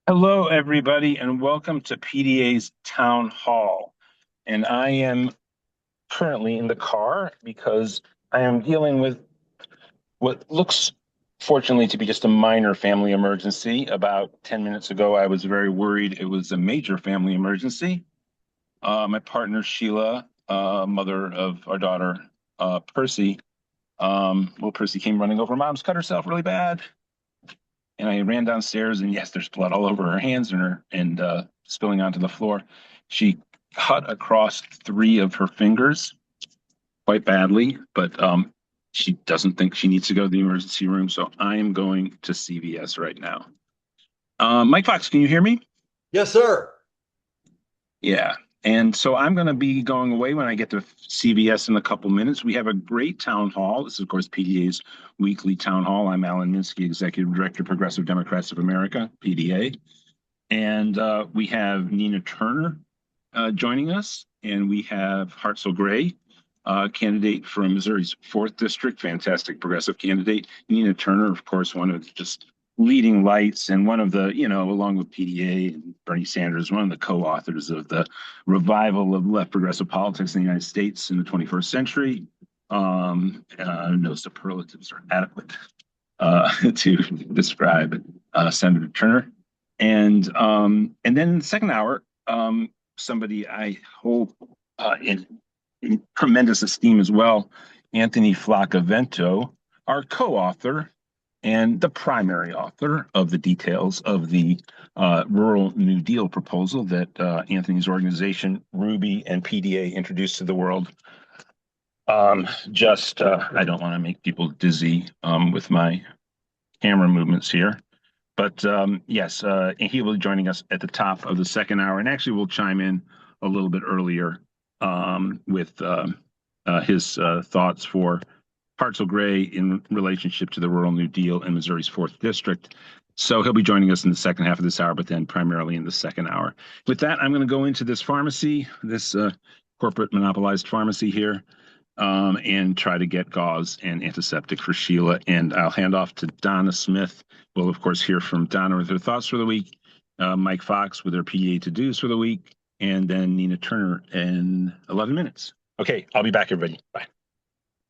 Hello, everybody, and welcome to PDA's Town Hall. And I am currently in the car because I am dealing with what looks, fortunately, to be just a minor family emergency. About 10 minutes ago, I was very worried it was a major family emergency. My partner, Sheila, mother of our daughter, Percy, little Percy came running over. Mom's cut herself really bad. And I ran downstairs, and yes, there's blood all over her hands and spilling onto the floor. She cut across three of her fingers quite badly, but she doesn't think she needs to go to the emergency room. So I am going to CVS right now. Mike Fox, can you hear me? Yes, sir. Yeah. And so I'm going to be going away when I get to CVS in a couple minutes. We have a great town hall. This is, of course, PDA's weekly town hall. I'm Alan Minsky, Executive Director, Progressive Democrats of America, PDA. And we have Nina Turner joining us, and we have Hartzell Gray, candidate from Missouri's 4th District, fantastic progressive candidate. Nina Turner, of course, one of just leading lights and one of the, along with PDA and Bernie Sanders, one of the co-authors of the revival of left progressive politics in the United States in the 21st century. No superlatives are adequate to describe Senator Turner. And then in the second hour, somebody I hold in tremendous esteem as well, Anthony Flaccavento, our co-author and the primary author of the details of the Rural New Deal proposal that Anthony's organization, Ruby and PDA, introduced to the world. I don't want to make people dizzy with my camera movements here. But yes, he will be joining us at the top of the second hour, and actually we'll chime in a little bit earlier with his thoughts for Hartzell Gray in relationship to the Rural New Deal in Missouri's 4th District. So he'll be joining us in the second half of this hour, but then primarily in the second hour. With that, I'm going to go into this pharmacy, this corporate monopolized pharmacy here, and try to get gauze and antiseptic for Sheila. And I'll hand off to Donna Smith. We'll, of course, hear from Donna with her thoughts for the week, Mike Fox with her PDA to-dos for the week, and then Nina Turner in 11 minutes. Okay, I'll be back, everybody. Bye.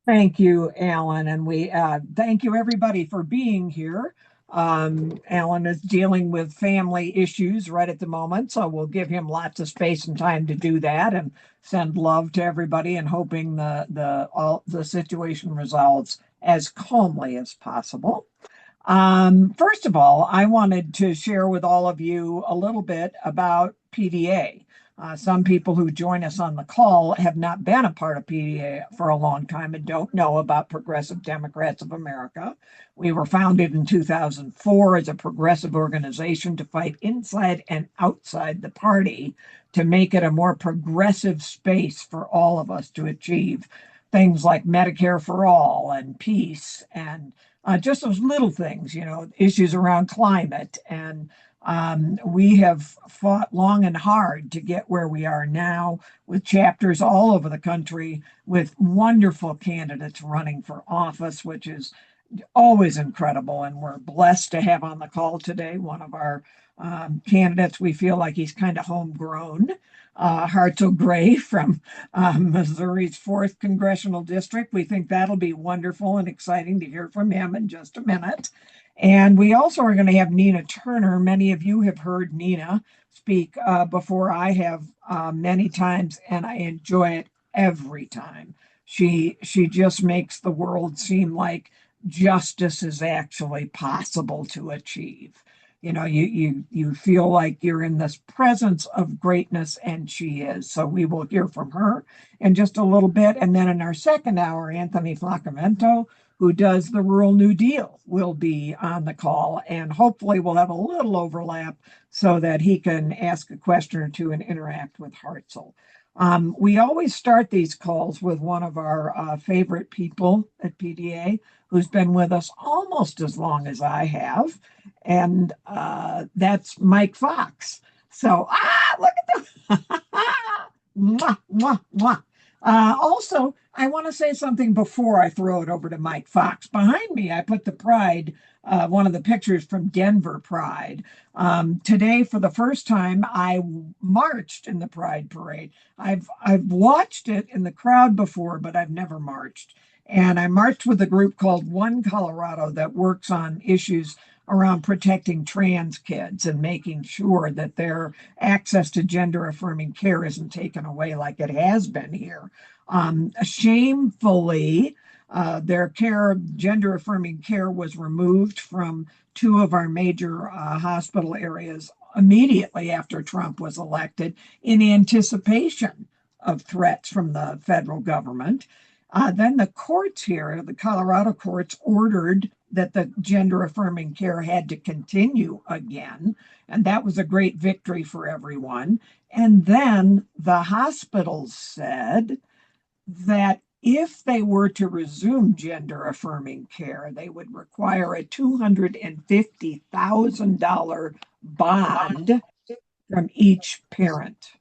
Thank you, Alan, and we thank you everybody for being here. Alan is dealing with family issues right at the moment, so we'll give him lots of space and time to do that, and send love to everybody, and hoping the situation resolves as calmly as possible. First of all, I wanted to share with all of you a little bit about PDA. Some people who join us on the call have not been a part of PDA for a long time and don't know about Progressive Democrats of America. We were founded in 2004 as a progressive organization to fight inside and outside the party to make it a more progressive space for all of us to achieve things like Medicare for all and peace and just those little things, issues around climate. And we have fought long and hard to get where we are now, with chapters all over the country, with wonderful candidates running for office, which is always incredible. And we're blessed to have on the call today one of our candidates. We feel like he's kind of homegrown, Hartzell Gray from Missouri's 4th Congressional District. We think that'll be wonderful and exciting to hear from him in just a minute. And we also are going to have Nina Turner. Many of you have heard Nina speak before. I have many times, and I enjoy it every time. She just makes the world seem like justice is actually possible to achieve. You feel like you're in this presence of greatness, and she is. So we will hear from her in just a little bit. And then in our second hour, Anthony Flaccavento, who does the Rural New Deal, will be on the call, and hopefully we'll have a little overlap so that he can ask a question or two and interact with Hartzell. We always start these calls with one of our favorite people at PDA, who's been with us almost as long as I have, and that's Mike Fox. So, look at them. Mwah, mwah, mwah. Also, I want to say something before I throw it over to Mike Fox. Behind me, I put the Pride, one of the pictures from Denver Pride. Today, for the first time, I marched in the Pride Parade. I've watched it in the crowd before, but I've never marched. And I marched with a group called One Colorado that works on issues around protecting trans kids and making sure that their access to gender affirming care isn't taken away like it has been here. Shamefully, their care, gender affirming care, was removed from two of our major hospital areas immediately after Trump was elected in anticipation of threats from the federal government. Then the courts here, the Colorado courts, ordered that the gender affirming care had to continue again. And that was a great victory for everyone. And then the hospitals said that if they were to resume gender affirming care, they would require a $250,000 bond from each parent.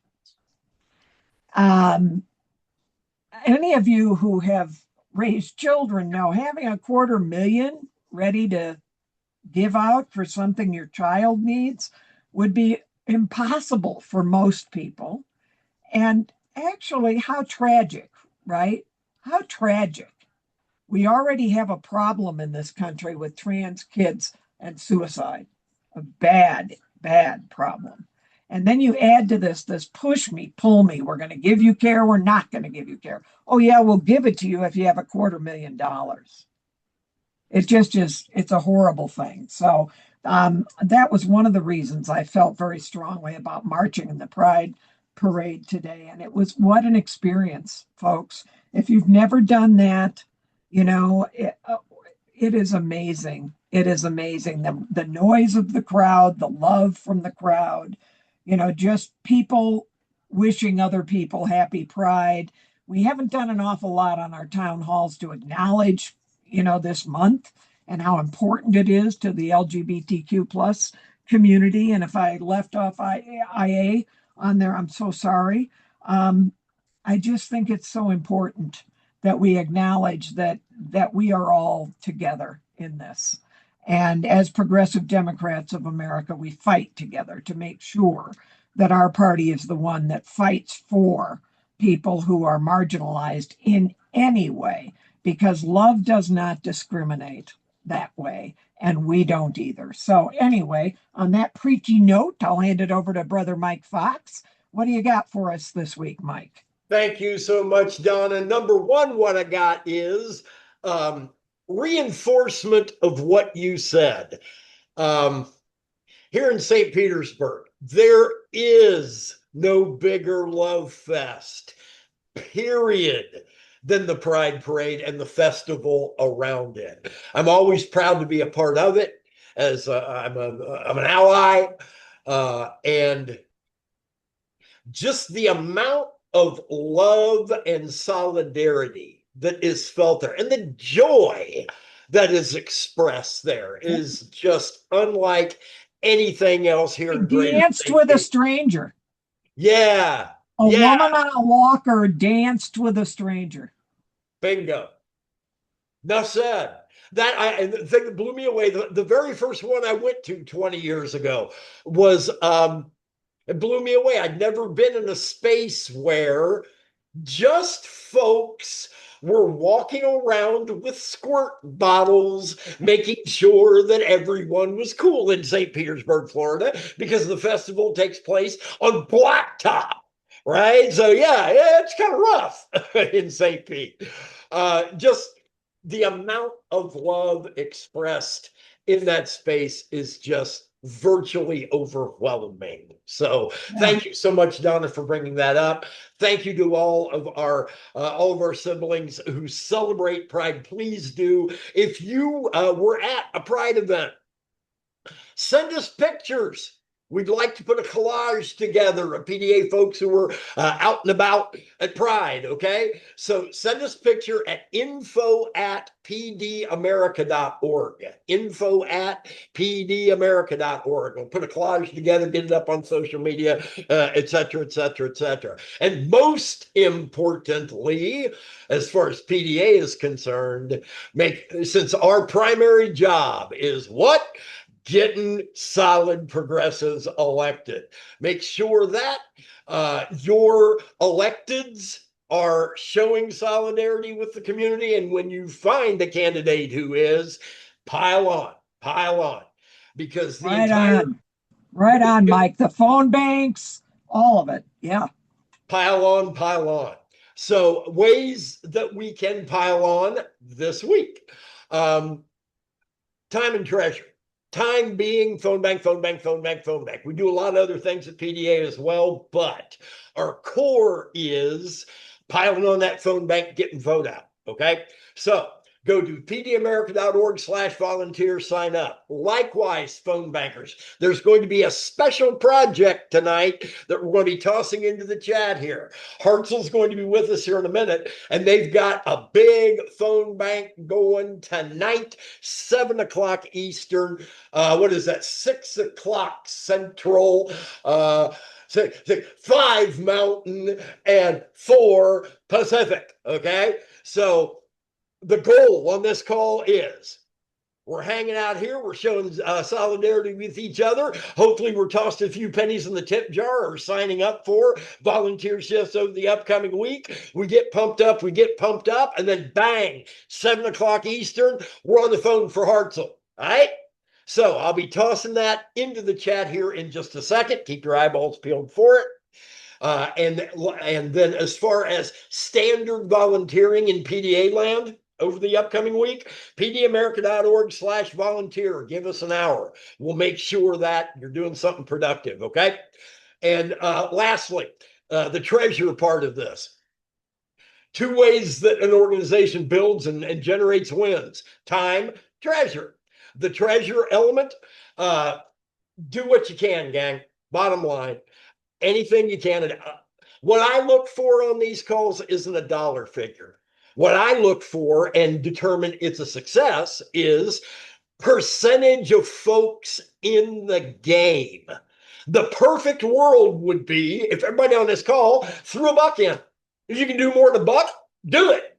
Any of you who have raised children know having $250,000 ready to give out for something your child needs would be impossible for most people. And actually, how tragic, right? How tragic. We already have a problem in this country with trans kids and suicide, a bad, bad problem. And then you add to this push me, pull me. We're going to give you care. We're not going to give you care. Oh, yeah, we'll give it to you if you have $250,000. It just is, it's a horrible thing. So that was one of the reasons I felt very strongly about marching in the Pride Parade today. And it was, what an experience, folks. If you've never done that, you know, it is amazing. It is amazing. The noise of the crowd, the love from the crowd, you know, just people wishing other people happy Pride. We haven't done an awful lot on our town halls to acknowledge, you know, this month and how important it is to the LGBTQ plus community. And if I left off IA on there, I'm so sorry. I just think it's so important that we acknowledge that we are all together in this. And as progressive Democrats of America, we fight together to make sure that our party is the one that fights for people who are marginalized in any way, because love does not discriminate that way, and we don't either. So anyway, on that preachy note, I'll hand it over to Brother Mike Fox. What do you got for us this week, Mike? Thank you so much, Donna. Number one, what I got is reinforcement of what you said. Here in St. Petersburg, there is no bigger love fest, period, than the Pride Parade and the festival around it. I'm always proud to be a part of it, as I'm an ally, and just the amount of love and solidarity that is felt there, and the joy that is expressed there, is just unlike anything else here in Greater Danced with a stranger. Yeah. A woman on a walker danced with a stranger. Bingo. Enough said. The thing that blew me away, the very first one I went to 20 years ago was, it blew me away. I'd never been in a space where just folks were walking around with squirt bottles, making sure that everyone was cool in St. Petersburg, Florida, because the festival takes place on blacktop, right? So yeah, it's kind of rough in St. Pete. Just the amount of love expressed in that space is just virtually overwhelming. So thank you so much, Donna, for bringing that up. Thank you to all of our siblings who celebrate Pride. Please do. If you were at a Pride event, send us pictures. We'd like to put a collage together of PDA folks who were out and about at Pride, okay? So send us a picture at info@pdamerica.org. Info@pdamerica.org. We'll put a collage together, get it up on social media, et cetera, et cetera, et cetera. And most importantly, as far as PDA is concerned, since our primary job is what? Getting solid progressives elected. Make sure that your electeds are showing solidarity with the community. And when you find a candidate who is, pile on. Because the right on, Mike. The phone banks, all of it. Yeah. Pile on. So ways that we can pile on this week. Time and treasure. Time being phone bank. We do a lot of other things at PDA as well, but our core is piling on that phone bank, getting vote out. Okay. So go to pdamerica.org/volunteer, sign up. Likewise, phone bankers, there's going to be a special project tonight that we're going to be tossing into the chat here. Hartzell's going to be with us here in a minute, and they've got a big phone bank going tonight, 7 o'clock Eastern. What is that? 6 o'clock Central. 5 Mountain and 4 Pacific. Okay. So the goal on this call is we're hanging out here. We're showing solidarity with each other. Hopefully we're tossed a few pennies in the tip jar or signing up for volunteer shifts over the upcoming week. We get pumped up, and then bang, 7 o'clock Eastern, we're on the phone for Hartzell. All right. So I'll be tossing that into the chat here in just a second. Keep your eyeballs peeled for it. And then as far as standard volunteering in PDA land over the upcoming week, pdamerica.org/volunteer. Give us an hour. We'll make sure that you're doing something productive, okay? And lastly, the treasure part of this. 2 ways that an organization builds and generates wins. Time, treasure. The treasure element, do what you can, gang. Bottom line. Anything you can. What I look for on these calls isn't a dollar figure. What I look for and determine it's a success is percentage of folks in the game. The perfect world would be if everybody on this call threw a buck in. If you can do more than a buck, do it.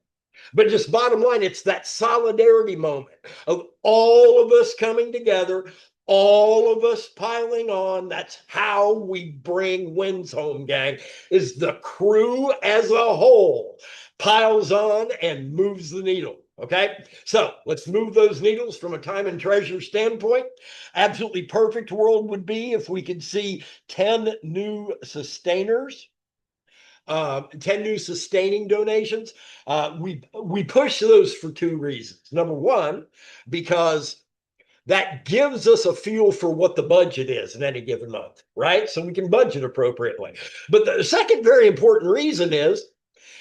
But just bottom line, it's that solidarity moment of all of us coming together, all of us piling on. That's how we bring wins home, gang, is the crew as a whole piles on and moves the needle. Okay, so let's move those needles from a time and treasure standpoint. Absolutely perfect world would be if we could see 10 new sustainers. 10 new sustaining donations. We push those for 2 reasons. Number one, because that gives us a feel for what the budget is in any given month, right? So we can budget appropriately. But the second very important reason is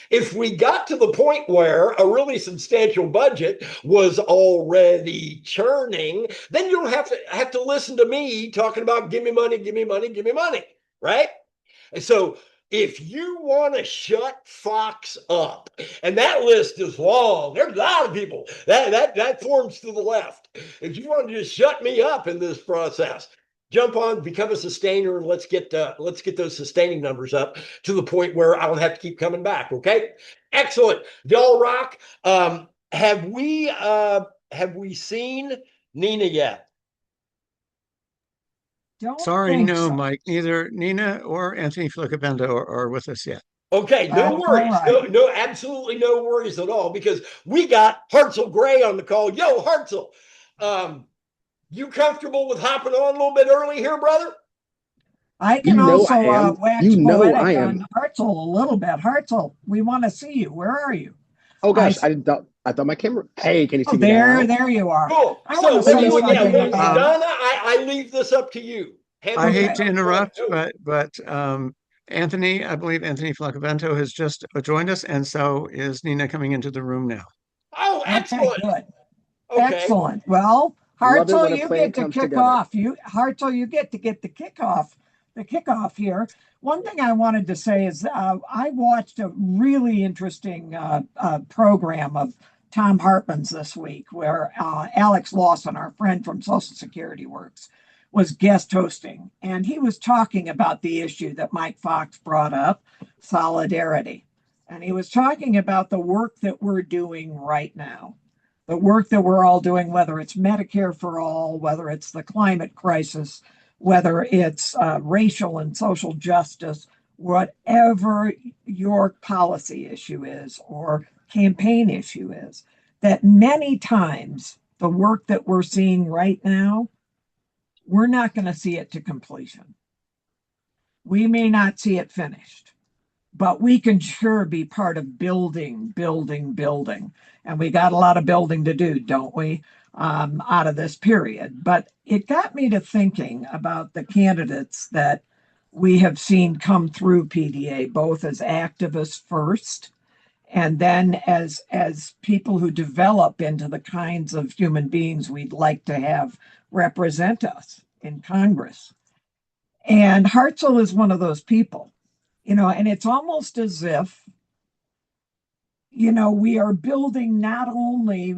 if we got to the point where a really substantial budget was already churning, then you don't have to listen to me talking about give me money, right? And so if you want to shut Fox up, and that list is long, there's a lot of people that forms to the left. If you want to just shut me up in this process, jump on, become a sustainer, and let's get those sustaining numbers up to the point where I don't have to keep coming back. Okay, excellent, y'all rock. Have we seen Nina yet? Sorry, no, Mike. Neither Nina or Anthony Flaccavento are with us yet. Okay, no worries. Right. No, absolutely no worries at all, because we got Hartzell Gray on the call. Yo, Hartzell, you comfortable with hopping on a little bit early here, brother? I can wax poetic on Hartzell a little bit. Hartzell, we want to see you. Where are you? Oh gosh, I thought my camera. Hey, can you see me now? now? There you are. Cool. So when you're done, I leave this up to you. I hate to interrupt, but Anthony, I believe Anthony Flaccavento has just joined us, and so is Nina coming into the room now. Oh, excellent. Okay, good. Okay. Excellent. Well, Love it when Hartzell, a you plan get to comes kick together. off. Hartzell, you get to get the kickoff here. One thing I wanted to say is I watched a really interesting program of Tom Hartman's this week, where Alex Lawson, our friend from Social Security Works, was guest hosting, and he was talking about the issue that Mike Fox brought up, solidarity. And he was talking about the work that we're doing right now, the work that we're all doing, whether it's Medicare for all, whether it's the climate crisis, whether it's racial and social justice, whatever your policy issue is or campaign issue is, that many times the work that we're seeing right now, we're not going to see it to completion. We may not see it finished, but we can sure be part of building. And we got a lot of building to do, don't we, out of this period. But it got me to thinking about the candidates that we have seen come through PDA, both as activists first, and then as people who develop into the kinds of human beings we'd like to have represent us in Congress. And Hartzell is one of those people, and it's almost as if, we are building not only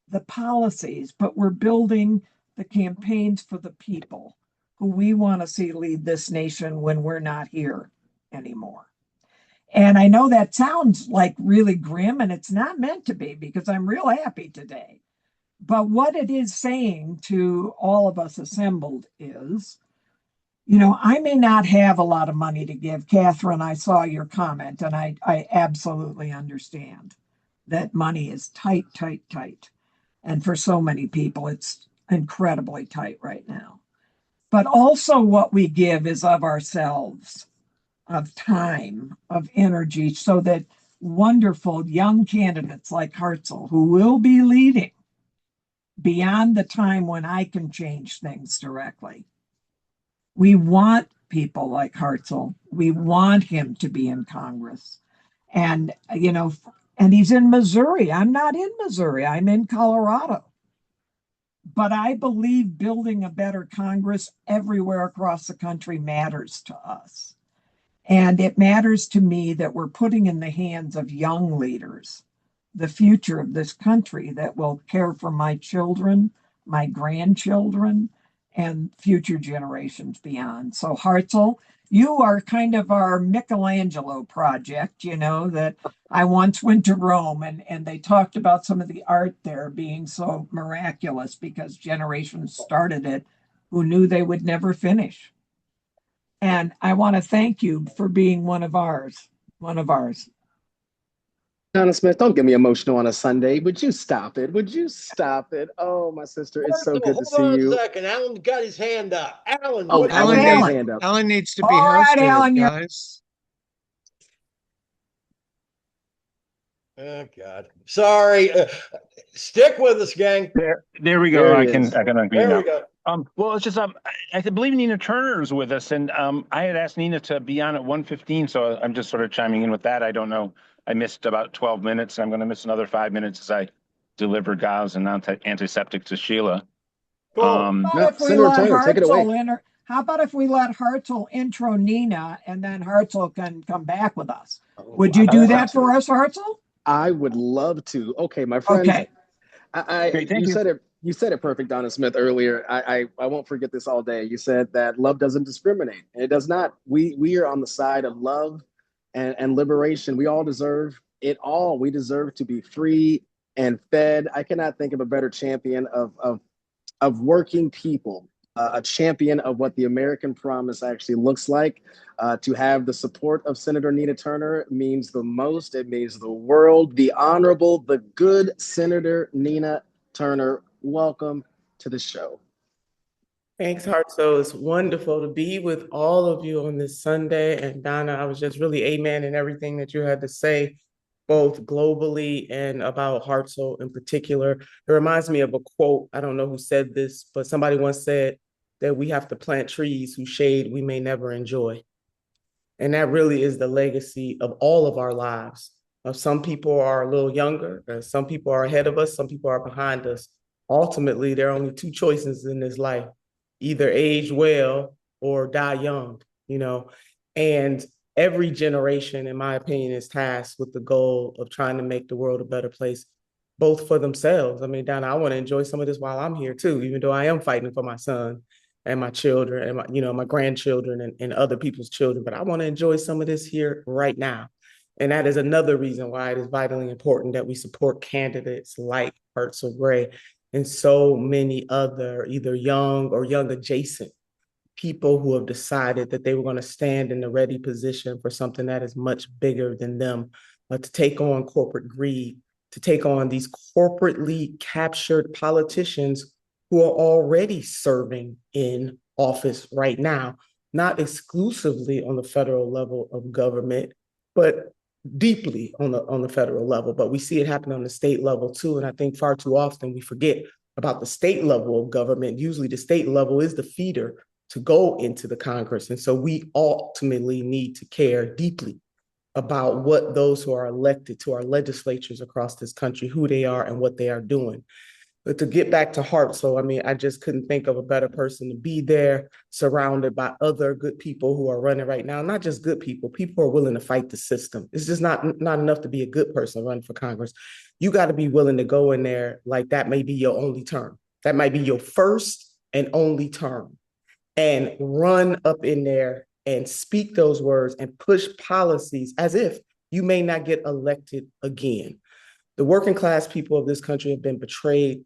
the policies, but we're building the campaigns for the people who we want to see lead this nation when we're not here anymore. And I know that sounds like really grim, and it's not meant to be, because I'm real happy today. But what it is saying to all of us assembled is, I may not have a lot of money to give. Catherine, I saw your comment, and I absolutely understand that money is tight. And for so many people, it's incredibly tight right now. But also what we give is of ourselves, of time, of energy, so that wonderful young candidates like Hartzell, who will be leading beyond the time when I can change things directly. We want people like Hartzell. We want him to be in Congress. And, and he's in Missouri. I'm not in Missouri. I'm in Colorado. But I believe building a better Congress everywhere across the country matters to us. And it matters to me that we're putting in the hands of young leaders the future of this country that will care for my children, my grandchildren, and future generations beyond. So Hartzell, you are kind of our Michelangelo project, that I once went to Rome, and they talked about some of the art there being so miraculous because generations started it who knew they would never finish. And I want to thank you for being one of ours. Donna Smith, don't get me emotional on a Sunday. Would you stop it? Would you stop it? Oh, my sister, it's so good to see Hold on you. a second. Alan's got his hand up. Alan, Oh, what Alan got his hand up. Alan needs to be All right, hosting Alan, it, guys. Oh, God. Sorry. Stick with us, gang. There we go. There I it can is. unmute There now. we go. Well, it's just I believe Nina Turner is with us, and I had asked Nina to be on at 1:15, so I'm just sort of chiming in with that. I don't know. I missed about 12 minutes. I'm going to miss another 5 minutes as I deliver gauze and antiseptic to Sheila. Cool. No, Senator Turner, take it away. How about if we let Hartzell intro Nina, and then Hartzell can come back with us? Would you do that for us, Hartzell? I would love to. Okay, my friends. Okay. Great, thank You you. said it. You said it perfect, Donna Smith, earlier. I won't forget this all day. You said that love doesn't discriminate. It does not. We are on the side of love and liberation. We all deserve it all. We deserve to be free and fed. I cannot think of a better champion of working people, a champion of what the American promise actually looks like. To have the support of Senator Nina Turner means the most. It means the world. The honorable, the good Senator Nina Turner, welcome to the show. Thanks, Hartzell. It's wonderful to be with all of you on this Sunday. And Donna, I was just really amen in everything that you had to say, both globally and about Hartzell in particular. It reminds me of a quote. I don't know who said this, but somebody once said that we have to plant trees whose shade we may never enjoy. And that really is the legacy of all of our lives. Some people are a little younger, some people are ahead of us, some people are behind us. ultimately there are only two choices in this life: either age well or die young, and every generation, in my opinion, is tasked with the goal of trying to make the world a better place, both for themselves. I mean, Donna, I want to enjoy some of this while I'm here too, even though I am fighting for my son and my children and my grandchildren and other people's children, but I want to enjoy some of this here right now. And that is another reason why it is vitally important that we support candidates like Hartzell Gray and so many other either young or young adjacent people who have decided that they were going to stand in the ready position for something that is much bigger than them, to take on corporate greed, to take on these corporately captured politicians who are already serving in office right now, not exclusively on the federal level of government, but deeply on the federal level. But we see it happen on the state level too. And I think far too often we forget about the state level of government. Usually the state level is the feeder to go into the Congress. And so we ultimately need to care deeply about what those who are elected to our legislatures across this country, who they are and what they are doing. But to get back to Hartzell, I mean, I just couldn't think of a better person to be there, surrounded by other good people who are running right now. Not just good people, people who are willing to fight the system. It's just not enough to be a good person running for Congress. You got to be willing to go in there like that may be your only term. That might be your first and only term. And run up in there and speak those words and push policies as if you may not get elected again. The working class people of this country have been betrayed.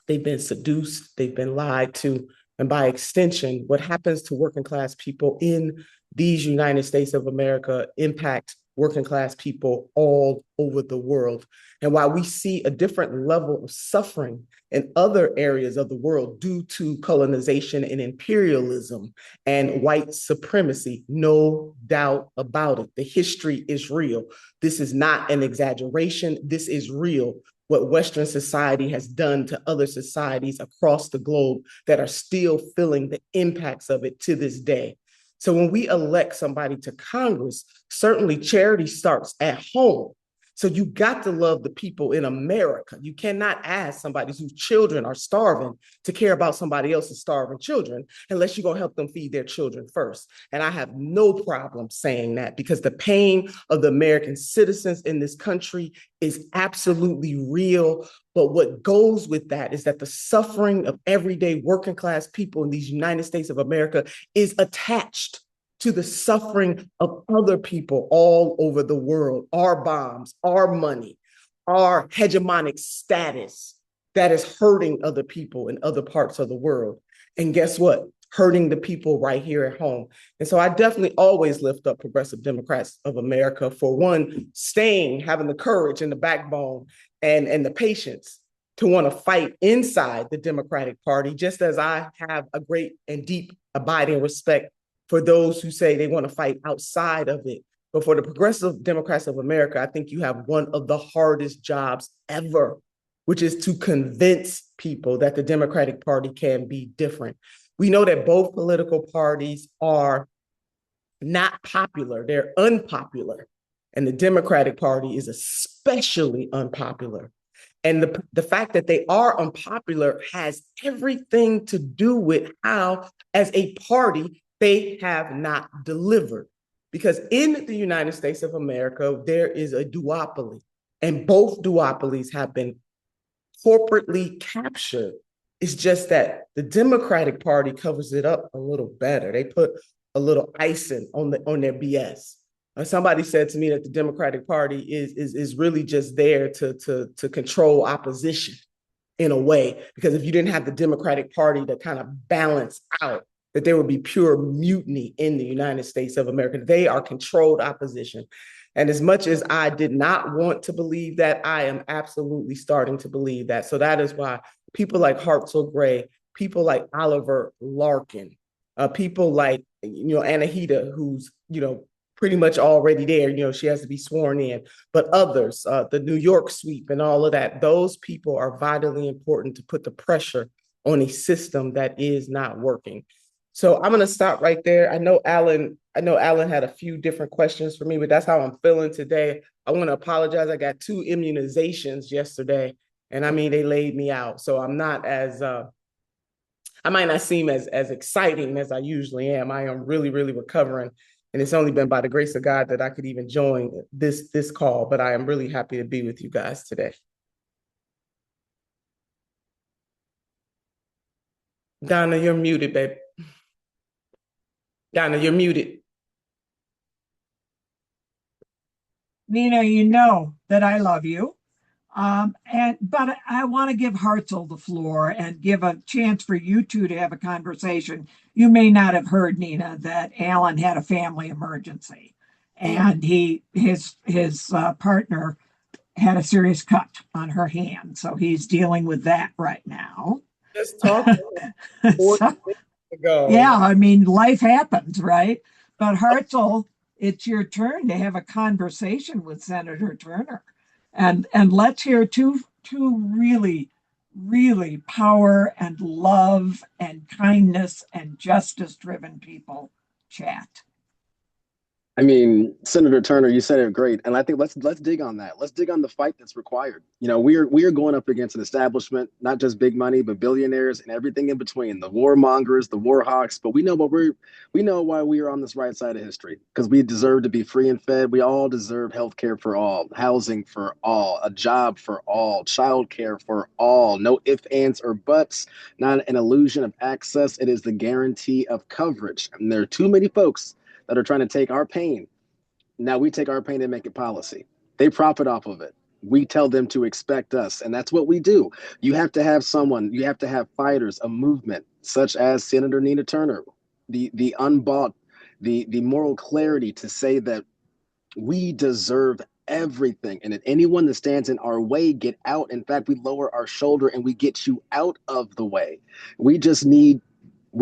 They've been seduced. They've been lied to. And by extension, what happens to working class people in these United States of America impact working class people all over the world. And while we see a different level of suffering in other areas of the world due to colonization and imperialism and white supremacy, no doubt about it, the history is real. This is not an exaggeration. This is real. What Western society has done to other societies across the globe that are still feeling the impacts of it to this day. So when we elect somebody to Congress, certainly charity starts at home. So you got to love the people in America. You cannot ask somebody whose children are starving to care about somebody else's starving children unless you're going to help them feed their children first. And I have no problem saying that because the pain of the American citizens in this country is absolutely real. But what goes with that is that the suffering of everyday working class people in these United States of America is attached to the suffering of other people all over the world, our bombs, our money, our hegemonic status that is hurting other people in other parts of the world. And guess what? Hurting the people right here at home. And so I definitely always lift up progressive Democrats of America for one, having the courage and the backbone and the patience to want to fight inside the Democratic Party, just as I have a great and deep abiding respect for those who say they want to fight outside of it. But for the progressive Democrats of America, I think you have one of the hardest jobs ever, which is to convince people that the Democratic Party can be different. We know that both political parties are not popular, they're unpopular. And the Democratic Party is especially unpopular. And the fact that they are unpopular has everything to do with how, as a party, they have not delivered. Because in the United States of America, there is a duopoly, and both duopolies have been corporately captured. It's just that the Democratic Party covers it up a little better. They put a little icing on their BS. Somebody said to me that the Democratic Party is really just there to control opposition in a way, because if you didn't have the Democratic Party to kind of balance out, that there would be pure mutiny in the United States of America. They are controlled opposition. And as much as I did not want to believe that, I am absolutely starting to believe that. So that is why people like Hartzell Gray, people like Oliver Larkin, people like, Anahita, who's, pretty much already there, she has to be sworn in, but others, the New York sweep and all of that, those people are vitally important to put the pressure on a system that is not working. So I'm going to stop right there. I know Alan had a few different questions for me, but that's how I'm feeling today. I want to apologize. I got 2 immunizations yesterday, And I mean, they laid me out. So I'm not as, I might not seem as exciting as I usually am. I am really, really recovering. And it's only been by the grace of God that I could even join this call, but I am really happy to be with you guys today. Donna, you're muted, babe. Donna, you're muted. Nina, you know that I love you. But I want to give Hartzell the floor and give a chance for you two to have a conversation. You may not have heard, Nina, that Alan had a family emergency, and his partner had a serious cut on her hand, so he's dealing with that right now. Just talk So, ago. yeah, I mean, life happens, right? But Hartzell, it's your turn to have a conversation with Senator Turner. And let's hear two really, really power and love and kindness and justice driven people chat. I mean, Senator Turner, you said it great, and I think let's dig on that. Let's dig on the fight that's required. You know, we are going up against an establishment, not just big money, but billionaires and everything in between. The warmongers, the war hawks. But we know why we are on this right side of history, because we deserve to be free and fed. We all deserve health care for all, housing for all, a job for all, child care for all. No ifs, ands, or buts. Not an illusion of access. It is the guarantee of coverage. And there are too many folks that are trying to take our pain. Now we take our pain and make it policy. They profit off of it. We tell them to expect us, and that's what we do. You have to have fighters, a movement such as Senator Nina Turner, the unbought, the moral clarity to say that we deserve everything. And if anyone that stands in our way, get out. In fact, we lower our shoulder and we get you out of the way. We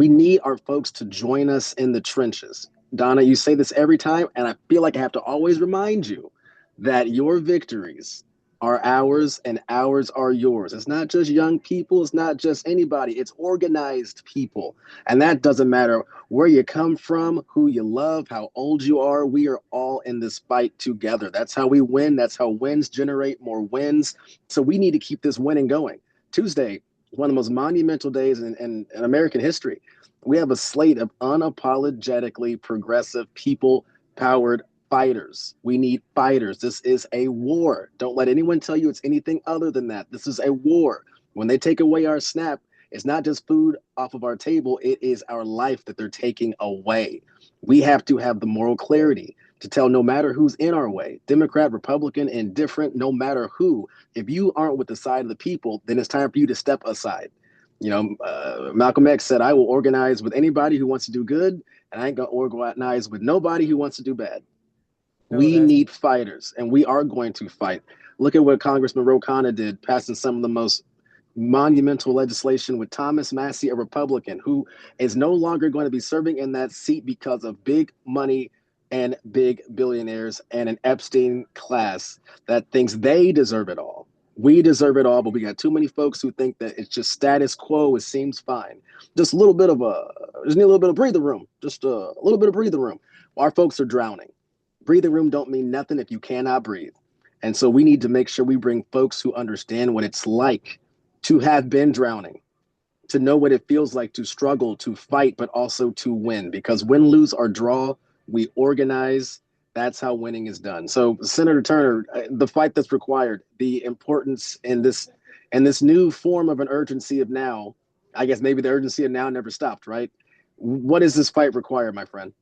need our folks to join us in the trenches. Donna, you say this every time, and I feel like I have to always remind you that your victories are ours and ours are yours. It's not just young people, it's not just anybody, it's organized people. And that doesn't matter where you come from, who you love, how old you are. We are all in this fight together. That's how we win. That's how wins generate more wins. So we need to keep this winning going. Tuesday, one of the most monumental days in American history. We have a slate of unapologetically progressive, people-powered fighters. We need fighters. This is a war. Don't let anyone tell you it's anything other than that. This is a war. When they take away our SNAP, it's not just food off of our table. It is our life that they're taking away. We have to have the moral clarity to tell no matter who's in our way, Democrat, Republican, indifferent, no matter who, if you aren't with the side of the people, then it's time for you to step aside. You know, Malcolm X said, I will organize with anybody who wants to do good, and I ain't going to organize with nobody who wants to do bad. We need fighters, and we are going to fight. Look at what Congressman Ro Khanna did, passing some of the most monumental legislation with Thomas Massie, a Republican, who is no longer going to be serving in that seat because of big money and big billionaires and an Epstein class that thinks they deserve it all. We deserve it all, but we got too many folks who think that it's just status quo. It seems fine. Just need a little bit of breather room. Just a little bit of breather room. Our folks are drowning. Breather room don't mean nothing if you cannot breathe. And so we need to make sure we bring folks who understand what it's like to have been drowning, to know what it feels like to struggle, to fight, but also to win. Because win, lose, or draw, we organize. That's how winning is done. So, Senator Turner, the fight that's required, the importance in this new form of an urgency of now. I guess maybe the urgency of now never stopped, right? What does this fight require, my friend?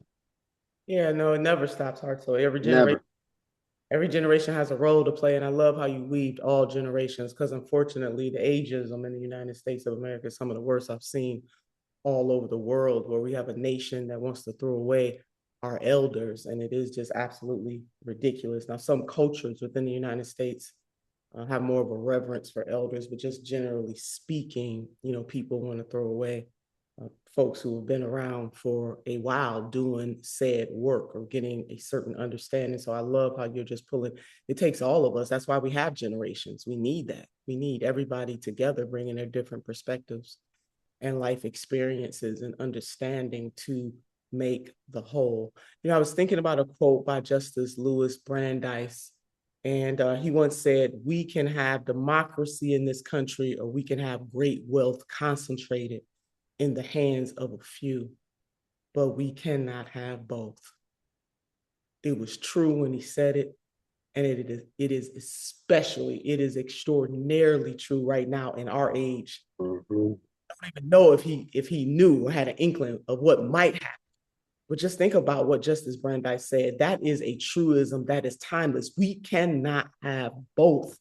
Yeah, no, it never stops, Hartzell. Never. Every generation has a role to play, and I love how you weaved all generations, because unfortunately, the ageism in the United States of America is some of the worst I've seen all over the world, where we have a nation that wants to throw away our elders, and it is just absolutely ridiculous. Now, some cultures within the United States have more of a reverence for elders, but just generally speaking, you know, people want to throw away folks who have been around for a while doing said work or getting a certain understanding. So I love how you're just pulling, it takes all of us. That's why we have generations. We need that. We need everybody together, bringing their different perspectives and life experiences and understanding to make the whole. You know, I was thinking about a quote by Justice Louis Brandeis, And he once said, we can have democracy in this country, or we can have great wealth concentrated in the hands of a few, but we cannot have both. It was true when he said it, and it is extraordinarily true right now in our age. Mm-hmm. I don't even know if he knew or had an inkling of what might happen. But just think about what Justice Brandeis said. That is a truism that is timeless. We cannot have both.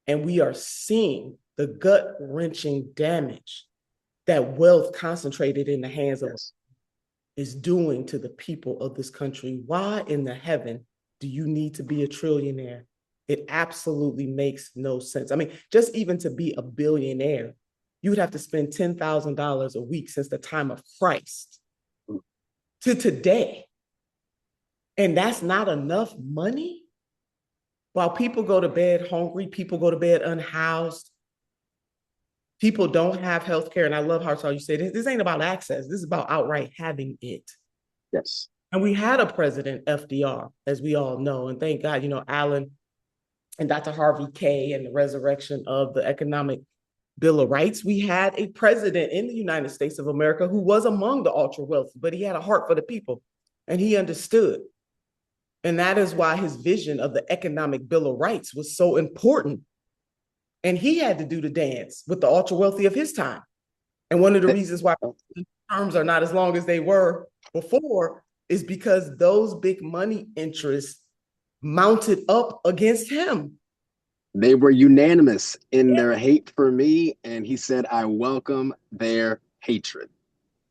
And we are seeing the gut-wrenching damage that wealth concentrated in the hands of is doing to the people of this country. Why in the heaven do you need to be a trillionaire? It absolutely makes no sense. I mean, just even to be a billionaire, you would have to spend $10,000 a week since the time of Christ to today. And that's not enough money? While people go to bed hungry, people go to bed unhoused, people don't have health care. And I love how you say this ain't about access. This is about outright having it. Yes. And we had a president, FDR, as we all know. And thank God, Alan and Dr. Harvey K and the resurrection of the Economic Bill of Rights. We had a president in the United States of America who was among the ultra wealthy, but he had a heart for the people and he understood. And that is why his vision of the Economic Bill of Rights was so important. And he had to do the dance with the ultra wealthy of his time. And one of the reasons why terms are not as long as they were before is because those big money interests mounted up against him. They were unanimous in their hate for me, and he said, I welcome their hatred.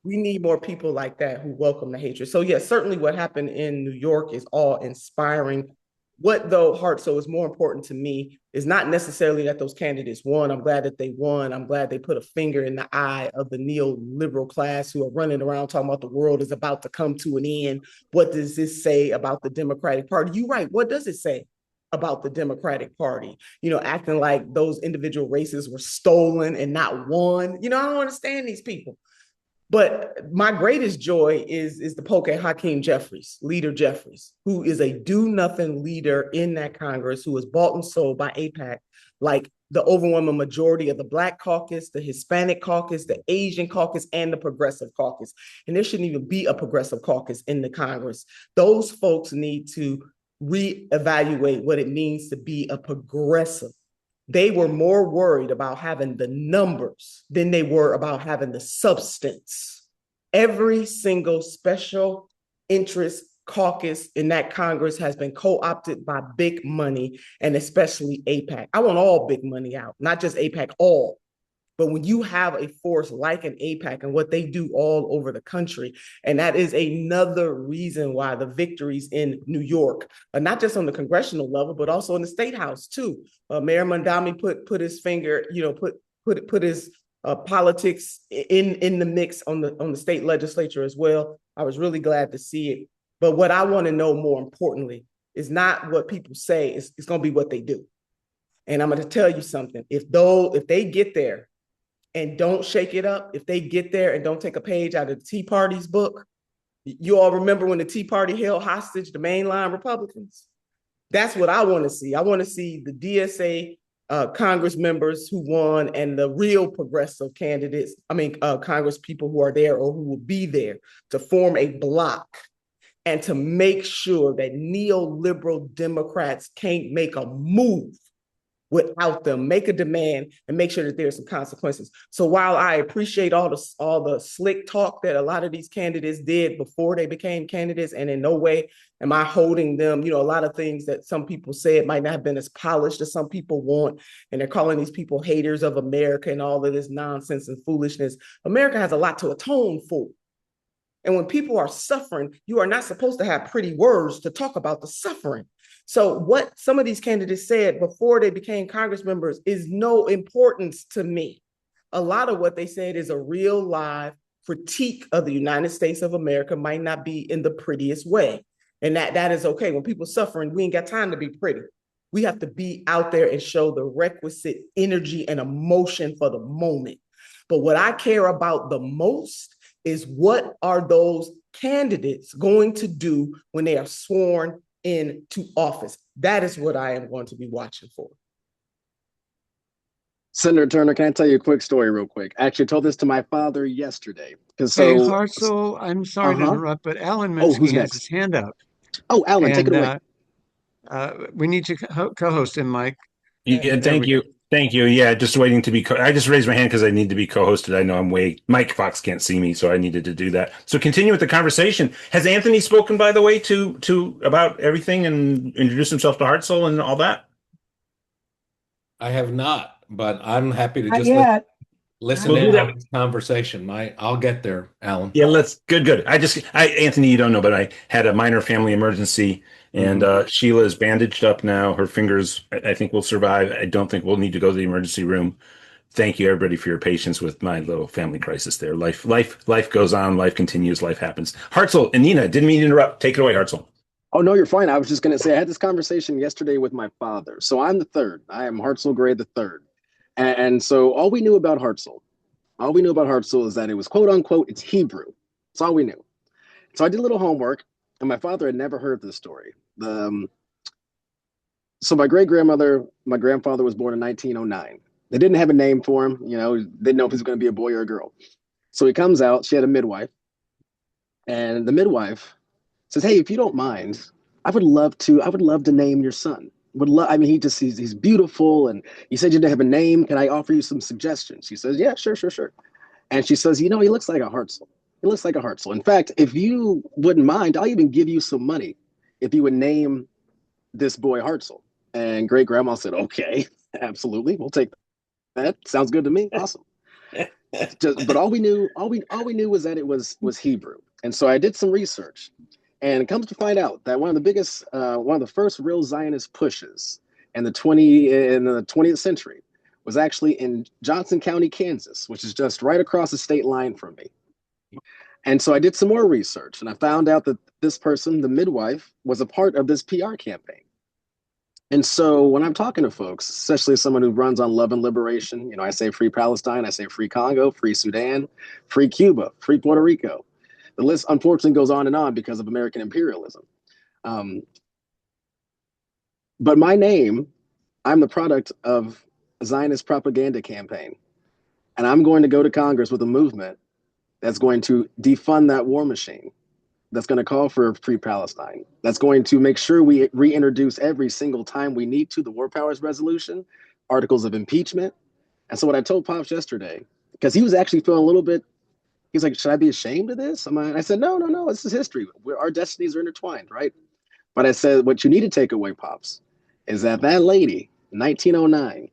We need more people like that who welcome the hatred. So yes, certainly what happened in New York is all inspiring. What though, Hartzell, is more important to me is not necessarily that those candidates won. I'm glad that they won. I'm glad they put a finger in the eye of the neoliberal class who are running around talking about the world is about to come to an end. What does this say about the Democratic Party? You're right. What does it say about the Democratic Party? Acting like those individual races were stolen and not won. I don't understand these people. But my greatest joy is the poke at Hakeem Jeffries, Leader Jeffries, who is a do-nothing leader in that Congress, who was bought and sold by AIPAC, like the overwhelming majority of the Black caucus, the Hispanic caucus, the Asian caucus, and the Progressive caucus. And there shouldn't even be a Progressive caucus in the Congress. Those folks need to reevaluate what it means to be a progressive. They were more worried about having the numbers than they were about having the substance. Every single special interest caucus in that Congress has been co-opted by big money, and especially AIPAC. I want all big money out, not just AIPAC, all. But when you have a force like an AIPAC and what they do all over the country, and that is another reason why the victories in New York, not just on the congressional level, but also in the state house too. Mayor Mondami put his finger, put his politics in the mix on the state legislature as well. I was really glad to see it. But what I want to know more importantly is not what people say, it's going to be what they do. And I'm going to tell you something. If they get there and don't shake it up, if they get there and don't take a page out of the Tea Party's book, you all remember when the Tea Party held hostage the mainline Republicans? That's what I want to see. I want to see the DSA Congress members who won and the real progressive candidates, Congress people who are there or who will be there to form a block and to make sure that neoliberal Democrats can't make a move without them, make a demand and make sure that there's some consequences. So while I appreciate all the slick talk that a lot of these candidates did before they became candidates, and in no way am I holding them, a lot of things that some people said might not have been as polished as some people want, and they're calling these people haters of America and all of this nonsense and foolishness. America has a lot to atone for. And when people are suffering, you are not supposed to have pretty words to talk about the suffering. So what some of these candidates said before they became Congress members is no importance to me. A lot of what they said is a real live critique of the United States of America, might not be in the prettiest way. And that is okay. When people suffering, we ain't got time to be pretty. We have to be out there and show the requisite energy and emotion for the moment. But what I care about the most is what are those candidates going to do when they are sworn into office. That is what I am going to be watching for. Senator Turner, can I tell you a quick story real quick? I actually told this to my father yesterday. Because Hey, so, Hartzell, I'm sorry to interrupt, but Alan oh, who's Minsky has his next? hand up. Oh, Alan, take it And away. we need to co-host him, Mike. Yeah, There thank we you. go. Thank you. Yeah, just waiting to be. I just raised my hand because I need to be co-hosted. I know I'm way. Mike Fox can't see me, so I needed to do that. So continue with the conversation. Has Anthony spoken, by the way, to about everything and introduce himself to Hartzell and all that? I have not, but I'm happy to Not just yet. listen We'll in do on that. this conversation. I'll get there, Alan. Yeah, good. Anthony, you don't know, but I had a minor family emergency, and Sheila is bandaged up now. Her fingers, I think, will survive. I don't think we'll need to go to the emergency room. Thank you, everybody, for your patience with my little family crisis there. Life goes on. Life continues. Life happens. Hartzell and Nina, didn't mean to interrupt. Take it away, Hartzell. Oh, no, you're fine. I was just going to say I had this conversation yesterday with my father. So I'm the third. I am Hartzell Gray the third. And so all we knew about Hartzell is that it was quote unquote, it's Hebrew. That's all we knew. So I did a little homework, and my father had never heard this story. So my grandfather was born in 1909. They didn't have a name for him, didn't know if he was going to be a boy or a girl. So he comes out, she had a midwife, and the midwife says, "Hey, if you don't mind, I would love to name your son. He's beautiful, and you said you didn't have a name. Can I offer you some suggestions?" She says, "Yeah, sure. And she says, he looks like a Hartzell. He looks like a Hartzell. In fact, if you wouldn't mind, I'll even give you some money if you would name this boy Hartzell." And great grandma said, "Okay, absolutely. We'll take that. Sounds good to me. Awesome." But all we knew was that it was Hebrew. And so I did some research, and it comes to find out that one of the first real Zionist pushes in the 20th century was actually in Johnson County, Kansas, which is just right across the state line from me. And so I did some more research, and I found out that this person, the midwife, was a part of this PR campaign. And so when I'm talking to folks, especially someone who runs on love and liberation, I say free Palestine, I say free Congo, free Sudan, free Cuba, free Puerto Rico. The list, unfortunately, goes on and on because of American imperialism. But my name, I'm the product of a Zionist propaganda campaign. And I'm going to go to Congress with a movement that's going to defund that war machine, that's going to call for free Palestine, that's going to make sure we reintroduce every single time we need to the War Powers Resolution, articles of impeachment. And so what I told Pops yesterday, because he was actually feeling a little bit, he's like, "Should I be ashamed of this?" I said, no, this is history. Our destinies are intertwined, right? But I said, what you need to take away, Pops, is that lady, 1909,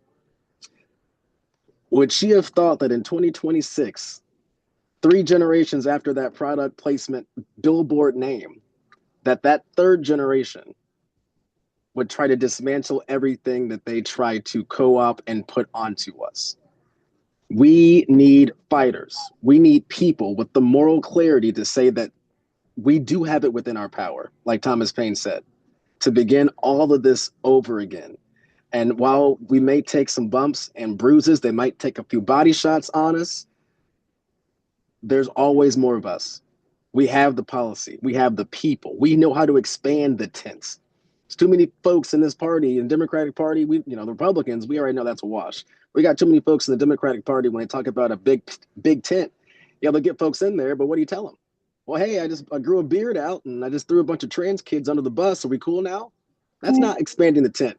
would she have thought that in 2026, 3 generations after that product placement billboard name, that third generation would try to dismantle everything that they tried to co-op and put onto us? We need fighters. We need people with the moral clarity to say that we do have it within our power, like Thomas Paine said, to begin all of this over again. And while we may take some bumps and bruises, they might take a few body shots on us, there's always more of us. We have the policy. We have the people. We know how to expand the tents. There's too many folks in this party, in the Democratic Party, the Republicans, we already know that's a wash. We got too many folks in the Democratic Party when they talk about a big tent. Yeah, they'll get folks in there, but what do you tell them? Well, hey, I grew a beard out and I just threw a bunch of trans kids under the bus. Are we cool now? That's not expanding the tent.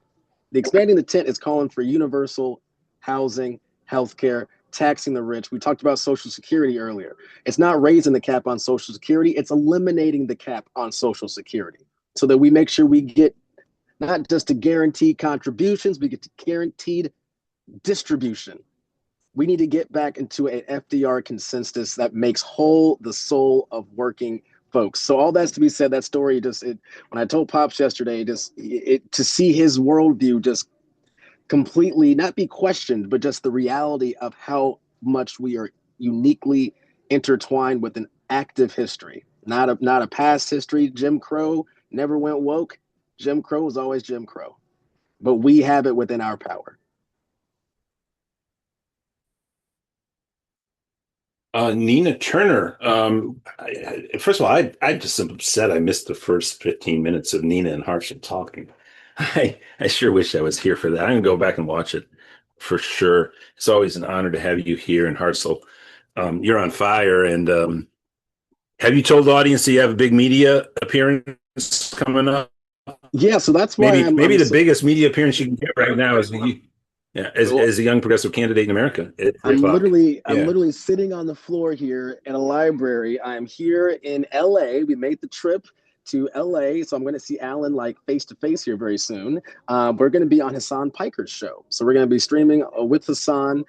The expanding the tent is calling for universal housing, healthcare, taxing the rich. We talked about Social Security earlier. It's not raising the cap on Social Security. It's eliminating the cap on Social Security so that we make sure we get not just to guaranteed contributions, we get to guaranteed distribution. We need to get back into an FDR consensus that makes whole the soul of working folks. So all that's to be said, that story when I told Pops yesterday, to see his worldview just completely not be questioned, but just the reality of how much we are uniquely intertwined with an active history, not a past history. Jim Crow never went woke. Jim Crow was always Jim Crow, but we have it within our power. Nina Turner. First of all, I just am upset I missed the first 15 minutes of Nina and Hartzell talking. I sure wish I was here for that. I'm gonna go back and watch it for sure. It's always an honor to have you here. And Hartzell, you're on fire. And have you told the audience that you have a big media appearance coming up? Yeah, so that's why Maybe I'm the so, biggest media appearance you can get right now is yeah, well, as a young progressive candidate in America at 3 o'clock. I'm Yeah. literally sitting on the floor here at a library. I'm here in LA. We made the trip to LA, so I'm going to see Alan like face to face here very soon. We're going to be on Hassan Piker's show, so we're going to be streaming with Hassan.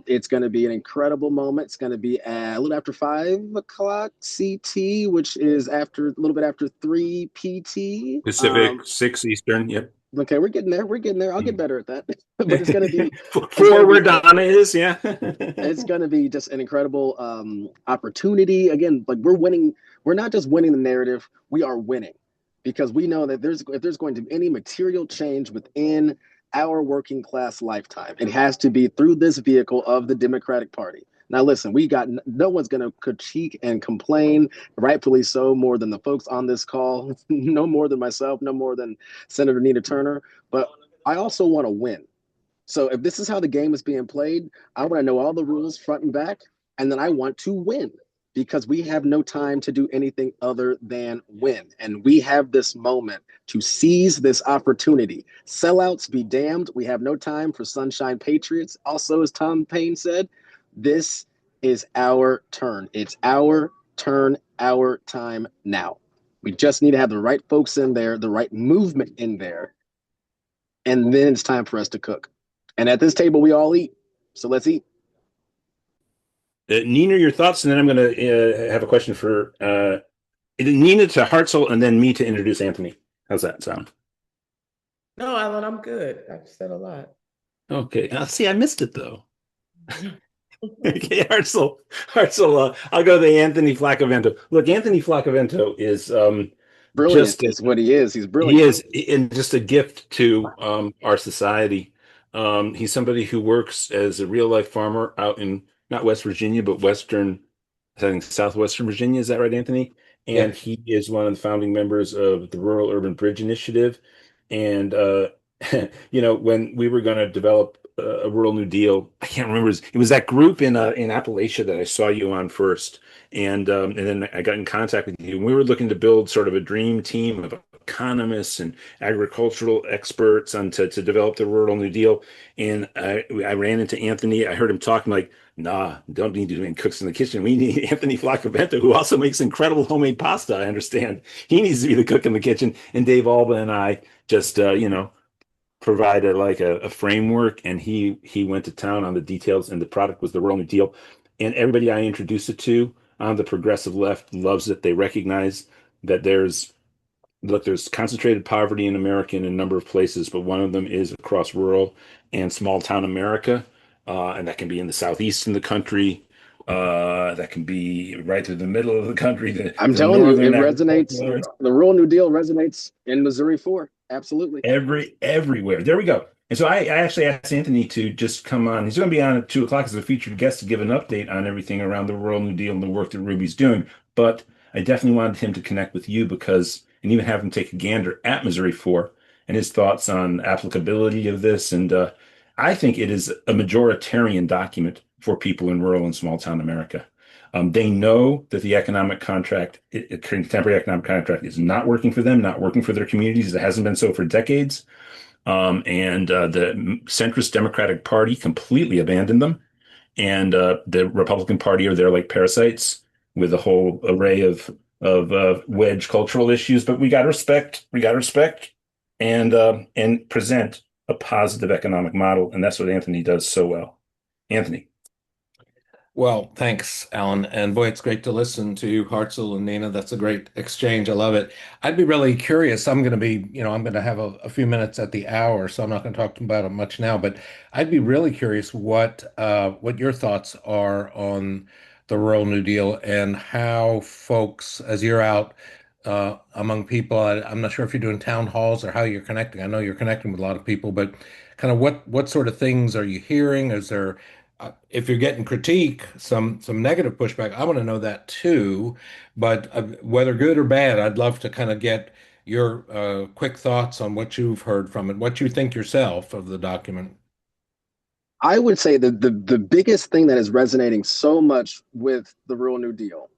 It's going to be an incredible moment. It's going to be a little after 5 o'clock CT, which is after a little bit after 3 PT. Pacific, 6 Eastern. Yep. Okay, we're getting there. We're getting there. I'll get better at that. But it's gonna Four be where Donna is, yeah. it's going to be just an incredible opportunity. Again, like we're winning. We're not just winning the narrative. We are winning because we know that if there's going to be any material change within our working class lifetime, it has to be through this vehicle of the Democratic Party. Now, listen, we got no one's going to critique and complain, rightfully so, more than the folks on this call, no more than myself, no more than Senator Nina Turner. But I also want to win. So if this is how the game is being played, I want to know all the rules front and back, and then I want to win because we have no time to do anything other than win. And we have this moment to seize this opportunity. Sellouts be damned. We have no time for sunshine patriots. Also, as Tom Paine said, this is our turn. It's our turn, our time now. We just need to have the right folks in there, the right movement in there, and then it's time for us to cook. And at this table, we all eat. So let's eat. Nina, your thoughts, and then I'm going to have a question for Nina to Hartzell, and then me to introduce Anthony. How's that sound? No, Alan, I'm good. I've said a lot. Okay. See, I missed it though. Okay, Hartzell. I'll go to Anthony Flaccavento. Look, Anthony Flaccavento is Brilliant is what he is. He's brilliant. He is, and just a gift to our society. He's somebody who works as a real life farmer out in not West Virginia, but I think southwestern Virginia. Is that right, Anthony? Yeah. And he is one of the founding members of the Rural Urban Bridge Initiative. And when we were going to develop a rural New Deal, I can't remember. It was that group in Appalachia that I saw you on first, and then I got in contact with you. We were looking to build sort of a dream team of economists and agricultural experts to develop the rural New Deal. And I ran into Anthony. I heard him talking like, nah, don't need to do any cooks in the kitchen. We need Anthony Flaccavento, who also makes incredible homemade pasta. I understand he needs to be the cook in the kitchen. And Dave Alba and I just, provided like a framework, and he went to town on the details, and the product was the Rural New Deal. And everybody I introduced it to on the progressive left loves it. They recognize that there's concentrated poverty in America in a number of places, but one of them is across rural and small town America. And that can be in the southeast in the country. That can be right through the middle of the country. I'm telling you, it resonates. The Rural New Deal resonates in Missouri 4. Absolutely. Everywhere. There we go. And so I actually asked Anthony to just come on. He's going to be on at 2 o'clock as a featured guest to give an update on everything around the Rural New Deal and the work that Ruby's doing. But I definitely wanted him to connect with you and even have him take a gander at Missouri 4 and his thoughts on applicability of this. And I think it is a majoritarian document for people in rural and small town America. They know that the economic contract, contemporary economic contract, is not working for them, not working for their communities. It hasn't been so for decades. And the centrist Democratic Party completely abandoned them. And the Republican Party are there like parasites with a whole array of wedge cultural issues. But we got to respect. And present a positive economic model. And that's what Anthony does so well. Anthony. Well, thanks, Alan. And boy, it's great to listen to Hartzell and Nina. That's a great exchange. I love it. I'd be really curious. I'm going to have a few minutes at the hour, so I'm not going to talk about it much now, but I'd be really curious what your thoughts are on the Rural New Deal and how folks, as you're out among people, I'm not sure if you're doing town halls or how you're connecting. I know you're connecting with a lot of people, but kind of what sort of things are you hearing? Is there if you're getting critique, some negative pushback, I want to know that too. But whether good or bad, I'd love to kind of get your quick thoughts on what you've heard from it, what you think yourself of the document. I would say that the biggest thing that is resonating so much with the Rural New Deal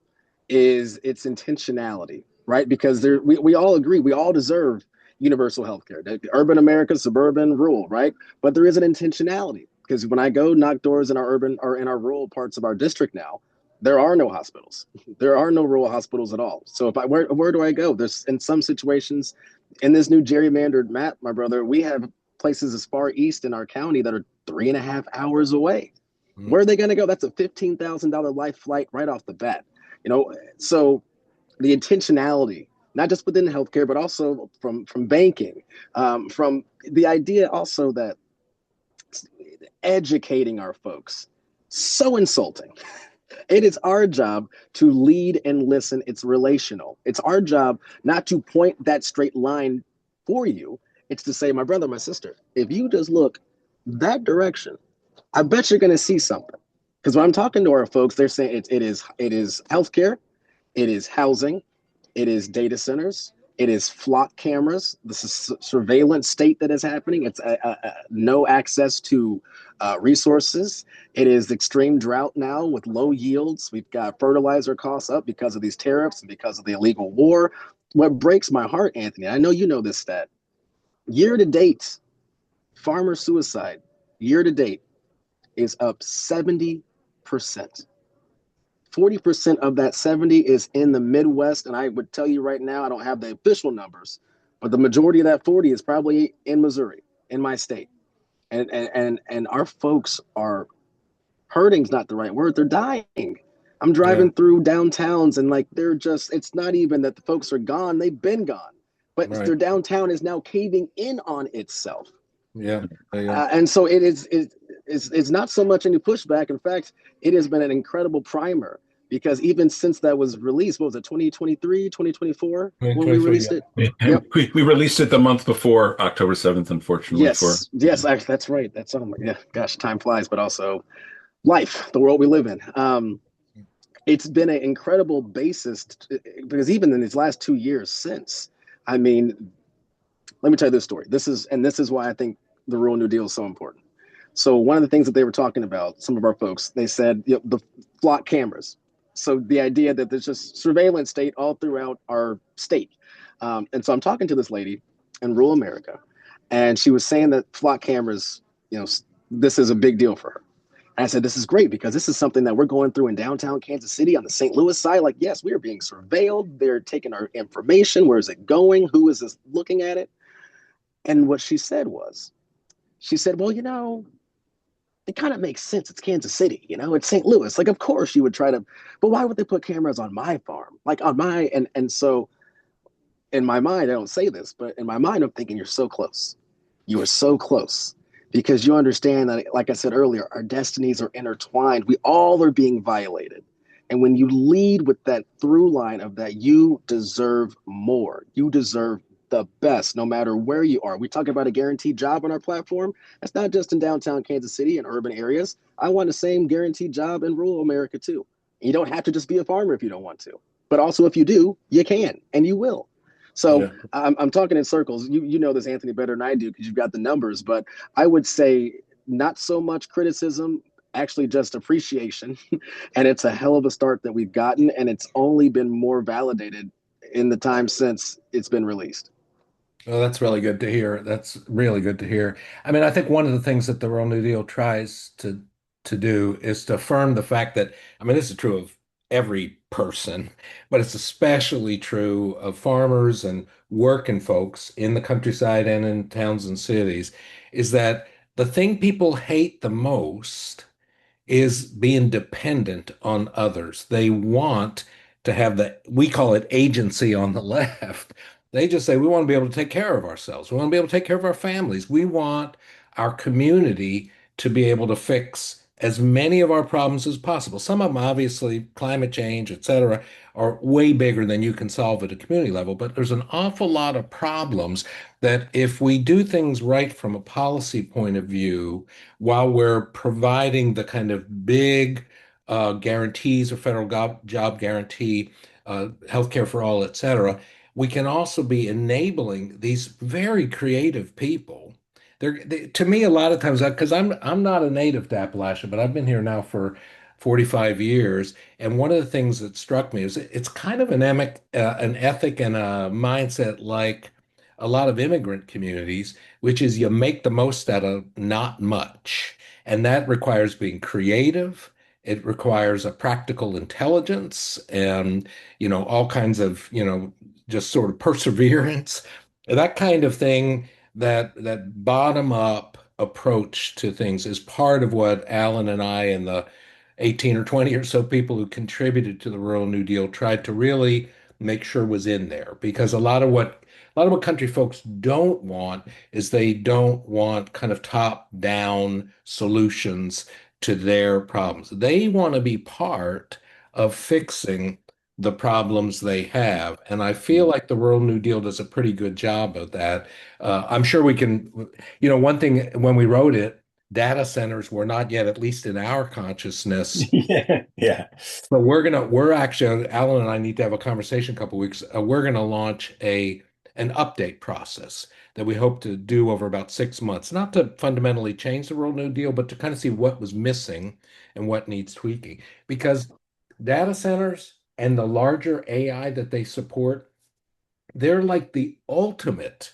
is its intentionality, right? Because we all agree, we all deserve universal health care, urban America, suburban, rural, right? But there is an intentionality because when I go knock doors in our urban or in our rural parts of our district now, there are no hospitals. There are no rural hospitals at all. So if I where do I go? There's in some situations in this new gerrymandered map, my brother, we have places as far east in our county that are 3.5 hours away. Where are they going to go? That's a $15,000 life flight right off the bat. So the intentionality, not just within healthcare, but also from banking, from the idea also that educating our folks, so insulting. It is our job to lead and listen. It's relational. It's our job not to point that straight line for you. It's to say, my brother, my sister, if you just look that direction, I bet you're going to see something. Because when I'm talking to our folks, they're saying it is healthcare, it is housing, it is data centers, it is flock cameras. This is surveillance state that is happening. It's no access to resources. It is extreme drought now with low yields. We've got fertilizer costs up because of these tariffs and because of the illegal war. What breaks my heart, Anthony, I know you know this stat. Year to date, farmer suicide, year to date, is up 70%. 40% of that 70 is in the Midwest. And I would tell you right now, I don't have the official numbers, but the majority of that 40 is probably in Missouri, in my state. And our folks are hurting's not the right word. They're dying. I'm driving through downtowns and like it's not even that the folks are gone. They've been gone. But their downtown is now caving in on itself. Yeah. And so it's not so much any pushback. In fact, it has been an incredible primer because even since that was released, what was it, 2023, 2024 when we released it? Yep. We released it the month before October 7th, unfortunately. Yes, that's right. That's gosh, time flies, but also life, the world we live in. It's been an incredible basis because even in these last 2 years since, I mean, let me tell you this story. This is why I think the Rural New Deal is so important. So one of the things that they were talking about, some of our folks, they said the flock cameras. So the idea that there's just surveillance state all throughout our state. And so I'm talking to this lady in rural America, and she was saying that flock cameras, this is a big deal for her. And I said, this is great because this is something that we're going through in downtown Kansas City on the St. Louis side. Like, yes, we are being surveilled. They're taking our information. Where is it going? Who is this looking at it? And what she said, well, it kind of makes sense. It's Kansas City, it's St. Louis. Like, of course you would try to, but why would they put cameras on my farm? Like on my, and so in my mind, I don't say this, but in my mind, I'm thinking you're so close. You are so close because you understand that, like I said earlier, our destinies are intertwined. We all are being violated. And when you lead with that through line of that, you deserve more. You deserve the best, no matter where you are. We talk about a guaranteed job on our platform. That's not just in downtown Kansas City and urban areas. I want the same guaranteed job in rural America too. You don't have to just be a farmer if you don't want to, but also if you do, you can and you will. So I'm talking in circles. You know this, Anthony, better than I do because you've got the numbers. But I would say not so much criticism, actually just appreciation. And it's a hell of a start that we've gotten, and it's only been more validated in the time since it's been released. Well, that's really good to hear. That's really good to hear. I mean, I think one of the things that the Rural New Deal tries to do is to affirm the fact that, I mean, this is true of every person, but it's especially true of farmers and working folks in the countryside and in towns and cities, is that the thing people hate the most is being dependent on others. They want to have we call it agency on the left. They just say, we want to be able to take care of ourselves. We want to be able to take care of our families. We want our community to be able to fix as many of our problems as possible. Some of them, obviously, climate change, et cetera, are way bigger than you can solve at a community level. But there's an awful lot of problems that if we do things right from a policy point of view, while we're providing the kind of big guarantees or federal job guarantee, healthcare for all, et cetera, we can also be enabling these very creative people. To me, a lot of times, because I'm not a native to Appalachia, but I've been here now for 45 years, and one of the things that struck me is it's kind of an ethic and a mindset like a lot of immigrant communities, which is you make the most out of not much, and that requires being creative. It requires a practical intelligence and all kinds of just sort of perseverance, that kind of thing. That bottom up approach to things is part of what Alan and I and the 18 or 20 or so people who contributed to the Rural New Deal tried to really make sure was in there, because a lot of what country folks don't want is they don't want kind of top down solutions to their problems. They want to be part of fixing the problems they have. And I feel like the Rural New Deal does a pretty good job of that. I'm sure we can, one thing when we wrote it, data centers were not yet, at least in our consciousness. Yeah, yeah. But we're actually, Alan and I need to have a conversation a couple weeks. We're going to launch an update process that we hope to do over about 6 months, not to fundamentally change the Rural New Deal, but to kind of see what was missing and what needs tweaking. Because data centers and the larger AI that they support, they're like the ultimate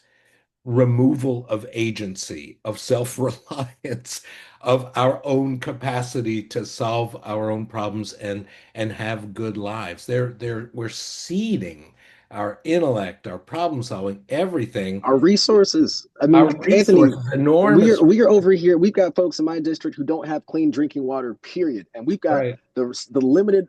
removal of agency, of self-reliance, of our own capacity to solve our own problems and have good lives. We're seeding our intellect, our problem solving, everything. Our resources. I mean, Our Anthony, resources, enormous. we are over here. We've got folks in my district who don't have clean drinking water, period. And we've got Right, the limited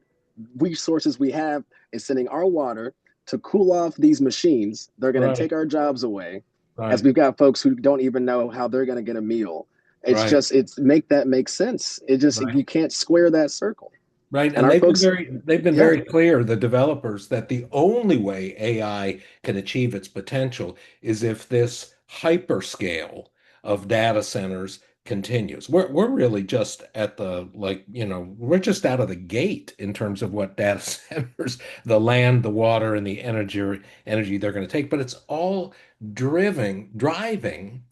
resources we have is sending our water to cool off these machines. They're going to right, take our jobs away, as right, we've got folks who don't even know how they're going to get a meal. right, It's make that make sense. It just, right. you can't square that circle. Right. And And our they've been folks, yeah, very clear, the developers, that the only way AI can achieve its potential is if this hyperscale of data centers continues. We're really just at we're just out of the gate in terms of what data centers, the land, the water, and the energy they're going to take. But it's all driving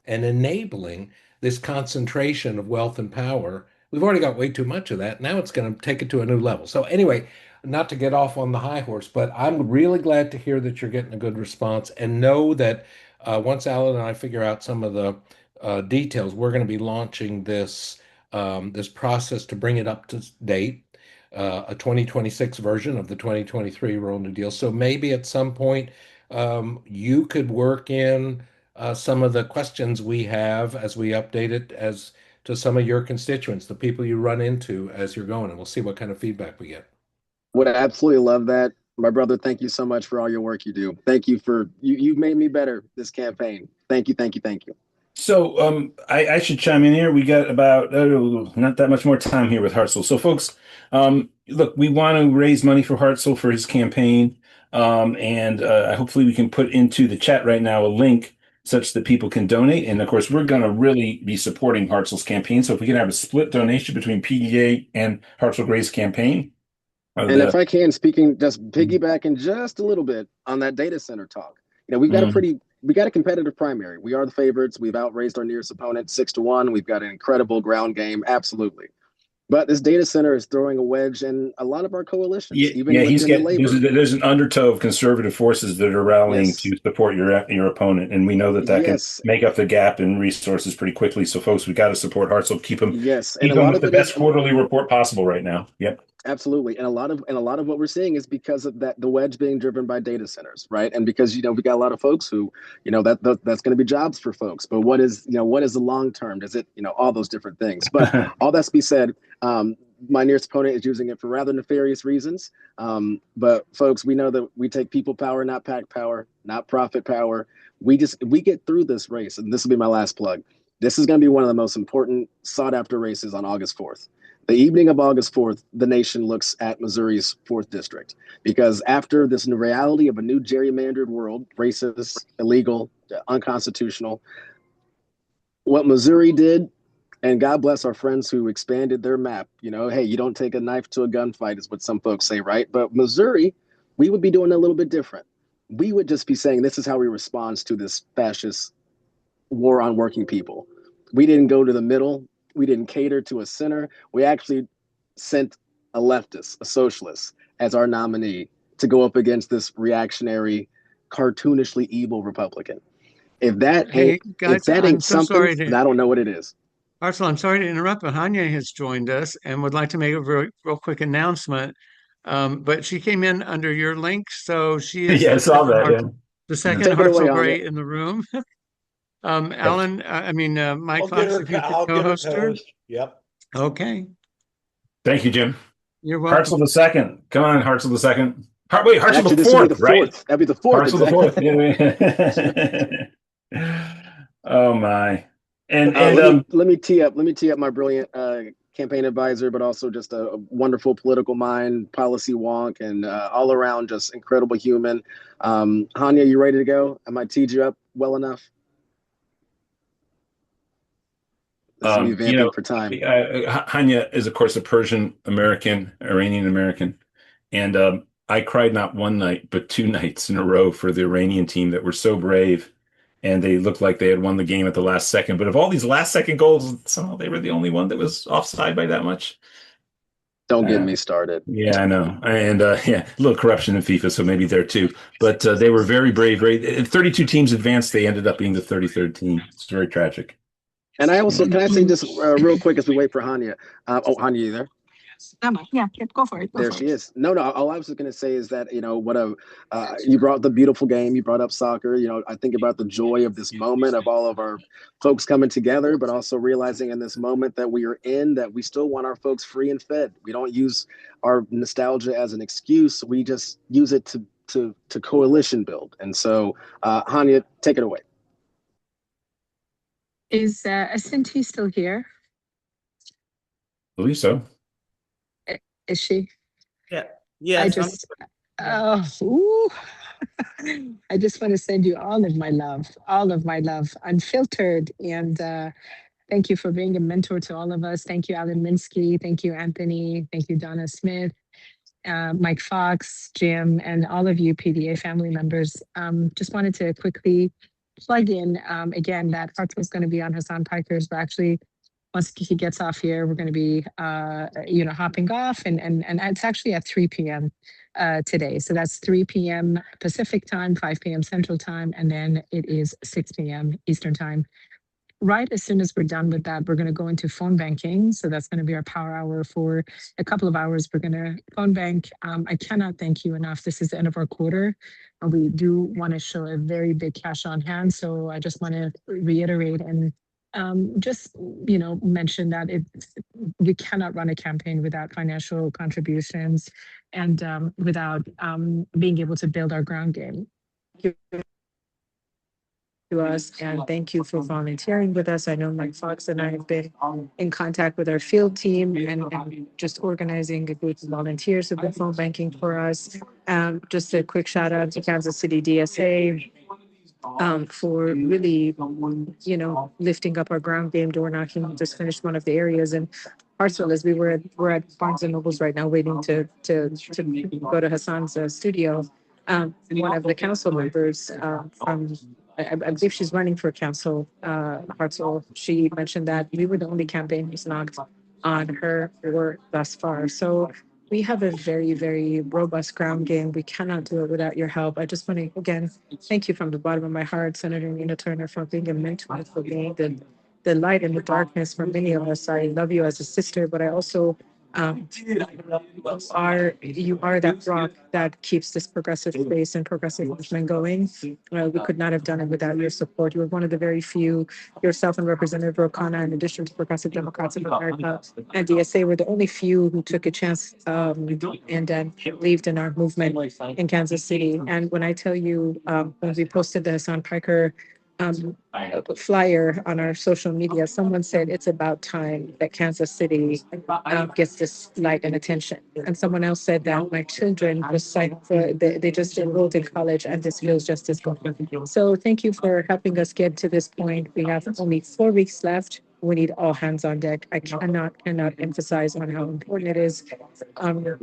and enabling this concentration of wealth and power. We've already got way too much of that. Now it's going to take it to a new level. So anyway, not to get off on the high horse, but I'm really glad to hear that you're getting a good response, and know that once Alan and I figure out some of the details, we're going to be launching this process to bring it up to date, a 2026 version of the 2023 Rural New Deal. So maybe at some point you could work in some of the questions we have as we update it as to some of your constituents, the people you run into as you're going, and we'll see what kind of feedback we get. would absolutely love that. My brother, thank you so much for all your work you do. Thank you for you've made me better this campaign. Thank you, thank you, thank you. So I should chime in here. We got about not that much more time here with Hartzell. So folks, look, we want to raise money for Hartzell for his campaign. And hopefully we can put into the chat right now a link such that people can donate. And of course, we're going to really be supporting Hartzell's campaign. So if we can have a split donation between PDA and Hartzell Gray's campaign. And if I can, just piggybacking just a little bit on that data center talk. We've got we got a competitive primary. We are the favorites. We've outraised our nearest opponent 6-1. We've got an incredible ground game. Absolutely. But this data center is throwing a wedge in a lot of our coalitions, even within the labor. There's an undertow of conservative forces that are rallying to support your opponent, and we know that can make up the gap in resources pretty quickly. So, folks, we got to support Hartzell. Keep them with the best quarterly report possible right now. Yep. Absolutely. And a lot of what we're seeing is because of that, the wedge being driven by data centers, right? And because, we got a lot of folks who, that's going to be jobs for folks. But what is the long term? Does it, all those different things. But all that's to be said, my nearest opponent is using it for rather nefarious reasons. But folks, we know that we take people power, not pack power, not profit power. We get through this race. And this will be my last plug. This is going to be one of the most important sought after races on August 4th. The evening of August 4th, the nation looks at Missouri's 4th district, because after this new reality of a new gerrymandered world, racist, illegal, unconstitutional, what Missouri did, and God bless our friends who expanded their map. You know, hey, you don't take a knife to a gunfight is what some folks say, right? But Missouri, we would be doing a little bit different. We would just be saying, this is how we respond to this fascist war on working people. We didn't go to the middle. We didn't cater to a center. We actually sent a leftist, a socialist, as our nominee to go up against this reactionary, cartoonishly evil Republican. If that Hey, ain't, guys, if that I'm ain't so something, sorry then I don't know what it is. Hartzell, I'm sorry to interrupt, but Hanya has joined us and would like to make a real quick announcement. But she came in under your link, so she is Yeah, I saw that. Yeah. the Yeah. second Take it away, Hartzell Hanya. Gray in the room. Alan, Mike I'll get Fox, her. if you could I'll get her co-host her. co-host. Yep. Okay, Thank you, Jim. you're welcome. Hartzell the second. Come on, Hartzell the second. Wait, Hartzell Actually, the this will be the fourth, right? fourth. That'd be the fourth. Hartzell the Exactly. fourth. Oh my. And Let me tee up my brilliant campaign advisor, but also just a wonderful political mind, policy wonk, and all around just incredible human. Hanya, you ready to go? Am I teed you up well enough? This is me vamping for time. Hanya is, of course, a Persian American, Iranian American. And I cried not one night, but 2 nights in a row for the Iranian team that were so brave. And they looked like they had won the game at the last second. But of all these last second goals, somehow they were the only one that was offside by that much. Don't get me started. Yeah, I know. And yeah, a little corruption in FIFA, so maybe there too. But they were very brave. 32 teams advanced. They ended up being the 33rd team. It's very tragic. And I also, can I say just real quick as we wait for Hanya? Hanya, you there? Yeah, go for it. There she is. No, all I was just going to say is that, you know, you brought the beautiful game. You brought up soccer. You know, I think about the joy of this moment of all of our folks coming together, but also realizing in this moment that we are in, that we still want our folks free and fed. We don't use our nostalgia as an excuse. We just use it to coalition build. And so, Hanya, take it away. Is Asante still here? I believe so. Is she? Yeah. Yes. I just want to send you all of my love, unfiltered. And thank you for being a mentor to all of us. Thank you, Alan Minsky. Thank you, Anthony. Thank you, Donna Smith, Mike Fox, Jim, and all of you PDA family members. Just wanted to quickly plug in again that Hartzell was going to be on Hassan Piker's, but actually once he gets off here, we're going to be, hopping off, and it's actually at 3 p.m. Today. So that's 3 p.m. Pacific time, 5 p.m. Central time, and then it is 6 p.m. Eastern time. Right as soon as we're done with that, we're going to go into phone banking. So that's going to be our power hour for a couple of hours. We're going to phone bank. I cannot thank you enough. This is the end of our quarter. And we do want to show a very big cash on hand. So I just want to reiterate and just mention that we cannot run a campaign without financial contributions and without being able to build our ground game. Thank you to us, and thank you for volunteering with us. I know Mike Fox and I have been in contact with our field team and just organizing a group of volunteers who've been phone banking for us. Just a quick shout out to Kansas City DSA for really, lifting up our ground game, door knocking. Just finished one of the areas in Hartsville as we're at Barnes and Nobles right now, waiting to go to Hassan's studio. One of the council members from, I believe she's running for council, Hartsville. She mentioned that we were the only campaign who's knocked on her work thus far. So we have a very, very robust ground game. We cannot do it without your help. I just want to, again, thank you from the bottom of my heart, Senator Nina Turner, for being a mentor, for being the light in the darkness for many of us. I love you as a sister, but I also you are that rock that keeps this progressive space and progressive movement going. We could not have done it without your support. You were one of the very few, yourself and Representative Rokana, in addition to Progressive Democrats of America and DSA, were the only few who took a chance and then believed in our movement in Kansas City. And when I tell you, when we posted the Hassan Piker flyer on our social media, someone said it's about time that Kansas City gets this light and attention. And someone else said that my children just they just enrolled in college and this feels just as good. So thank you for helping us get to this point. We have only 4 weeks left. We need all hands on deck. I cannot emphasize on how important it is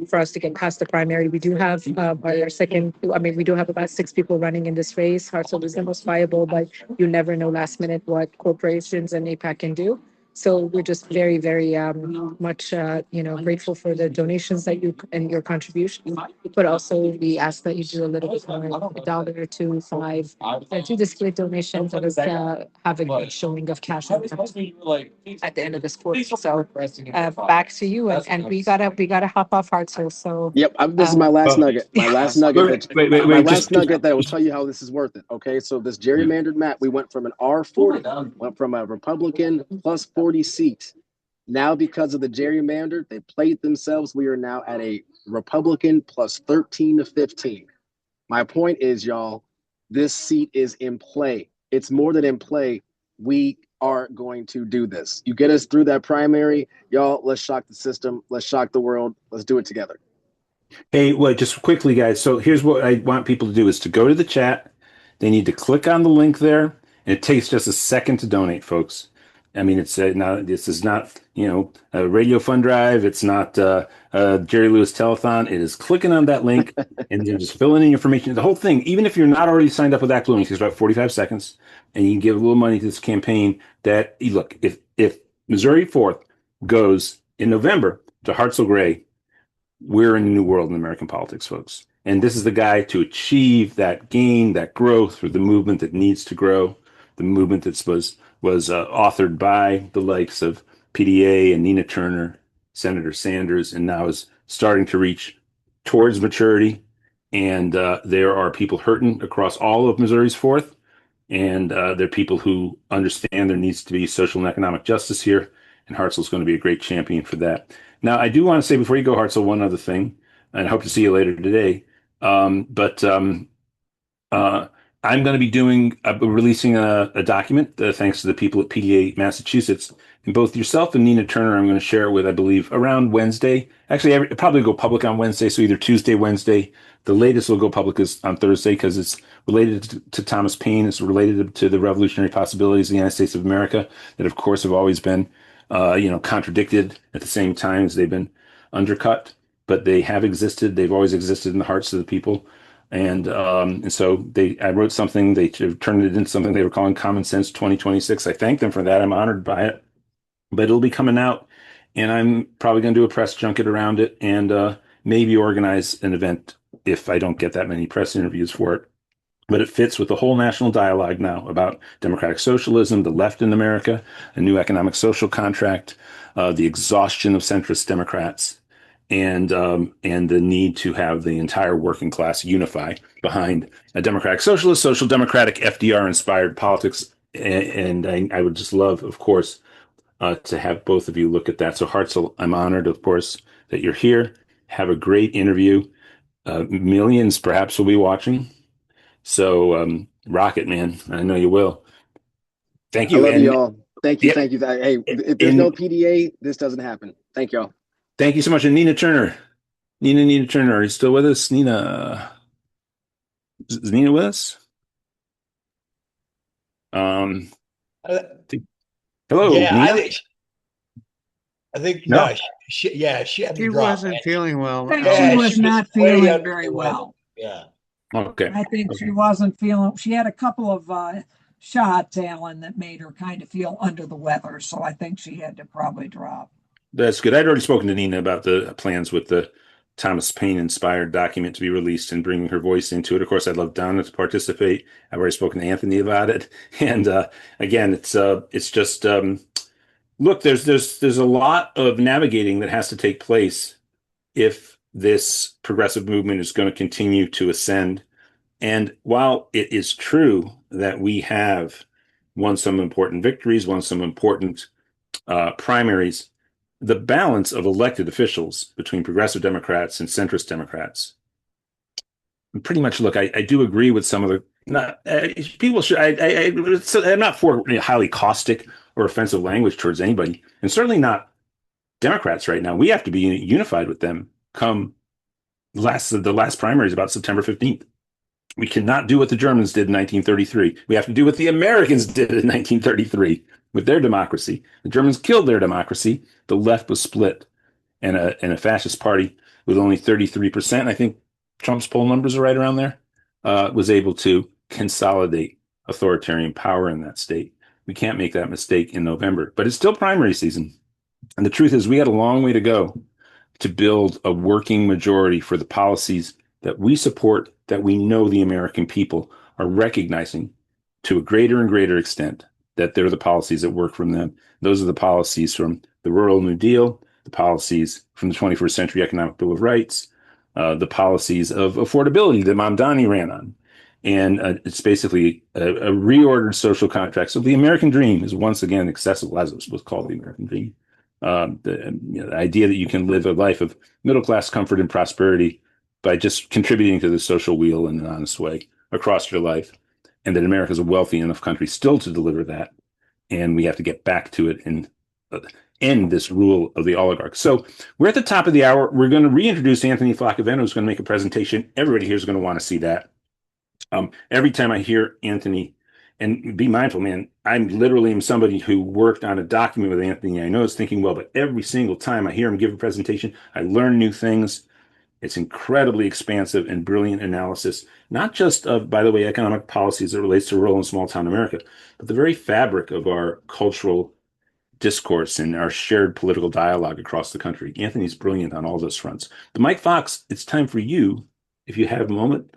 for us to get past the primary. We do have our second, I mean, we do have about 6 people running in this race. Hartzell is the most viable, but you never know last minute what corporations and APAC can do. So we're just very, very much, grateful for the donations that you and your contribution. But also we ask that you do a little bit more, $1 to 5, to the split donations. Let us have a good showing of cash at the end of this quarter. So back to you, and we gotta hop off, Hartzell. So Yep, this is my last nugget. My last nugget. Wait, Nugget that will tell you how this is worth it. Okay, so this gerrymandered map, we went from an R40, went from a Republican plus 40 seat. Now, because of the gerrymander, they played themselves. We are now at a Republican plus 13 to 15. My point is, y'all, this seat is in play. It's more than in play. We are going to do this. You get us through that primary, y'all. Let's shock the system. Let's shock the world. Let's do it together. Hey, well, just quickly, guys. So here's what I want people to do is to go to the chat. They need to click on the link there, and it takes just a second to donate, folks. I mean, it's this is not, a radio fund drive. It's not Jerry Lewis telethon. It is clicking on that link and you're just filling in information. The whole thing, even if you're not already signed up with Act Blue, it takes about 45 seconds, and you can give a little money to this campaign. That look, if Missouri 4th goes in November to Hartzell Gray, we're in a new world in American politics, folks. And this is the guy to achieve that gain, that growth for the movement that needs to grow, the movement that was authored by the likes of PDA and Nina Turner, Senator Sanders, and now is starting to reach towards maturity. And there are people hurting across all of Missouri's 4th. And there are people who understand there needs to be social and economic justice here. And Hartzell's going to be a great champion for that. Now, I do want to say before you go, Hartzell, one other thing, and I hope to see you later today. I'm going to be releasing a document, thanks to the people at PDA Massachusetts. And both yourself and Nina Turner, I'm going to share it with, I believe, around Wednesday. Actually, it'll probably go public on Wednesday, so either Tuesday, Wednesday. The latest will go public is on Thursday because it's related to Thomas Paine. It's related to the revolutionary possibilities of the United States of America that, of course, have always been, contradicted at the same time as they've been undercut. But they have existed. They've always existed in the hearts of the people. And so I wrote something, they turned it into something they were calling Common Sense 2026. I thank them for that. I'm honored by it, but it'll be coming out, and I'm probably going to do a press junket around it and maybe organize an event if I don't get that many press interviews for it. But it fits with the whole national dialogue now about democratic socialism, the left in America, a new economic social contract, the exhaustion of centrist Democrats, and the need to have the entire working class unify behind a democratic socialist, social democratic, FDR-inspired politics. And I would just love, of course, to have both of you look at that. So Hartzell, I'm honored, of course, that you're here. Have a great interview. Millions perhaps will be watching. So rock it, man. I know you will. Thank you. I love you all. Thank you. Thank you. Hey, if there's no PDA, this doesn't happen. Thank y'all. Thank you so much. And Nina Turner. Nina Turner, are you still with us? Nina, is Nina with us? Hello, yeah, Nina? I think No. she had to She drop. wasn't feeling well. She was not way feeling under very the weather. well. Yeah. Okay. I think she wasn't feeling, she had a couple of shots, Alan, that made her kind of feel under the weather. So I think she had to probably drop. That's good. I'd already spoken to Nina about the plans with the Thomas Paine inspired document to be released and bringing her voice into it. Of course, I'd love Donna to participate. I've already spoken to Anthony about it. And again, it's just look, there's a lot of navigating that has to take place if this progressive movement is going to continue to ascend. And while it is true that we have won some important victories, won some important primaries, the balance of elected officials between progressive Democrats and centrist Democrats, pretty much, look, I do agree with some of the not people should. I'm not for highly caustic or offensive language towards anybody, and certainly not Democrats right now. We have to be unified with them. Come the last primary is about September 15th. We cannot do what the Germans did in 1933. We have to do what the Americans did in 1933 with their democracy. The Germans killed their democracy. The left was split, and a fascist party with only 33%. I think Trump's poll numbers are right around there. Was able to consolidate authoritarian power in that state. We can't make that mistake in November, but it's still primary season. And the truth is, we had a long way to go to build a working majority for the policies that we support, that we know the American people are recognizing to a greater and greater extent that they're the policies that work from them. Those are the policies from the Rural New Deal, the policies from the 21st Century Economic Bill of Rights, the policies of affordability that Mamdani ran on. And it's basically a reordered social contract. So the American dream is once again accessible, as it was called the American dream. The idea that you can live a life of middle-class comfort and prosperity by just contributing to the social wheel in an honest way across your life, and that America is a wealthy enough country still to deliver that. And we have to get back to it and end this rule of the oligarchs. So we're at the top of the hour. We're going to reintroduce Anthony Flaccavento, who's going to make a presentation. Everybody here is going to want to see that. Every time I hear Anthony, and be mindful, man, I'm literally somebody who worked on a document with Anthony. I know it's thinking well, but every single time I hear him give a presentation, I learn new things. It's incredibly expansive and brilliant analysis, not just of, by the way, economic policies that relates to rural and small town America, but the very fabric of our cultural discourse and our shared political dialogue across the country. Anthony's brilliant on all those fronts. But Mike Fox, it's time for you, if you have a moment,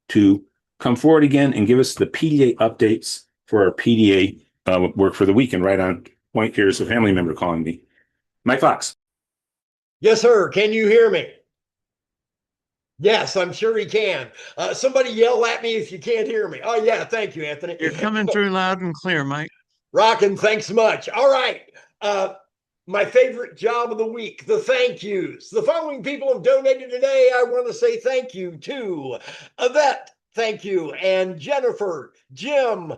to come forward again and give us the PDA updates for our PDA work for the week. And right on point, here's a family member calling me. Mike Fox. Yes, sir. Can you hear me? Yes, I'm sure he can. Somebody yell at me if you can't hear me. Oh, yeah. Thank you, Anthony. You're coming through loud and clear, Mike. Rockin', thanks much. All right. My favorite job of the week, the thank yous. The following people have donated today. I want to say thank you to Yvette, thank you, and Jennifer, Jim,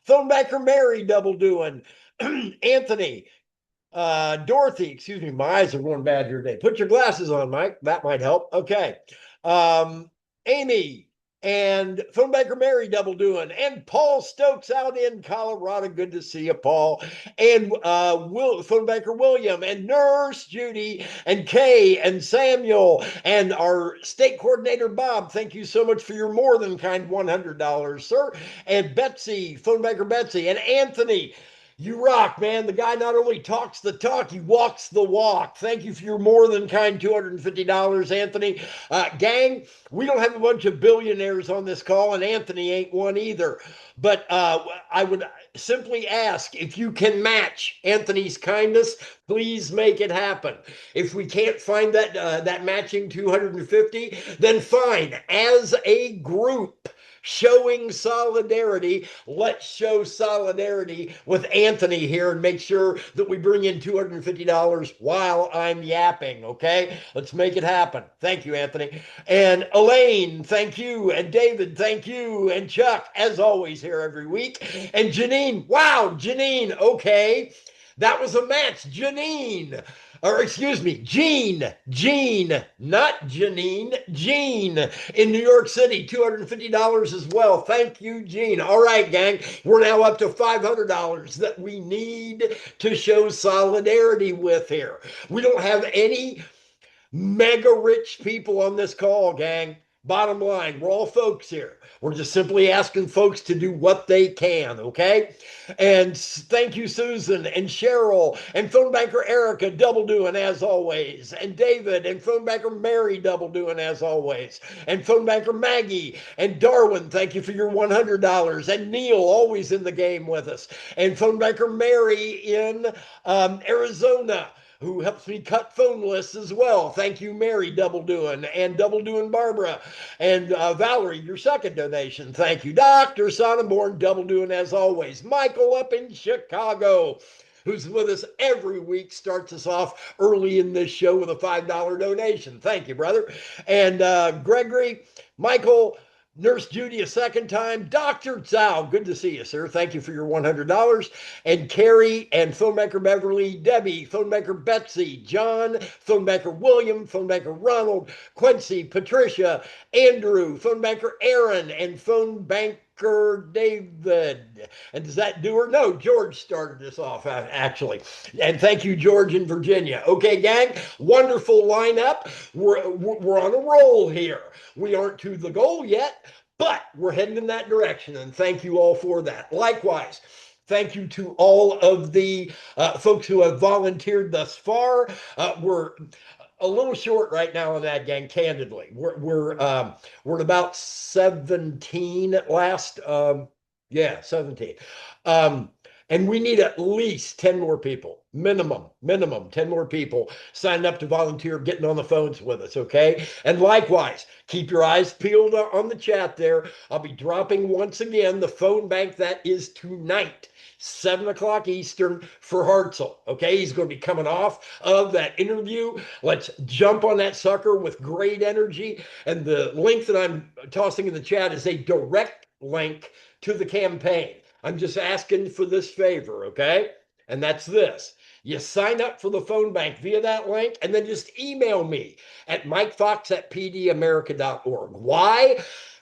Phonemaker Mary, double doing, Anthony, Dorothy, excuse me, my eyes are going bad here today. Put your glasses on, Mike. That might help. Okay. Amy and Phonemaker Mary double doing, and Paul Stokes out in Colorado. Good to see you, Paul. And Phonemaker William and Nurse Judy and Kay and Samuel and our state coordinator Bob. Thank you so much for your more than kind $100, sir. And Betsy, Phonemaker Betsy, and Anthony. You rock, man. The guy not only talks the talk, he walks the walk. Thank you for your more than kind $250, Anthony. Gang, we don't have a bunch of billionaires on this call, and Anthony ain't one either. But I would simply ask if you can match Anthony's kindness, please make it happen. If we can't find that matching 250, then fine. As a group, showing solidarity. Let's show solidarity with Anthony here and make sure that we bring in $250 while I'm yapping, okay? Let's make it happen. Thank you, Anthony. And Elaine, thank you. And David, thank you. And Chuck, as always, here every week. And Janine, wow, Janine, okay. That was a match, Janine. Or excuse me, Jean, not Janine, Jean in New York City, $250 as well. Thank you, Jean. All right, gang, we're now up to $500 that we need to show solidarity with here. We don't have any mega rich people on this call, gang. Bottom line, we're all folks here. We're just simply asking folks to do what they can, okay? And thank you, Susan and Cheryl and phone banker Erica, double doing as always. And David and phone banker Mary, double doing as always. And phone banker Maggie and Darwin, thank you for your $100. And Neil, always in the game with us. And phone banker Mary in Arizona, who helps me cut phone lists as well. Thank you, Mary, double doing, and double doing Barbara. And Valerie, your second donation. Thank you. Dr. Sonnenborn, double doing as always. Michael up in Chicago, who's with us every week, starts us off early in this show with a $5 donation. Thank you, brother. And Gregory, Michael, Nurse Judy a second time. Dr. Zhao, good to see you, sir. Thank you for your $100. And Carrie and phonemaker Beverly, Debbie, phonemaker Betsy, John, phonemaker William, phonemaker Ronald, Quincy, Patricia, Andrew, phonemaker Aaron, and phone banker David. And does that do her? No, George started this off, actually. And thank you, George in Virginia. Okay, gang, wonderful lineup. We're on a roll here. We aren't to the goal yet, but we're heading in that direction. And thank you all for that. Likewise, thank you to all of the folks who have volunteered thus far. We're a little short right now on that, gang. Candidly, we're at about 17 at last. 17. And we need at least 10 more people, minimum 10 more people signed up to volunteer, getting on the phones with us, okay? And likewise, keep your eyes peeled on the chat there. I'll be dropping once again the phone bank that is tonight, 7 o'clock Eastern for Hartzell, okay? He's going to be coming off of that interview. Let's jump on that sucker with great energy. And the link that I'm tossing in the chat is a direct link to the campaign. I'm just asking for this favor, okay? And that's this. You sign up for the phone bank via that link and then just email me at mikefox@pdamerica.org. Why?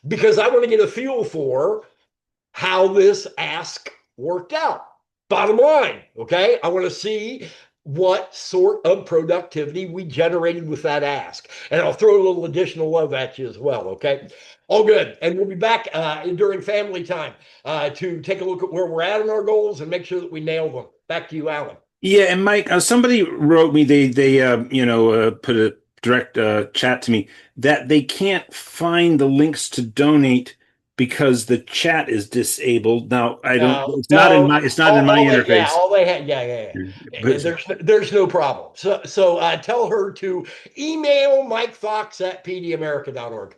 Because I want to get a feel for how this ask worked out. Bottom line, okay? I want to see what sort of productivity we generated with that ask. And I'll throw a little additional love at you as well, okay? All good. And we'll be back during family time to take a look at where we're at in our goals and make sure that we nail them. Back to you, Alan. Yeah, and Mike, somebody wrote me. They put a direct chat to me that they can't find the links to donate because the chat is disabled. Now I don't. It's not in my interface. All they had. Yeah. There's no problem. So tell her to email mikefox@pdamerica.org.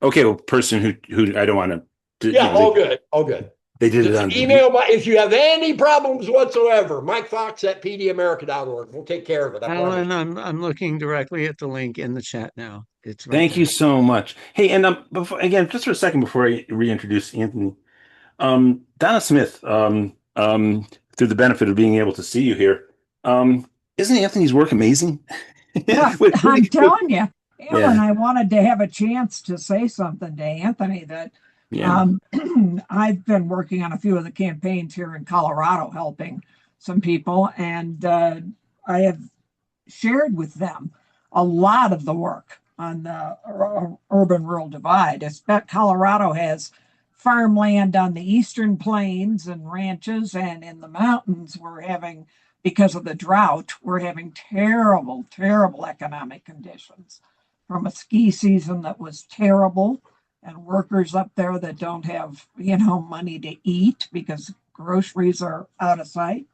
Okay, well, person who I don't want to. Yeah, all good. They did Just it on email if you have any problems whatsoever. mikefox@pdamerica.org. We'll take care of it. Alan, I'm looking directly at the link in the chat now. It's right Thank there. you so much. Hey, and before, again, just for a second before I reintroduce Anthony, Donna Smith, through the benefit of being able to see you here, isn't Anthony's work amazing? Yeah, I'm telling you, Alan, I wanted to have a chance to say something to Anthony that I've been working on a few of the campaigns here in Colorado, helping some people, and I have shared with them a lot of the work on the urban-rural divide. Colorado has farmland on the eastern plains and ranches, and in the mountains because of the drought, we're having terrible, terrible economic conditions, from a ski season that was terrible and workers up there that don't have, money to eat because groceries are out of sight.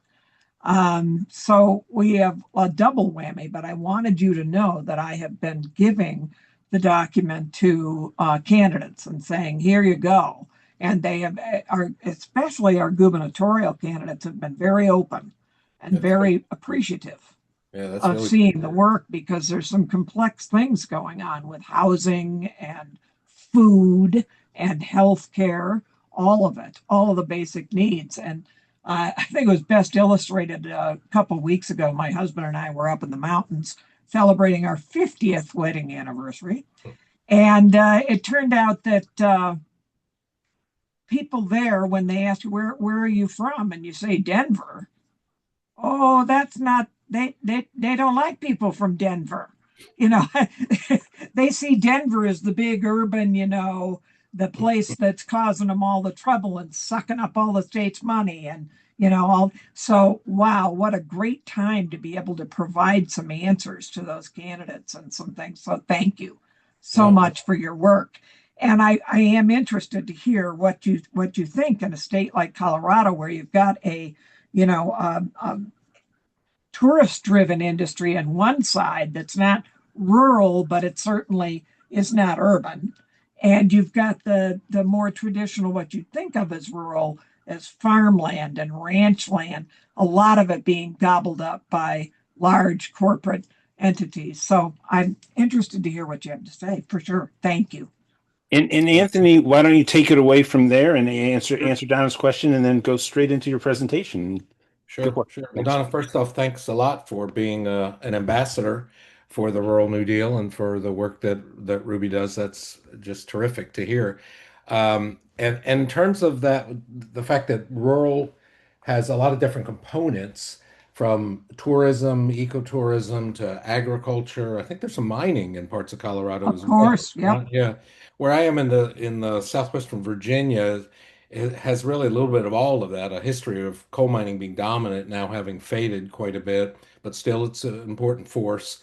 So we have a double whammy, but I wanted you to know that I have been giving the document to candidates and saying, here you go. And they especially our gubernatorial candidates have been very open and very appreciative of seeing the work, because there's some complex things going on with housing and food and healthcare, all of it, all of the basic needs. And I think it was best illustrated a couple of weeks ago. My husband and I were up in the mountains celebrating our 50th wedding anniversary. And it turned out that people there, when they ask you, where are you from? And you say Denver. Oh, that's not, they don't like people from Denver. They see Denver as the big urban, the place that's causing them all the trouble and sucking up all the state's money. And, so, wow, what a great time to be able to provide some answers to those candidates and some things. So thank you so much for your work. And I am interested to hear what you think in a state like Colorado, where you've got a tourist-driven industry on one side that's not rural, but it certainly is not urban. And you've got the more traditional, what you think of as rural, as farmland and ranch land, a lot of it being gobbled up by large corporate entities. So I'm interested to hear what you have to say, for sure. Thank you. And Anthony, why don't you take it away from there and answer Donna's question and then go straight into your presentation? Go Sure, for it. sure. Well, Thanks. Donna, first off, thanks a lot for being an ambassador for the Rural New Deal and for the work that Ruby does. That's just terrific to hear. And in terms of that, the fact that rural has a lot of different components from tourism, ecotourism to agriculture. I think there's some mining in parts of Colorado Of as well. course, yep. Yeah. Where I am in the southwestern Virginia, it has really a little bit of all of that, a history of coal mining being dominant, now having faded quite a bit, but still it's an important force.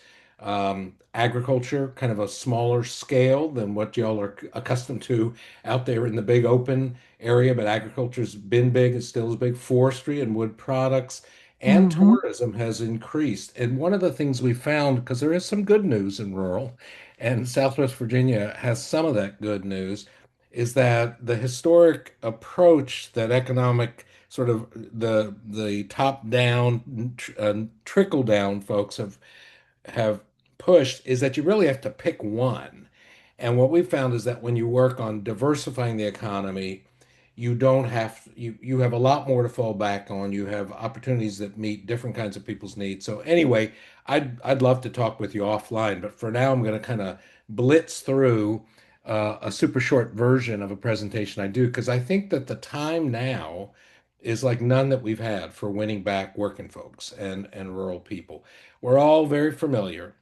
Agriculture, kind of a smaller scale than what y'all are accustomed to out there in the big open area, but agriculture's been big, it still is big. Forestry and wood products and Hmm. tourism has increased. And one of the things we found, because there is some good news in rural, and Southwest Virginia has some of that good news, is that the historic approach that economic sort of the top down trickle down folks have pushed is that you really have to pick one. And what we found is that when you work on diversifying the economy, you have a lot more to fall back on. You have opportunities that meet different kinds of people's needs. So anyway, I'd love to talk with you offline, but for now I'm going to kind of blitz through a super short version of a presentation I do because I think that the time now is like none that we've had for winning back working folks and rural people. We're all very familiar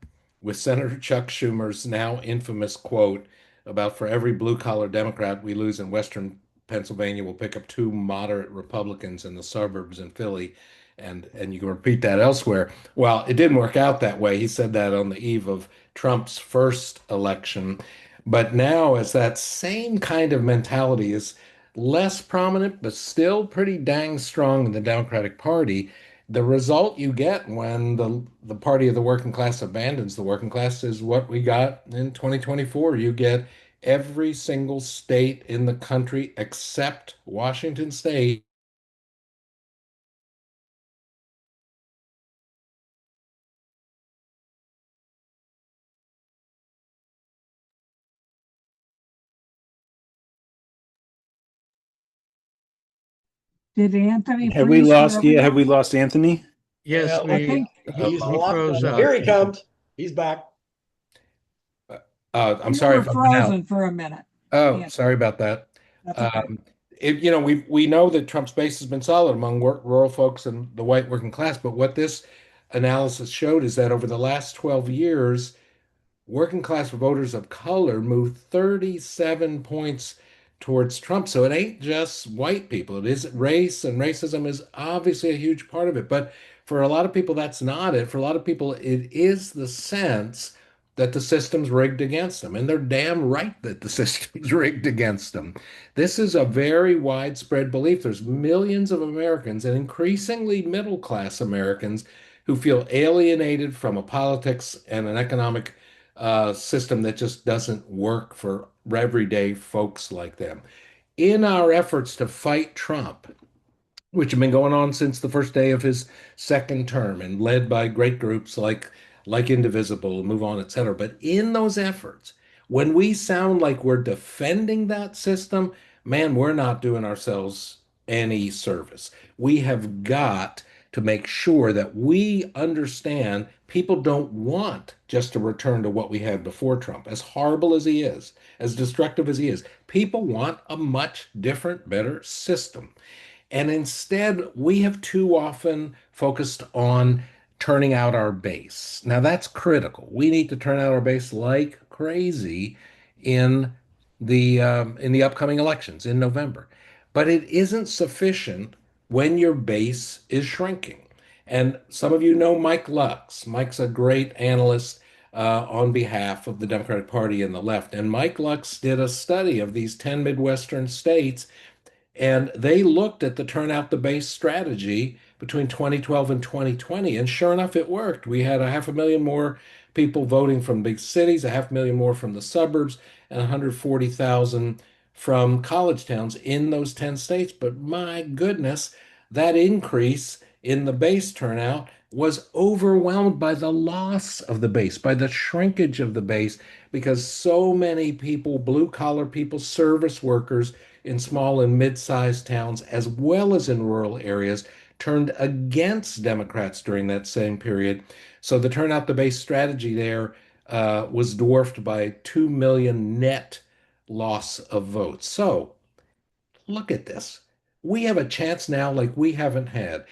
with Senator Chuck Schumer's now infamous quote about for every blue collar Democrat we lose in Western Pennsylvania, we'll pick up two moderate Republicans in the suburbs in Philly. And you can repeat that elsewhere. Well, it didn't work out that way. He said that on the eve of Trump's first election. But now, as that same kind of mentality is less prominent, but still pretty dang strong in the Democratic Party, the result you get when the party of the working class abandons the working class is what we got in 2024. You get every single state in the country except Washington State. Did Anthony Have we freeze for lost? Yeah, have we everyone? lost Anthony? Yes, Yeah, I think he's he froze lost. up. Here he comes. He's back. I'm you sorry were if I'm out. frozen for a minute. Oh, Anthony, sorry about that. that's okay. Um, we know that Trump's base has been solid among rural folks and the white working class, but what this analysis showed is that over the last 12 years, working class voters of color moved 37 points towards Trump. So it ain't just white people. It is race, and racism is obviously a huge part of it. But for a lot of people, that's not it. For a lot of people, it is the sense that the system's rigged against them. And they're damn right that the system's rigged against them. This is a very widespread belief. There's millions of Americans and increasingly middle class Americans who feel alienated from a politics and an economic system that just doesn't work for everyday folks like them. In our efforts to fight Trump, which have been going on since the first day of his second term and led by great groups like Indivisible, Move On, etc. But in those efforts, when we sound like we're defending that system, man, we're not doing ourselves any service. We have got to make sure that we understand people don't want just to return to what we had before Trump, as horrible as he is, as destructive as he is. People want a much different, better system. And instead, we have too often focused on turning out our base. Now, that's critical. We need to turn out our base like crazy in the upcoming elections in November. But it isn't sufficient when your base is shrinking. And some of you know Mike Lux. Mike's a great analyst on behalf of the Democratic Party and the left. And Mike Lux did a study of these 10 Midwestern states and they looked at the turn out the base strategy between 2012 and 2020. And sure enough, it worked. We had a 500,000 more people voting from big cities, a 500,000 more from the suburbs, and 140,000 from college towns in those 10 states. But my goodness, that increase in the base turnout was overwhelmed by the loss of the base, by the shrinkage of the base, because so many people, blue collar people, service workers in small and mid-sized towns, as well as in rural areas, turned against Democrats during that same period. So the turnout the base strategy there was dwarfed by 2 million net loss of votes. So look at this. We have a chance now like we haven't had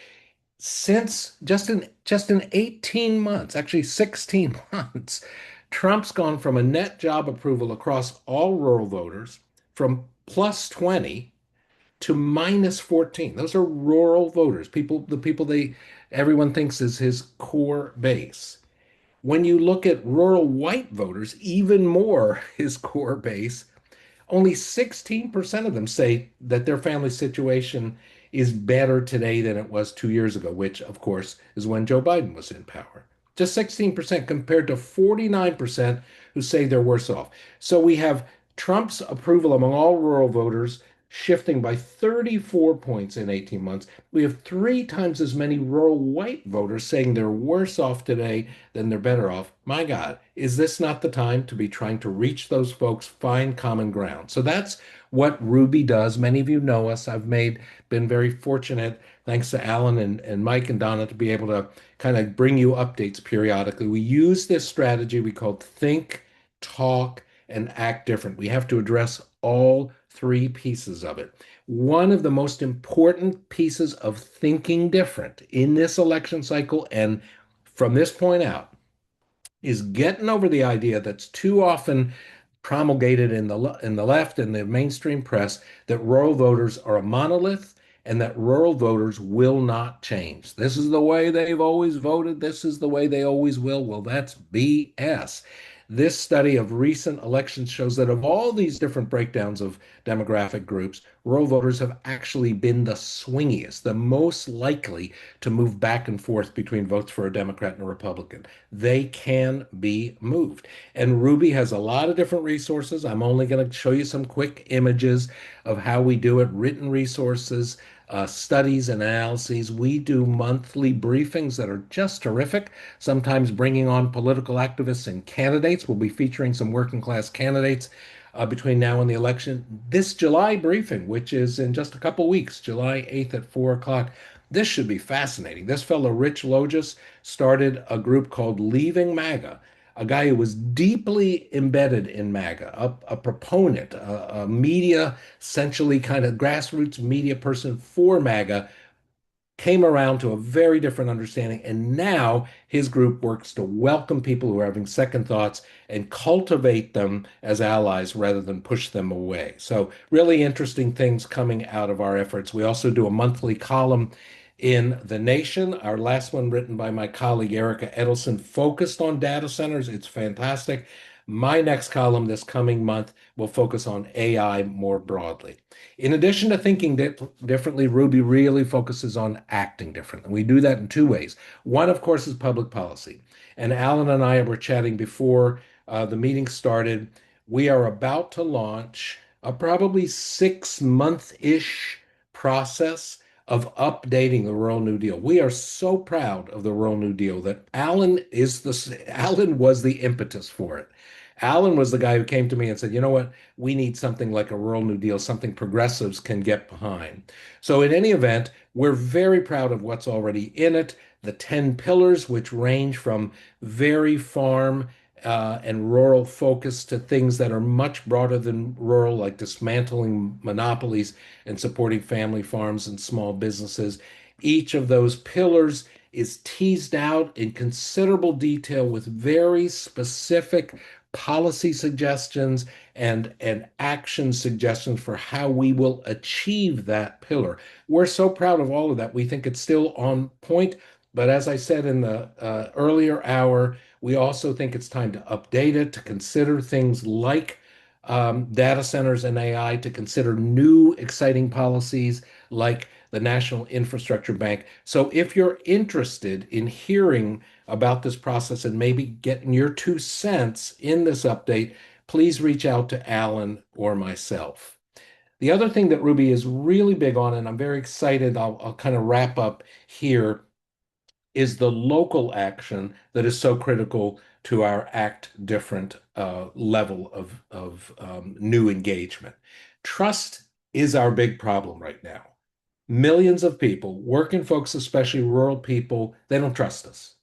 since just in 18 months, actually 16 months. Trump's gone from a net job approval across all rural voters from plus 20 to minus 14. Those are rural voters, the people everyone thinks is his core base. When you look at rural white voters, even more his core base, only 16% of them say that their family situation is better today than it was 2 years ago, which, of course, is when Joe Biden was in power. Just 16% compared to 49% who say they're worse off. So we have Trump's approval among all rural voters shifting by 34 points in 18 months. We have 3 times as many rural white voters saying they're worse off today than they're better off. My God, is this not the time to be trying to reach those folks, find common ground? So that's what Ruby does. Many of you know us. Been very fortunate, thanks to Alan and Mike and Donna, to be able to kind of bring you updates periodically. We use this strategy we call think, talk, and act different. We have to address all 3 pieces of it. One of the most important pieces of thinking different in this election cycle, and from this point out, is getting over the idea that's too often promulgated in the left and the mainstream press that rural voters are a monolith and that rural voters will not change. This is the way they've always voted. This is the way they always will. Well, that's BS. This study of recent elections shows that of all these different breakdowns of demographic groups, rural voters have actually been the swingiest, the most likely to move back and forth between votes for a Democrat and a Republican. They can be moved. And Ruby has a lot of different resources. I'm only going to show you some quick images of how we do it, written resources, studies and analyses. We do monthly briefings that are just terrific, sometimes bringing on political activists and candidates. We'll be featuring some working class candidates between now and the election. This July briefing, which is in just a couple weeks, July 8th at 4 o'clock, this should be fascinating. This fellow, Rich Logis, started a group called Leaving MAGA, a guy who was deeply embedded in MAGA, a proponent, a media, essentially kind of grassroots media person for MAGA, came around to a very different understanding. And now his group works to welcome people who are having second thoughts and cultivate them as allies rather than push them away. So really interesting things coming out of our efforts. We also do a monthly column in The Nation. Our last one, written by my colleague Erica Edelson, focused on data centers. It's fantastic. My next column this coming month will focus on AI more broadly. In addition to thinking differently, Ruby really focuses on acting differently. We do that in 2 ways. One, of course, is public policy. And Alan and I were chatting before the meeting started. We are about to launch a probably 6-month-ish process of updating the Rural New Deal. We are so proud of the Rural New Deal that Alan was the impetus for it. Alan was the guy who came to me and said, you know what, we need something like a Rural New Deal, something progressives can get behind. So in any event, we're very proud of what's already in it. The 10 pillars, which range from very farm and rural focus to things that are much broader than rural, like dismantling monopolies and supporting family farms and small businesses. Each of those pillars is teased out in considerable detail with very specific policy suggestions and action suggestions for how we will achieve that pillar. We're so proud of all of that. We think it's still on point. But as I said in the earlier hour, we also think it's time to update it, to consider things like data centers and AI, to consider new exciting policies like the National Infrastructure Bank. So if you're interested in hearing about this process and maybe getting your 2 cents in this update, please reach out to Alan or myself. The other thing that Ruby is really big on, and I'm very excited, I'll kind of wrap up here, is the local action that is so critical to our Act Different level of new engagement. Trust is our big problem right now. Millions of people, working folks, especially rural people, they don't trust us.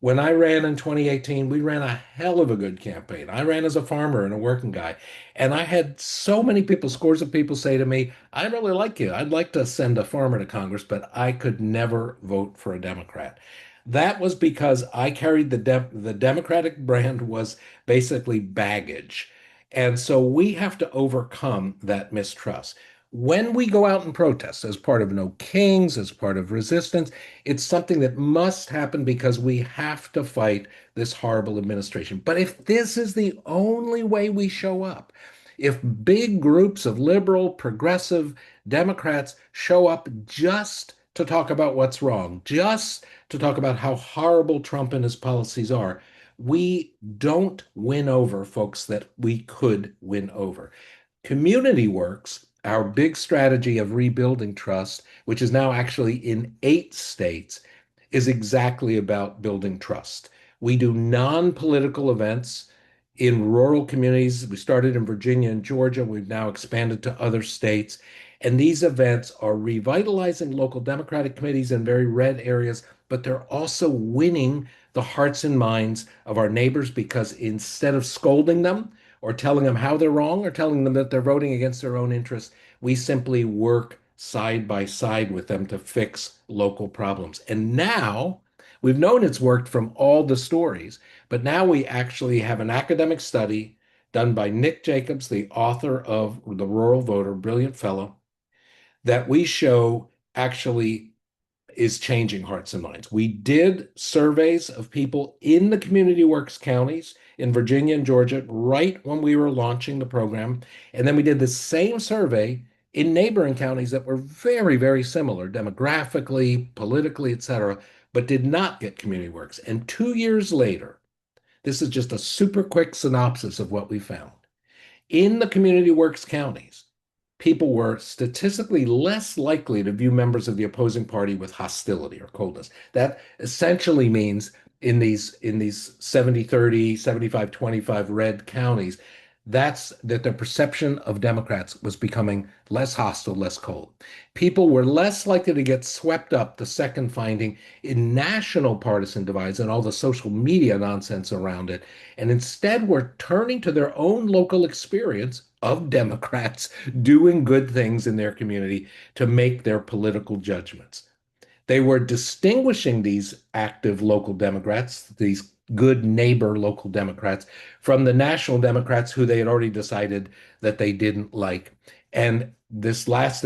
When I ran in 2018, we ran a hell of a good campaign. I ran as a farmer and a working guy. And I had so many people, scores of people say to me, I really like you. I'd like to send a farmer to Congress, but I could never vote for a Democrat. That was because I carried the Democratic brand was basically baggage. And so we have to overcome that mistrust. When we go out and protest as part of No Kings, as part of resistance, it's something that must happen because we have to fight this horrible administration. But if this is the only way we show up, if big groups of liberal, progressive Democrats show up just to talk about what's wrong, just to talk about how horrible Trump and his policies are, we don't win over folks that we could win over. Community Works, our big strategy of rebuilding trust, which is now actually in 8 states, is exactly about building trust. We do non-political events in rural communities. We started in Virginia and Georgia. We've now expanded to other states. And these events are revitalizing local Democratic committees in very red areas, but they're also winning the hearts and minds of our neighbors because instead of scolding them, or telling them how they're wrong or telling them that they're voting against their own interests. We simply work side by side with them to fix local problems. And now we've known it's worked from all the stories, but now we actually have an academic study done by Nick Jacobs, the author of The Rural Voter, brilliant fellow, that we show actually is changing hearts and minds. We did surveys of people in the Community Works counties in Virginia and Georgia right when we were launching the program. And then we did the same survey in neighboring counties that were very, very similar demographically, politically, et cetera, but did not get Community Works. And 2 years later, this is just a super quick synopsis of what we found. In the Community Works counties, people were statistically less likely to view members of the opposing party with hostility or coldness. That essentially means in these 70-30, 75-25 red counties, that's that the perception of Democrats was becoming less hostile, less cold. People were less likely to get swept up, the second finding, in national partisan divides and all the social media nonsense around it, and instead were turning to their own local experience of Democrats doing good things in their community to make their political judgments. They were distinguishing these active local Democrats, these good neighbor local Democrats, from the national Democrats who they had already decided that they didn't like. And this last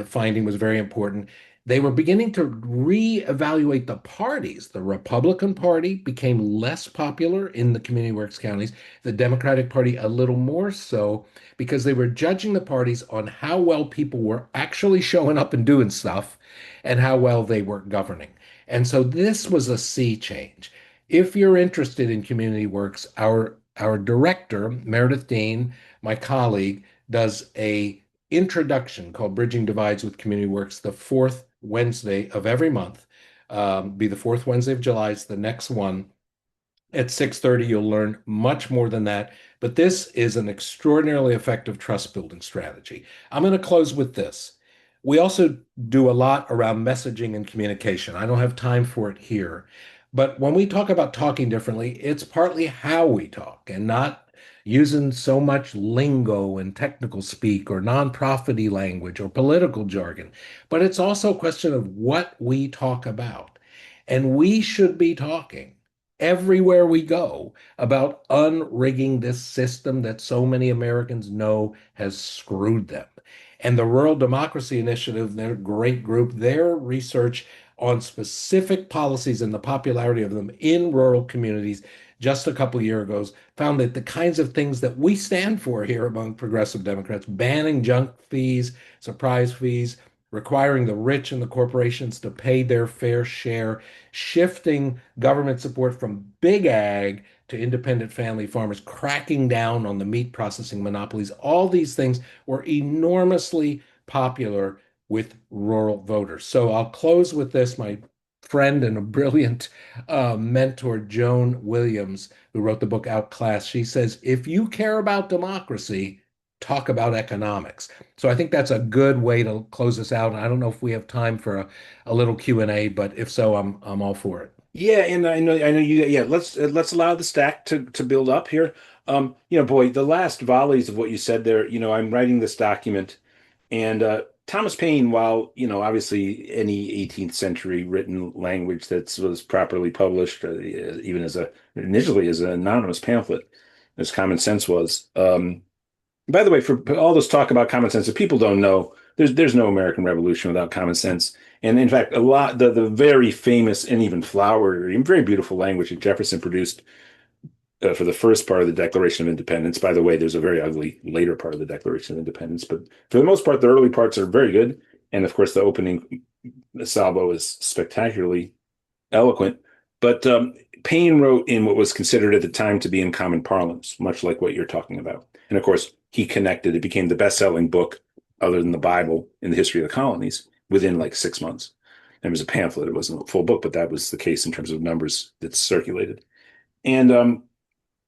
finding was very important. They were beginning to reevaluate the parties. The Republican Party became less popular in the Community Works counties, the Democratic Party a little more so, because they were judging the parties on how well people were actually showing up and doing stuff and how well they were governing. And so this was a sea change. If you're interested in Community Works, our director, Meredith Dean, my colleague, does a introduction called Bridging Divides with Community Works the fourth Wednesday of every month. Be the fourth Wednesday of July is the next one. At 6:30, you'll learn much more than that. But this is an extraordinarily effective trust building strategy. I'm going to close with this. We also do a lot around messaging and communication. I don't have time for it here. But when we talk about talking differently, it's partly how we talk and not using so much lingo and technical speak or nonprofity language or political jargon. But it's also a question of what we talk about. And we should be talking everywhere we go about unrigging this system that so many Americans know has screwed them. And the Rural Democracy Initiative, their great group, their research on specific policies and the popularity of them in rural communities just a couple of years ago found that the kinds of things that we stand for here among progressive Democrats, banning junk fees, surprise fees, requiring the rich and the corporations to pay their fair share, shifting government support from big ag to independent family farmers, cracking down on the meat processing monopolies. All these things were enormously popular with rural voters. So I'll close with this. My friend and a brilliant mentor, Joan Williams, who wrote the book Outclassed, she says, if you care about democracy, talk about economics. So I think that's a good way to close this out. I don't know if we have time for a little Q&A, but if so, I'm all for it. Yeah, and I know you. Yeah, let's allow the stack to build up here. Boy, the last volleys of what you said there. I'm writing this document, and Thomas Paine, while obviously any 18th century written language that was properly published, even initially as an anonymous pamphlet, as Common Sense was. By the way, for all this talk about common sense, if people don't know, there's no American Revolution without common sense. And in fact, a lot the very famous and even flowery and very beautiful language that Jefferson produced for the first part of the Declaration of Independence. By the way, there's a very ugly later part of the Declaration of Independence, but for the most part, the early parts are very good. And of course, the opening salvo is spectacularly eloquent. But Paine wrote in what was considered at the time to be in common parlance, much like what you're talking about. And of course, he connected. It became the best-selling book, other than the Bible, in the history of the colonies within like 6 months. It was a pamphlet. It wasn't a full book, but that was the case in terms of numbers that circulated. And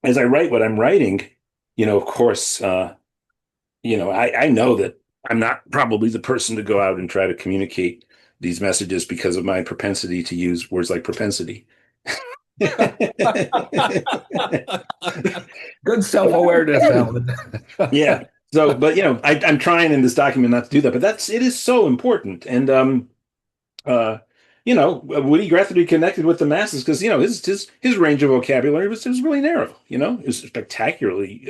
as I write what I'm writing, of course, I know that I'm not probably the person to go out and try to communicate these messages because of my propensity to use words like propensity. Good self-awareness, Alan. Yeah. So, but I'm trying in this document not to do that, but it is so important. And Woody Guthrie connected with the masses because his range of vocabulary was really narrow. It was spectacularly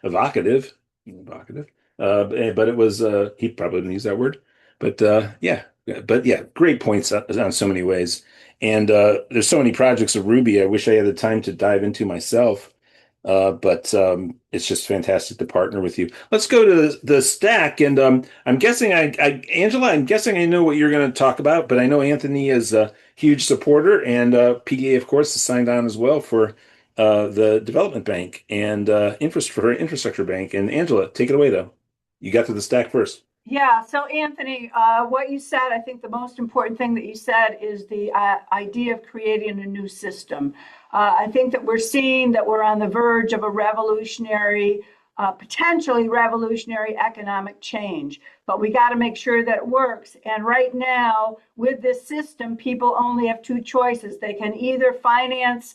evocative, but it was he probably didn't use that word, but yeah, great points on so many ways. And there's so many projects of Ruby I wish I had the time to dive into myself. But it's just fantastic to partner with you. Let's go to the stack, and I'm guessing Angela, I'm guessing I know what you're going to talk about, but I know Anthony is a huge supporter, and PDA, of course, is signed on as well for the Development Bank and Infrastructure Bank. And Angela, take it away, though. You got to the stack first. Yeah. So Anthony, what you said, I think the most important thing that you said is the idea of creating a new system. I think that we're seeing that we're on the verge of a revolutionary, potentially revolutionary economic change, but we got to make sure that it works. And right now, with this system, people only have two choices. They can either finance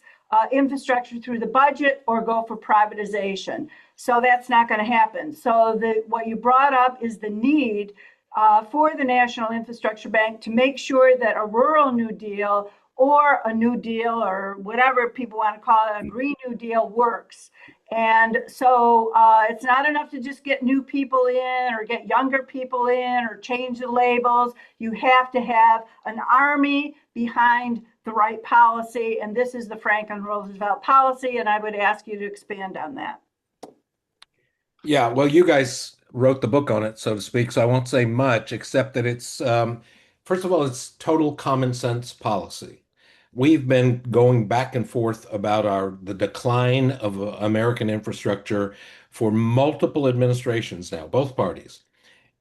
infrastructure through the budget or go for privatization. So that's not going to happen. So what you brought up is the need for the National Infrastructure Bank to make sure that a rural New Deal or a New Deal or whatever people want to call it, a Green New Deal works. And so it's not enough to just get new people in or get younger people in or change the labels. You have to have an army behind the right policy. And this is the Franklin Roosevelt policy. And I would ask you to expand on that. Yeah, well, you guys wrote the book on it, so to speak, so I won't say much, except that it's, first of all, it's total common sense policy. We've been going back and forth about the decline of American infrastructure for multiple administrations now, both parties.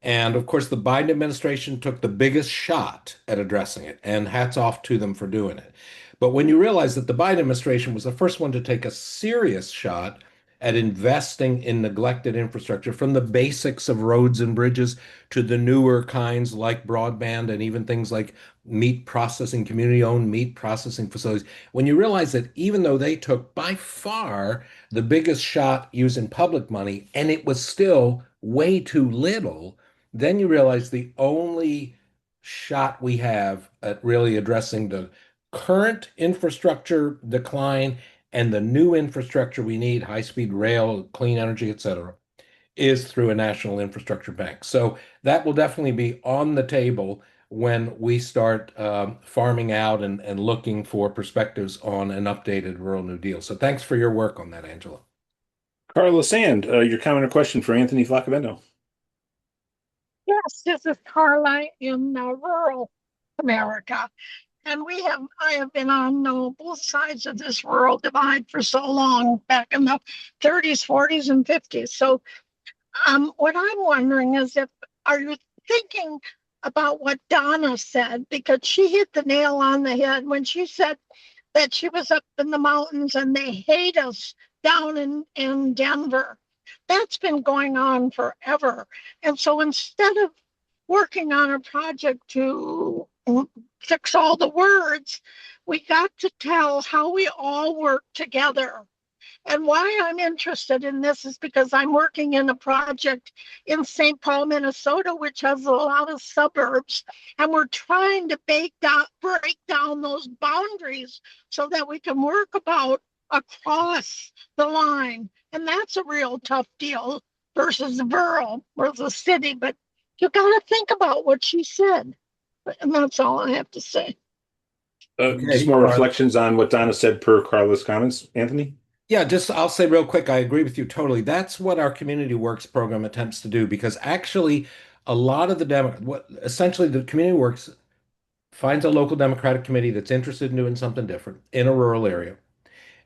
And of course, the Biden administration took the biggest shot at addressing it, and hats off to them for doing it. But when you realize that the Biden administration was the first one to take a serious shot at investing in neglected infrastructure, from the basics of roads and bridges to the newer kinds like broadband and even things like meat processing, community-owned meat processing facilities. When you realize that even though they took by far the biggest shot using public money, and it was still way too little, then you realize the only shot we have at really addressing the current infrastructure decline and the new infrastructure we need, high-speed rail, clean energy, et cetera, is through a national infrastructure bank. So that will definitely be on the table when we start farming out and looking for perspectives on an updated Rural New Deal. So thanks for your work on that, Angela. Carla Sand, your comment or question for Anthony Flaccavento. Yes, this is Carla in rural America. And I have been on both sides of this rural divide for so long, back in the 30s, 40s, and 50s. So what I'm wondering is are you thinking about what Donna said? Because she hit the nail on the head when she said that she was up in the mountains and they hate us down in Denver. That's been going on forever. And so instead of working on a project to fix all the words, we got to tell how we all work together. And why I'm interested in this is because I'm working in a project in St. Paul, Minnesota, which has a lot of suburbs. And we're trying to break down those boundaries so that we can work about across the line. And that's a real tough deal versus rural or the city. But you got to think about what she said. And that's all I have to say. Just more reflections on what Donna said per Carla's comments, Anthony? Yeah, just I'll say real quick, I agree with you totally. That's what our Community Works program attempts to do because actually a lot of essentially the Community Works finds a local Democratic committee that's interested in doing something different in a rural area.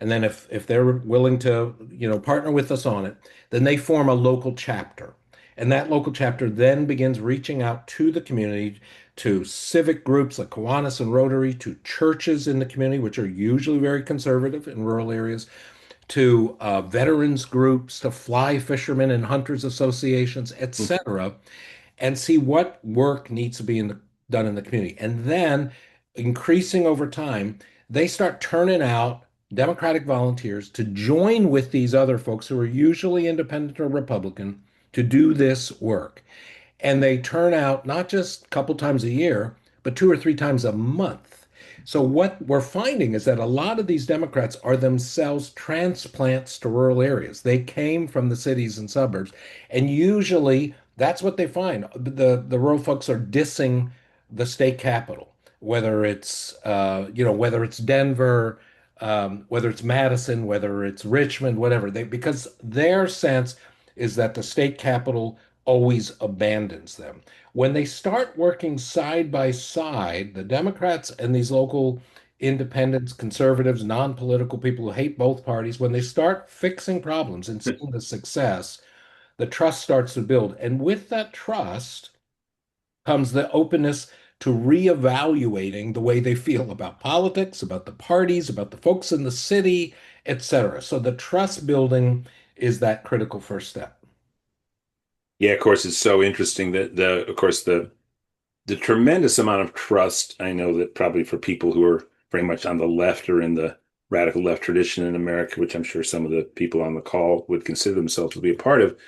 And then if they're willing to, partner with us on it, then they form a local chapter. And that local chapter then begins reaching out to the community, to civic groups like Kiwanis and Rotary, to churches in the community, which are usually very conservative in rural areas, to veterans groups, to fly fishermen and hunters associations, etc., and see what work needs to be done in the community. And then, increasing over time, they start turning out Democratic volunteers to join with these other folks who are usually independent or Republican to do this work. And they turn out not just a couple times a year, but 2 or 3 times a month. So what we're finding is that a lot of these Democrats are themselves transplants to rural areas. They came from the cities and suburbs, and usually that's what they find. The rural folks are dissing the state capital, whether it's whether it's Denver, whether it's Madison, whether it's Richmond, whatever. Because their sense is that the state capital always abandons them. When they start working side by side, the Democrats and these local independents, conservatives, non-political people who hate both parties, when they start fixing problems and seeing the success, the trust starts to build. And with that trust comes the openness to reevaluating the way they feel about politics, about the parties, about the folks in the city, etc. So the trust building is that critical first step. Yeah, of course, it's so interesting that the tremendous amount of trust. I know that probably for people who are very much on the left or in the radical left tradition in America, which I'm sure some of the people on the call would consider themselves to be a part of,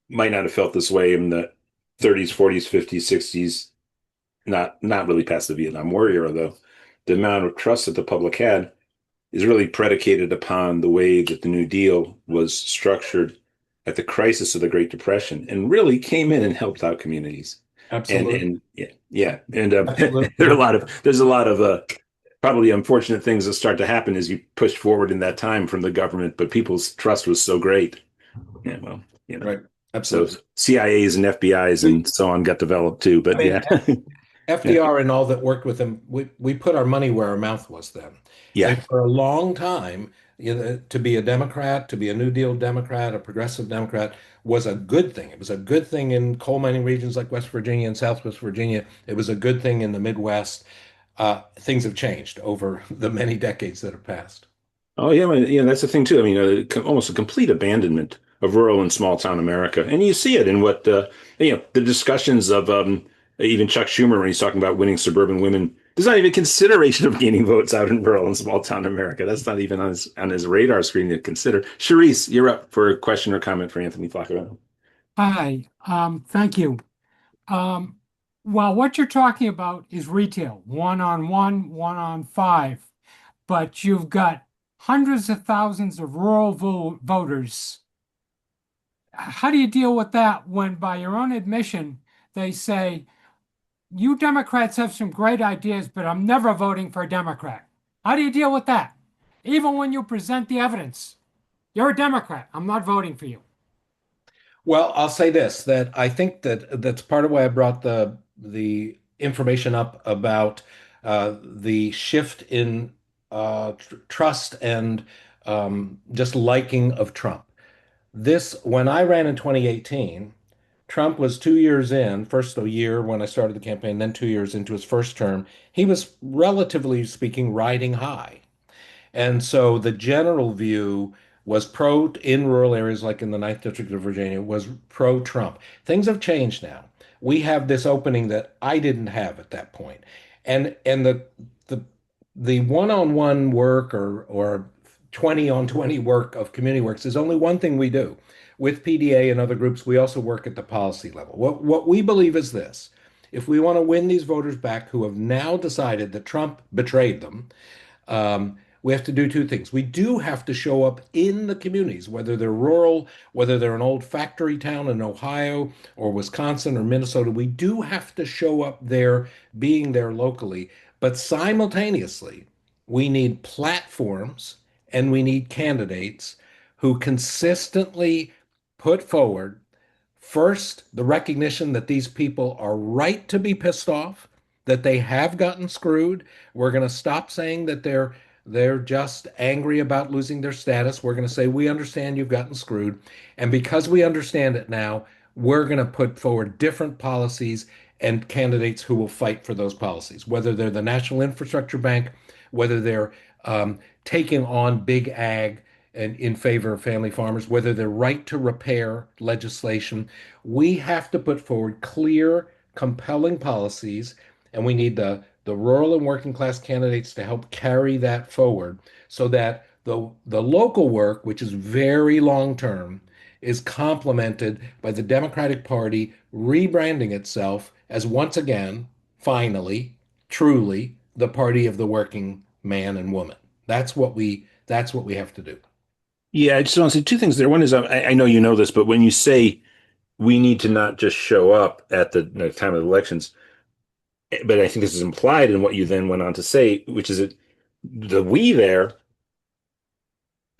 might not have felt this way in the 30s, 40s, 50s, 60s, not really past the Vietnam War era, though. The amount of trust that the public had is really predicated upon the way that the New Deal was structured at the crisis of the Great Depression and really came in and helped out communities. Absolutely. And yeah. And there's a lot of probably unfortunate things that start to happen as you push forward in that time from the government, but people's trust was so great. Yeah, well, right. Absolutely. So CIAs and FBIs and so on got developed too, but FDR and all that worked with him, we put our money where our mouth was then. Yeah. And for a long time, to be a Democrat, to be a New Deal Democrat, a progressive Democrat was a good thing. It was a good thing in coal mining regions like West Virginia and Southwest Virginia. It was a good thing in the Midwest. Things have changed over the many decades that have passed. Oh yeah, that's the thing too. I mean, almost a complete abandonment of rural and small town America, and you see it in what the discussions of even Chuck Schumer when he's talking about winning suburban women. There's not even consideration of gaining votes out in rural and small town America. That's not even on his radar screen to consider. Charisse, you're up for a question or comment for Anthony Flaccavento. Hi, thank you. Well, what you're talking about is retail, 1-on-1, 1-on-5, but you've got hundreds of thousands of rural voters. How do you deal with that when, by your own admission, they say, you Democrats have some great ideas, but I'm never voting for a Democrat? How do you deal with that? Even when you present the evidence, you're a Democrat, I'm not voting for you. Well, I'll say this, that I think that's part of why I brought the information up about the shift in trust and just liking of Trump. When I ran in 2018, Trump was 2 years in, first a year when I started the campaign, then 2 years into his first term. He was, relatively speaking, riding high. And so the general view was pro in rural areas like in the Ninth District of Virginia was pro Trump. Things have changed now. We have this opening that I didn't have at that point. And the the one-on-one work or 20 on 20 work of community works is only one thing we do. With PDA and other groups, we also work at the policy level. What we believe is this. If we want to win these voters back who have now decided that Trump betrayed them, we have to do two things. We do have to show up in the communities, whether they're rural, whether they're an old factory town in Ohio or Wisconsin or Minnesota. We do have to show up there, being there locally. But simultaneously, we need platforms and we need candidates who consistently put forward first the recognition that these people are right to be pissed off, that they have gotten screwed. We're going to stop saying that they're just angry about losing their status. We're going to say, we understand you've gotten screwed. And because we understand it now, we're going to put forward different policies and candidates who will fight for those policies, whether they're the National Infrastructure Bank, whether they're taking on big ag and in favor of family farmers, whether they're right to repair legislation. We have to put forward clear, compelling policies, and we need the rural and working class candidates to help carry that forward so that the local work, which is very long term, is complemented by the Democratic Party rebranding itself as once again, finally, truly the party of the working man and woman. That's what we have to do. Yeah, I just want to say two things there. One is I know you know this, but when you say we need to not just show up at the time of the elections, but I think this is implied in what you then went on to say, which is that the we there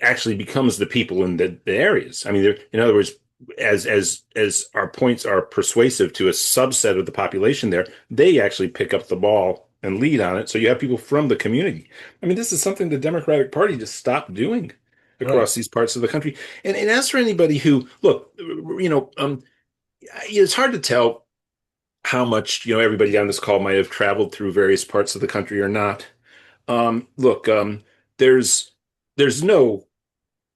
actually becomes the people in the areas. I mean, in other words, as our points are persuasive to a subset of the population there, they actually pick up the ball and lead on it. So you have people from the community. I mean, this is something the Democratic Party just stopped doing across these parts of the country. And as for anybody who, look, it's hard to tell how much, everybody on this call might have traveled through various parts of the country or not. Look, there's no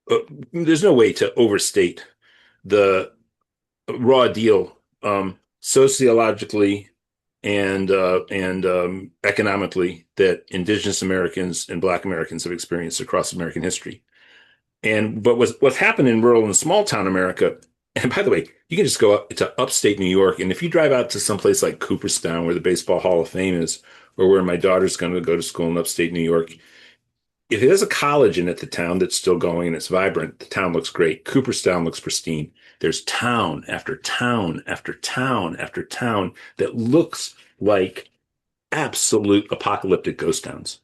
way to overstate the raw deal sociologically and economically that Indigenous Americans and Black Americans have experienced across American history. But what's happened in rural and small town America, and by the way, you can just go up to upstate New York, and if you drive out to some place like Cooperstown, where the Baseball Hall of Fame is, or where my daughter's going to go to school in upstate New York, if there's a college in it, the town that's still going and it's vibrant, the town looks great. Cooperstown looks pristine. There's town after town after town after town that looks like absolute apocalyptic ghost towns.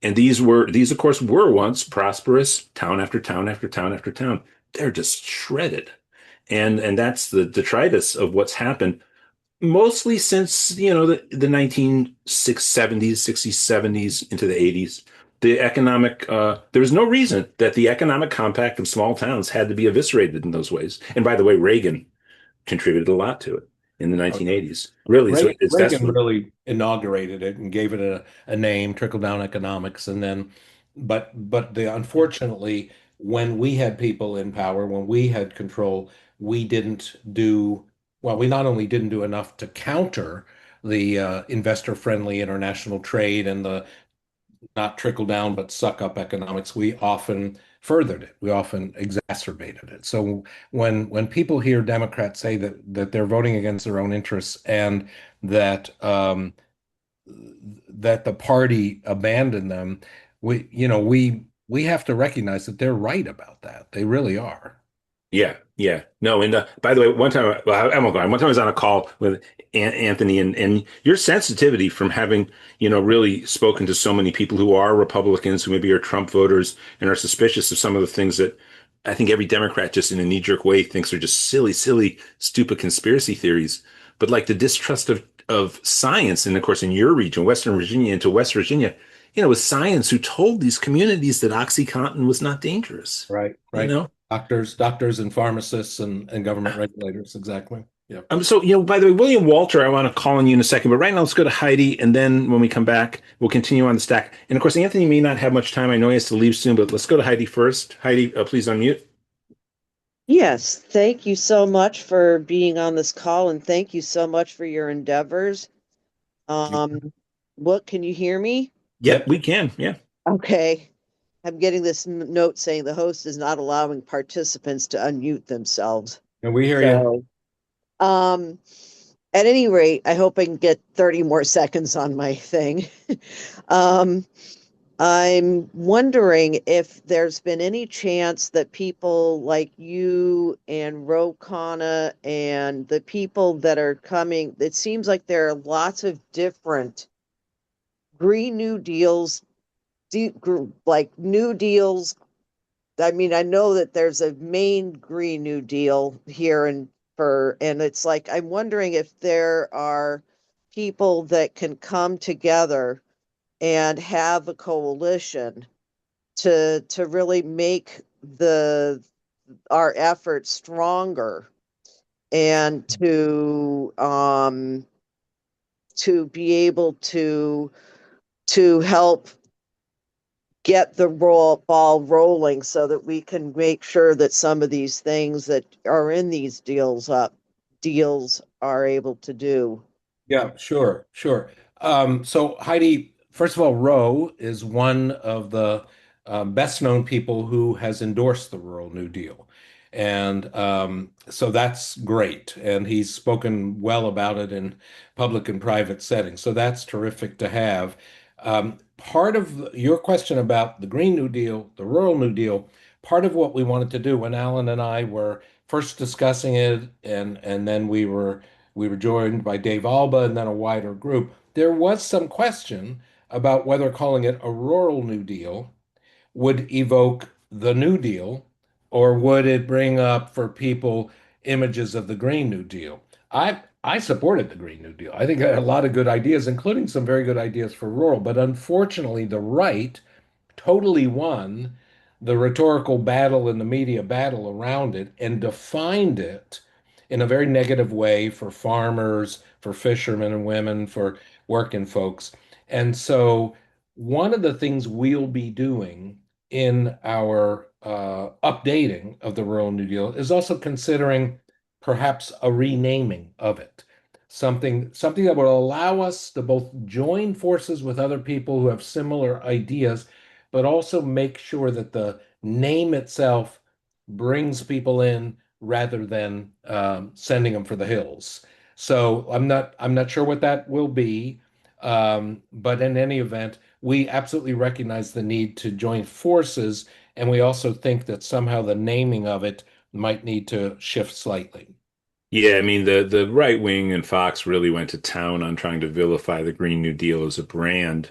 And these of course were once prosperous town after town after town after town. They're just shredded. And that's the detritus of what's happened mostly since, the 1970s, 60s, 70s into the 80s. The economic, there was no reason that the economic compact of small towns had to be eviscerated in those ways. And by the way, Reagan contributed a lot to it in the 1980s. Really, Reagan really inaugurated it and gave it a name, trickle-down economics, and then, but unfortunately, when we had people in power, when we had control, we didn't do well. We not only didn't do enough to counter the investor-friendly international trade and the not trickle down but suck up economics, we often furthered it. We often exacerbated it. So when people hear Democrats say that they're voting against their own interests and that that the party abandoned them, we have to recognize that they're right about that. They really are. Yeah. No, and by the way, one time, well, I won't go on. One time I was on a call with Anthony, and your sensitivity from having, really spoken to so many people who are Republicans, who maybe are Trump voters and are suspicious of some of the things that I think every Democrat just in a knee-jerk way thinks are just silly, stupid conspiracy theories. But like the distrust of science, and of course in your region, Western Virginia into West Virginia, it was science who told these communities that OxyContin was not dangerous. Right, You right. know, Doctors and pharmacists and government regulators, exactly. Yeah. so, by the way, William Walter, I want to call on you in a second, but right now let's go to Heidi, and then when we come back, we'll continue on the stack. And of course, Anthony may not have much time. I know he has to leave soon, but let's go to Heidi first. Heidi, please unmute. Yes, thank you so much for being on this call, and thank you so much for your endeavors. What, can you hear me? Yep, we can. Yeah. Okay. I'm getting this note saying the host is not allowing participants to unmute themselves. And we hear you. At any rate, I hope I can get 30 more seconds on my thing. I'm wondering if there's been any chance that people like you and Ro Khanna and the people that are coming, it seems like there are lots of different Green New Deals, like New Deals. I mean, I know that there's a main Green New Deal here and it's like, I'm wondering if there are people that can come together and have a coalition to really make our efforts stronger and to be able to help get the ball rolling so that we can make sure that some of these things that are in these deals are able to do. Yeah, sure, sure. So Heidi, first of all, Roe is one of the best known people who has endorsed the Rural New Deal. And so that's great. And he's spoken well about it in public and private settings. So that's terrific to have. Part of your question about the Green New Deal, the Rural New Deal, part of what we wanted to do when Alan and I were first discussing it, and then we were joined by Dave Alba and then a wider group. There was some question about whether calling it a rural New Deal would evoke the New Deal, or would it bring up for people images of the Green New Deal? I supported the Green New Deal. I think it had a lot of good ideas, including some very good ideas for rural. But unfortunately, the right totally won the rhetorical battle and the media battle around it and defined it in a very negative way for farmers, for fishermen and women, for working folks. And so, one of the things we'll be doing in our updating of the Rural New Deal is also considering perhaps a renaming of it. Something that will allow us to both join forces with other people who have similar ideas, but also make sure that the name itself brings people in rather than sending them for the hills. So I'm not sure what that will be, but in any event, we absolutely recognize the need to join forces, and we also think that somehow the naming of it might need to shift slightly. Yeah, I mean the right wing and Fox really went to town on trying to vilify the Green New Deal as a brand.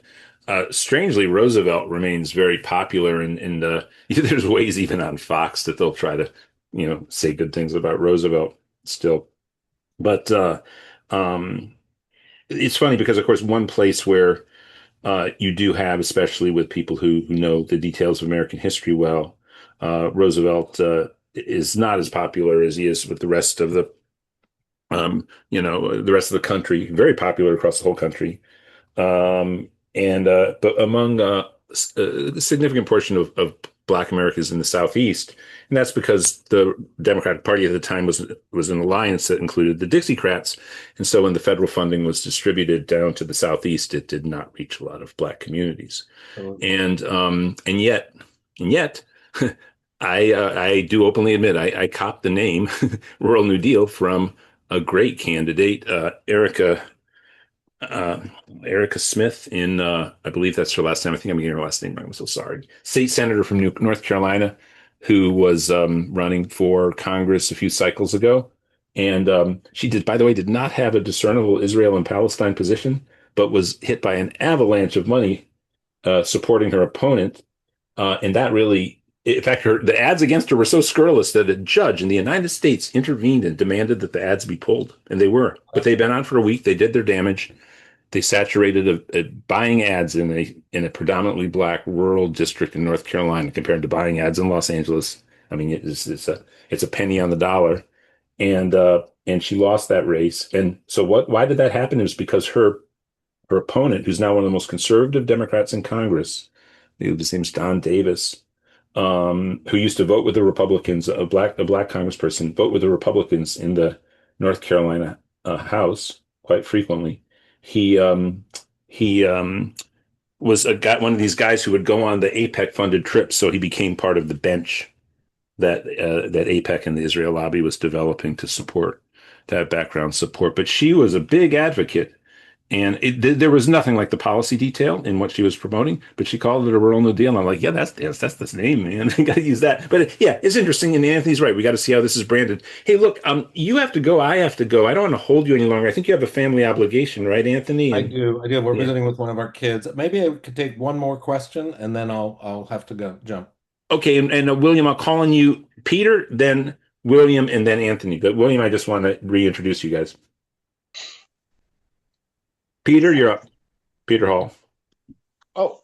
Strangely, Roosevelt remains very popular, and there's ways even on Fox that they'll try to, say good things about Roosevelt still. But um, it's funny because, of course, one place where you do have, especially with people who know the details of American history well, Roosevelt is not as popular as he is with the rest of the rest of the country. Very popular across the whole country. And but among a significant portion of Black Americans in the Southeast, and that's because the Democratic Party at the time was an alliance that included the Dixiecrats, and so when the federal funding was distributed down to the Southeast, it did not reach a lot of Black communities, and yet. I do openly admit I copped the name Rural New Deal from a great candidate, Erica Smith I believe that's her last name. I think I'm getting her last name wrong. I'm so sorry. State senator from North Carolina, who was running for Congress a few cycles ago. And she by the way, did not have a discernible Israel and Palestine position, but was hit by an avalanche of money supporting her opponent. And that really In fact, the ads against her were so scurrilous that a judge in the United States intervened and demanded that the ads be pulled, and they were. But they'd been on for a week. They did their damage. They saturated buying ads in a predominantly black rural district in North Carolina compared to buying ads in Los Angeles. I mean, it's a penny on the dollar, and she lost that race. And so why did that happen? It was because her opponent, who's now one of the most conservative Democrats in Congress, his name's Don Davis, who used to vote with the Republicans, a black congressperson, vote with the Republicans in the North Carolina House quite frequently. He was one of these guys who would go on the AIPAC funded trips, so he became part of the bench that AIPAC and the Israel lobby was developing to support that background support. But she was a big advocate. And there was nothing like the policy detail in what she was promoting, but she called it a rural New Deal. And I'm like, yeah, that's the name, man. We got to use that. But yeah, it's interesting. And Anthony's right. We got to see how this is branded. Hey, look, you have to go. I have to go. I don't want to hold you any longer. I think you have a family obligation, right, Anthony? I do. We're visiting with one of our kids. Maybe I could take one more question, and then I'll have to jump. Okay, and William, I'll call on you, Peter, then William, and then Anthony. But William, I just want to reintroduce you guys. Peter, you're up. Peter Hall. Oh,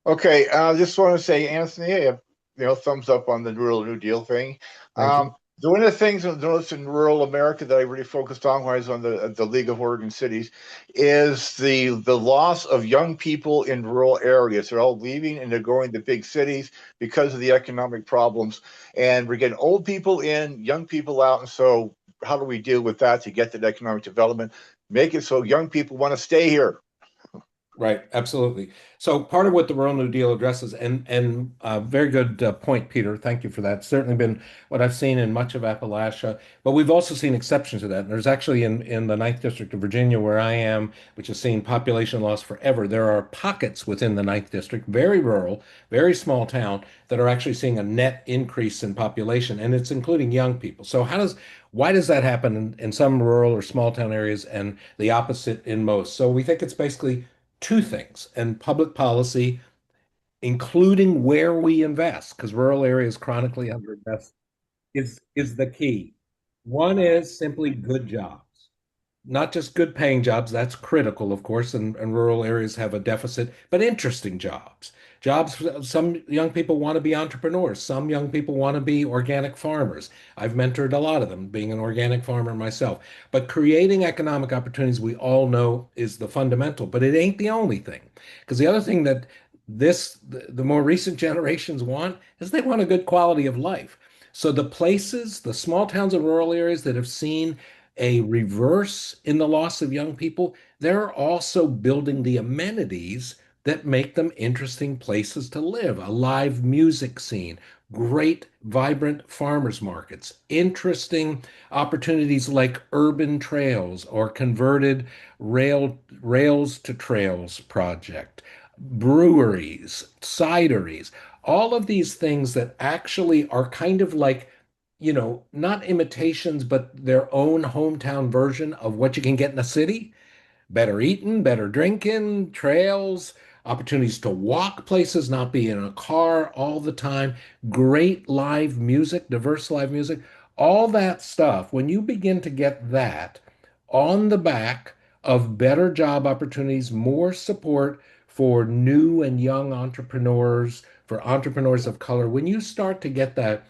okay. I just want to say, Anthony, thumbs up on the rural New Deal thing. One of the things I've noticed in rural America that I really focused on when I was on the League of Oregon Cities is the loss of young people in rural areas. They're all leaving and they're going to big cities because of the economic problems. And we're getting old people in, young people out. And so how do we deal with that to get that economic development? Make it so young people want to stay here. Right, absolutely. So part of what the Rural New Deal addresses, and very good point, Peter. Thank you for that. Certainly been what I've seen in much of Appalachia, but we've also seen exceptions to that. And there's actually in the 9th District of Virginia, where I am, which has seen population loss forever, there are pockets within the 9th District, very rural, very small town, that are actually seeing a net increase in population, and it's including young people. So why does that happen in some rural or small town areas and the opposite in most? So we think it's basically two things, and public policy, including where we invest, because rural areas chronically underinvest, is the key. One is simply good jobs, not just good paying jobs. That's critical, of course, and rural areas have a deficit, but interesting jobs. Some young people want to be entrepreneurs. Some young people want to be organic farmers. I've mentored a lot of them, being an organic farmer myself. But creating economic opportunities, we all know, is the fundamental, but it ain't the only thing. Because the other thing that the more recent generations want is they want a good quality of life. So the small towns and rural areas that have seen a reverse in the loss of young people, they're also building the amenities that make them interesting places to live. A live music scene, great, vibrant farmers markets, interesting opportunities like urban trails or converted rails to trails project, breweries, cideries, all of these things that actually are kind of like, not imitations, but their own hometown version of what you can get in a city. Better eating, better drinking, trails, opportunities to walk places, not be in a car all the time, great live music, diverse live music, all that stuff. When you begin to get that on the back of better job opportunities, more support for new and young entrepreneurs, for entrepreneurs of color, when you start to get that,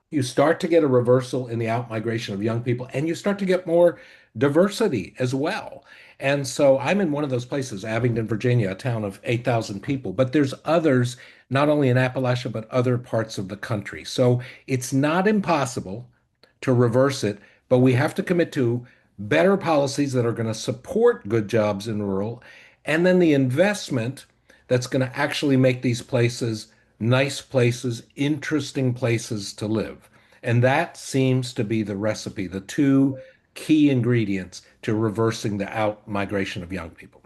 you start to get a reversal in the outmigration of young people, and you start to get more diversity as well. And so I'm in one of those places, Abingdon, Virginia, a town of 8,000 people, but there's others, not only in Appalachia, but other parts of the country. So it's not impossible to reverse it, but we have to commit to better policies that are going to support good jobs in rural, and then the investment that's going to actually make these places nice places, interesting places to live. And that seems to be the recipe, the two key ingredients to reversing the out migration of young people.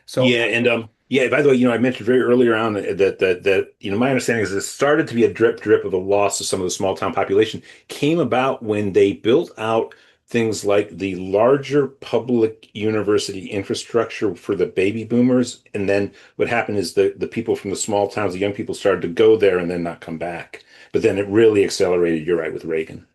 So yeah, and yeah, by the way, I mentioned very earlier on that my understanding is it started to be a drip of the loss of some of the small town population came about when they built out things like the larger public university infrastructure for the baby boomers. And then what happened is the people from the small towns, the young people started to go there and then not come back. But then it really accelerated, you're right, with Reagan.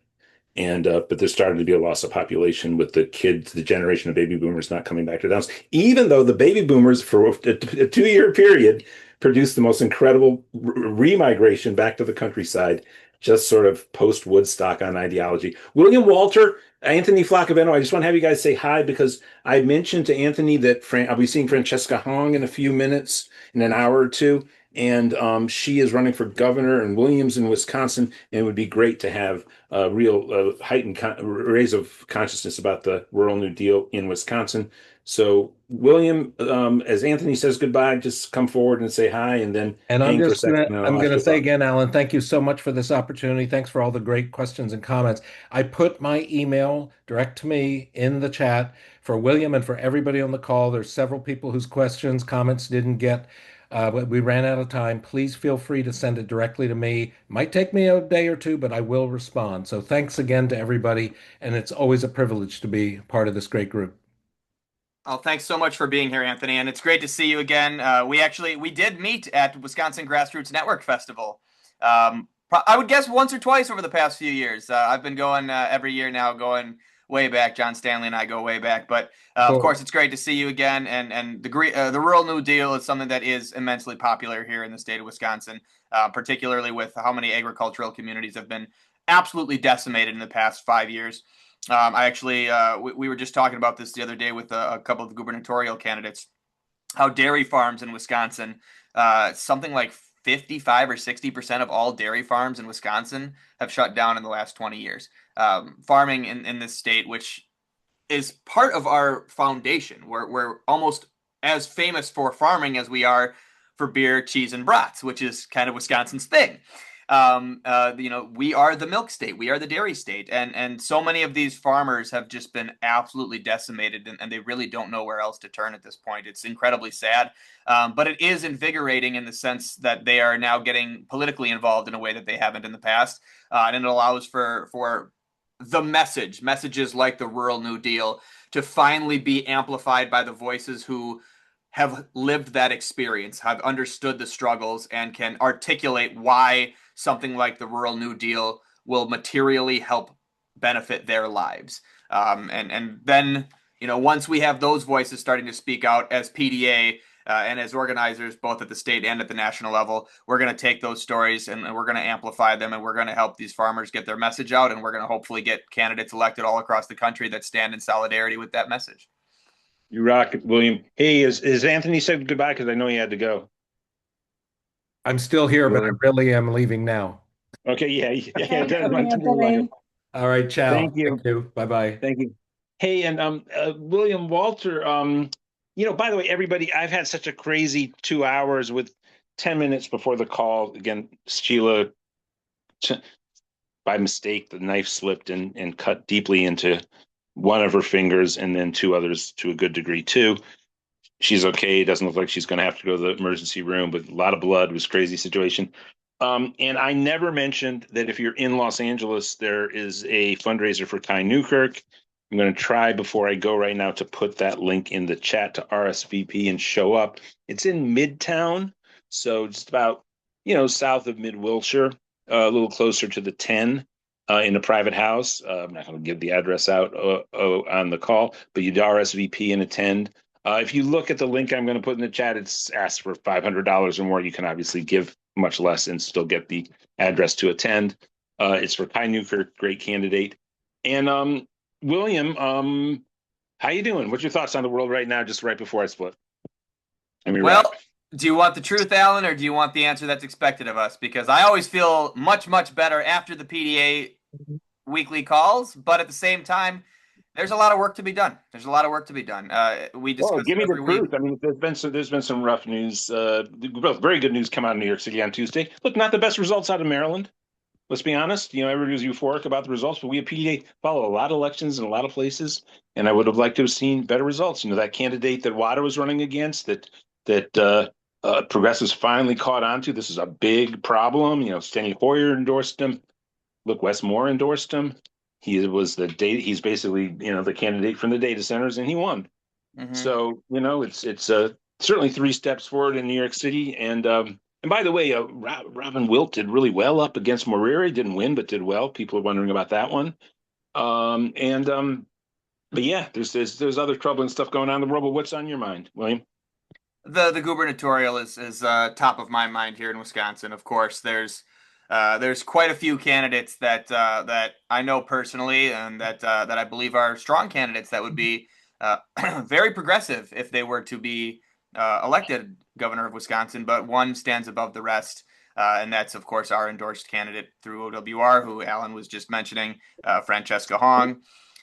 And but there started to be a loss of population with the kids, the generation of baby boomers not coming back to towns, even though the baby boomers for a 2-year period produced the most incredible remigration back to the countryside, just sort of post Woodstock on ideology. William Walter, Anthony Flaccavento, I just want to have you guys say hi because I mentioned to Anthony that I'll be seeing Francesca Hong in a few minutes, in an hour or two. And she is running for governor in Williams in Wisconsin, and it would be great to have a real heightened raise of consciousness about the rural New Deal in Wisconsin. So, William, as Anthony says goodbye, just come forward and say hi, and then And hang for a second. I'm gonna say again, Alan, thank you so much for this opportunity. Thanks for all the great questions and comments. I put my email direct to me in the chat for William and for everybody on the call. There's several people whose questions, comments didn't get. But we ran out of time. Please feel free to send it directly to me. Might take me a day or two, but I will respond. So thanks again to everybody, and it's always a privilege to be part of this great group. Oh, thanks so much for being here, Anthony, and it's great to see you again. We did meet at Wisconsin Grassroots Network Festival. I would guess once or twice over the past few years. I've been going every year now, going way back. John Stanley and I go way back, but Cool. of course, it's great to see you again. And the Rural New Deal is something that is immensely popular here in the state of Wisconsin, particularly with how many agricultural communities have been absolutely decimated in the past 5 years. We were just talking about this the other day with a couple of the gubernatorial candidates, how dairy farms in Wisconsin, something like 55 or 60% of all dairy farms in Wisconsin have shut down in the last 20 years. Farming in this state, which is part of our foundation. We're almost as famous for farming as we are for beer, cheese, and brats, which is kind of Wisconsin's thing. We are the milk state, we are the dairy state, and so many of these farmers have just been absolutely decimated, and they really don't know where else to turn at this point. It's incredibly sad, but it is invigorating in the sense that they are now getting politically involved in a way that they haven't in the past, and it allows for the messages like the Rural New Deal to finally be amplified by the voices who have lived that experience, have understood the struggles, and can articulate why something like the Rural New Deal will materially help benefit their lives. And then, once we have those voices starting to speak out as PDA and as organizers, both at the state and at the national level, we're going to take those stories and we're going to amplify them, and we're going to help these farmers get their message out, and we're going to hopefully get candidates elected all across the country that stand in solidarity with that message. You rock it, William. Hey, is Anthony said goodbye? Because I know he had to go. I'm still here, but I really am leaving now. Okay, yeah. Thank That's you, my Anthony. All right, ciao. Thank you. Bye-bye. Thank you. Hey, and William Walter, by the way, everybody, I've had such a crazy 2 hours with 10 minutes before the call. Again, Sheila, by mistake, the knife slipped and cut deeply into one of her fingers, and then two others to a good degree too. She's okay. It doesn't look like she's going to have to go to the emergency room, but a lot of blood. It was a crazy situation. And I never mentioned that if you're in Los Angeles, there is a fundraiser for Kai Newkirk. I'm going to try before I go right now to put that link in the chat to RSVP and show up. It's in Midtown, so just about, south of Mid Wilshire, a little closer to the 10. In a private house. I'm not going to give the address out on the call, but you'd RSVP and attend. If you look at the link I'm going to put in the chat, it's asked for $500 or more. You can obviously give much less and still get the address to attend. It's for Kai Newkirk, great candidate. And William, how you doing? What's your thoughts on the world right now, just right before I split? Do you want the truth, Alan, or do you want the answer that's expected of us? Because I always feel much, much better after the PDA weekly calls, but at the same time, there's a lot of work to be done. Give me the truth. I mean, there's been some rough news. Very good news come out of New York City on Tuesday. Look, not the best results out of Maryland. Let's be honest. Everybody was euphoric about the results, but we at PDA follow a lot of elections in a lot of places, and I would have liked to have seen better results. That candidate that Water was running against, that progressives finally caught on to. This is a big problem. Steny Hoyer endorsed him. Look, Wes Moore endorsed him. He was the data. He's basically, the candidate from the data centers, and he won. Mhm. So, it's certainly 3 steps forward in New York City. And by the way, Robin Wilt did really well up against Moreri. Didn't win, but did well. People are wondering about that one. But yeah, there's other troubling stuff going on in the world. But what's on your mind, William? The gubernatorial is top of my mind here in Wisconsin. Of course, there's quite a few candidates that I know personally, and that I believe are strong candidates that would be very progressive if they were to be elected governor of Wisconsin. But one stands above the rest, and that's of course our endorsed candidate through OWR, who Alan was just mentioning, Francesca Hong.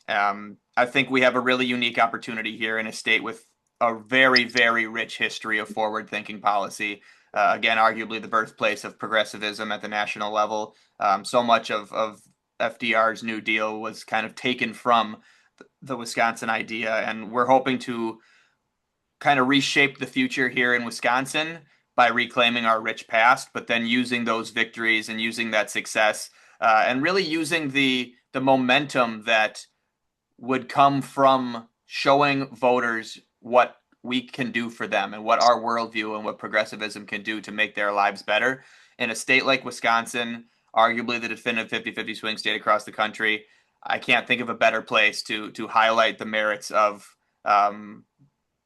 I think we have a really unique opportunity here in a state with a very, very rich history of forward-thinking policy. Again, arguably the birthplace of progressivism at the national level. So much of FDR's New Deal was kind of taken from the Wisconsin idea, and we're hoping to kind of reshape the future here in Wisconsin by reclaiming our rich past, but then using those victories and using that success, and really using the momentum that would come from showing voters what we can do for them and what our worldview and what progressivism can do to make their lives better. In a state like Wisconsin, arguably the definitive 50-50 swing state across the country, I can't think of a better place to highlight the merits of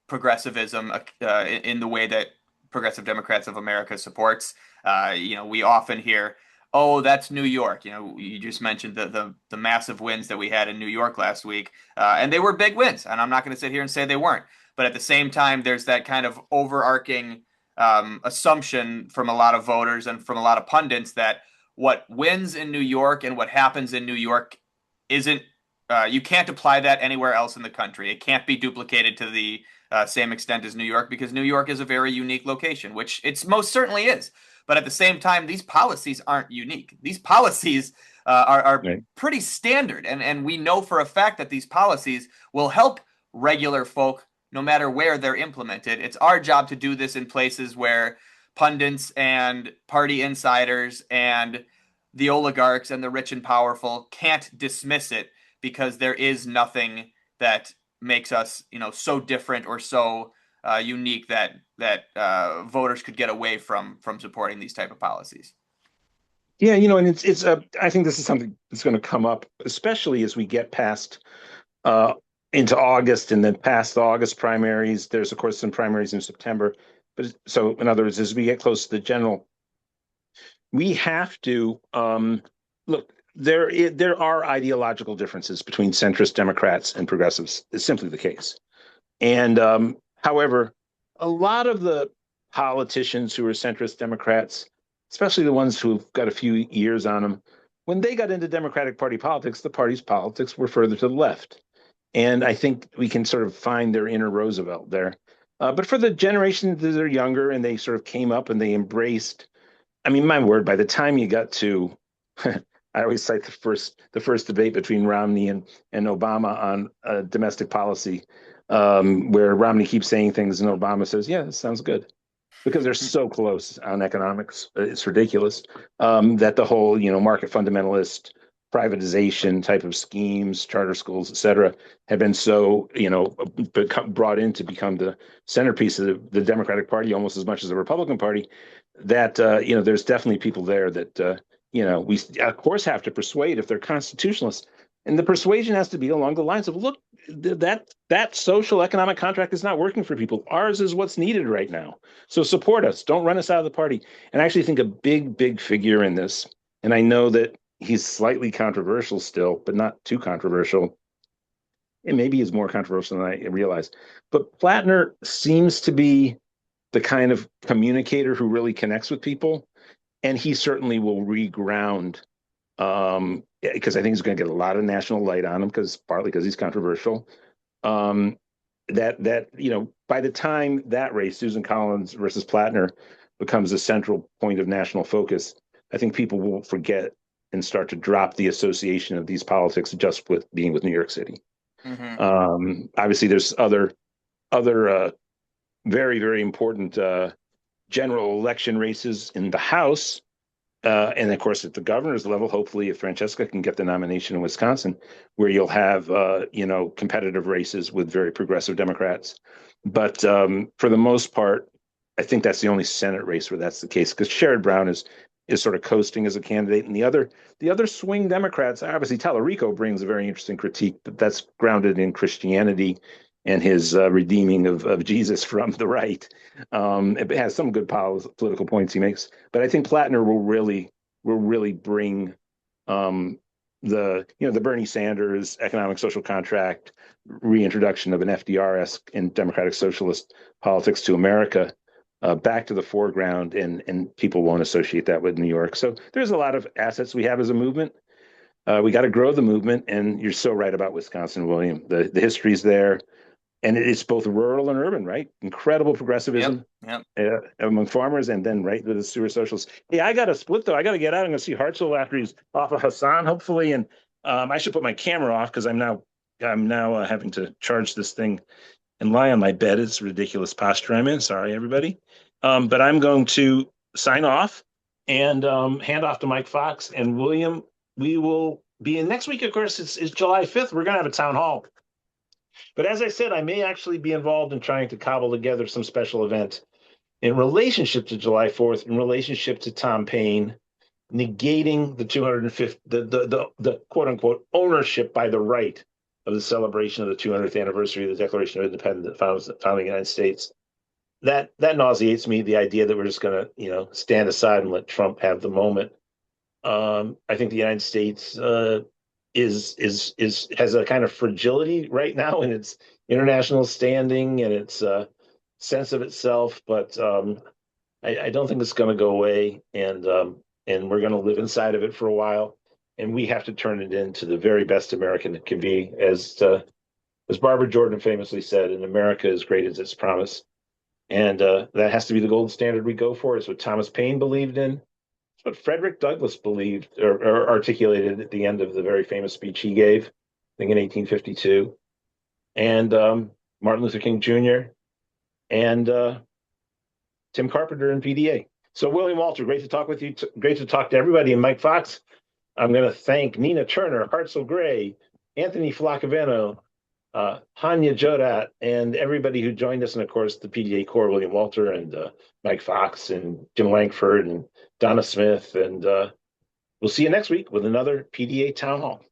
progressivism in the way that Progressive Democrats of America supports. We often hear, oh, that's New York. You just mentioned the massive wins that we had in New York last week, and they were big wins. And I'm not going to sit here and say they weren't. But at the same time, there's that kind of overarching assumption from a lot of voters and from a lot of pundits that what wins in New York and what happens in New York isn't, you can't apply that anywhere else in the country. It can't be duplicated to the same extent as New York, because New York is a very unique location, which it most certainly is. But at the same time, these policies aren't unique. These policies are Right. pretty standard. And we know for a fact that these policies will help regular folk no matter where they're implemented. It's our job to do this in places where pundits and party insiders and the oligarchs and the rich and powerful can't dismiss it, because there is nothing that makes us, so different or so unique that voters could get away from supporting these type of policies. Yeah, and it's I think this is something that's going to come up, especially as we get past into August and then past the August primaries. There's of course some primaries in September, but so in other words, as we get close to the general, we have to look. There are ideological differences between centrist Democrats and progressives. It's simply the case. And however, a lot of the politicians who are centrist Democrats, especially the ones who've got a few years on them, when they got into Democratic Party politics, the party's politics were further to the left. And I think we can sort of find their inner Roosevelt there. But for the generation that are younger and they sort of came up and they embraced, I mean, my word, by the time you got to I always cite the first debate between Romney and Obama on domestic policy, where Romney keeps saying things and Obama says, "Yeah, that sounds good," because they're so close on economics. It's ridiculous that the whole market fundamentalist privatization type of schemes, charter schools, et cetera, have been so brought in to become the centerpiece of the Democratic Party almost as much as the Republican Party. That there's definitely people there that. We of course have to persuade if they're constitutionalists, and the persuasion has to be along the lines of, look, that social economic contract is not working for people. Ours is what's needed right now. So support us. Don't run us out of the party. And I actually think a big figure in this, and I know that he's slightly controversial still, but not too controversial. And maybe he's more controversial than I realized. But Plattner seems to be the kind of communicator who really connects with people. And he certainly will reground, because I think he's going to get a lot of national light on him, partly because he's controversial. By the time that race, Susan Collins versus Plattner, becomes a central point of national focus, I think people will forget and start to drop the association of these politics just with being with New York City. Mm-hmm. Obviously, there's other very, very important general election races in the House, And of course, at the governor's level, hopefully, if Francesca can get the nomination in Wisconsin, where you'll have competitive races with very progressive Democrats. But for the most part, I think that's the only Senate race where that's the case, because Sherrod Brown is sort of coasting as a candidate, and the other swing Democrats, obviously Tallarico brings a very interesting critique, but that's grounded in Christianity and his redeeming of Jesus from the right. It has some good political points he makes, but I think Plattner will really bring the Bernie Sanders economic social contract reintroduction of an FDR-esque and democratic socialist politics to America back to the foreground, and people won't associate that with New York. So there's a lot of assets we have as a movement. We got to grow the movement, and you're so right about Wisconsin, William. The history's there, and it's both rural and urban, right? Incredible progressivism among farmers, and then right with the sewer socialists. Hey, I got to split though. I got to get out. I'm going to see Hartzell after he's off of Hassan, hopefully, and I should put my camera off because I'm now having to charge this thing and lie on my bed. It's ridiculous posture I'm in. Sorry, everybody. But I'm going to sign off and hand off to Mike Fox and William. We will be in next week. Of course, it's July 5th. We're going to have a town hall. But as I said, I may actually be involved in trying to cobble together some special event in relationship to July 4th, in relationship to Tom Paine, negating the 250, the quote unquote ownership by the right of the celebration of the 200th anniversary of the Declaration of Independence founding the United States. That nauseates me, the idea that we're just going to, stand aside and let Trump have the moment. I think the United States has a kind of fragility right now in its international standing and its sense of itself, but I don't think it's going to go away, and we're going to live inside of it for a while, and we have to turn it into the very best American it can be, as Barbara Jordan famously said, "An America as great as its promise," and that has to be the gold standard we go for. It's what Thomas Paine believed in. It's what Frederick Douglass believed or articulated at the end of the very famous speech he gave, I think in 1852, and Martin Luther King Jr. and Tim Carpenter and PDA. So William Walter, great to talk with you. Great to talk to everybody. And Mike Fox, I'm going to thank Nina Turner, Hartzell Gray, Anthony Flaccavento, Hanya Jodat, and everybody who joined us. And of course, the PDA core, William Walter and Mike Fox and Jim Langford and Donna Smith. And we'll see you next week with another PDA Town Hall.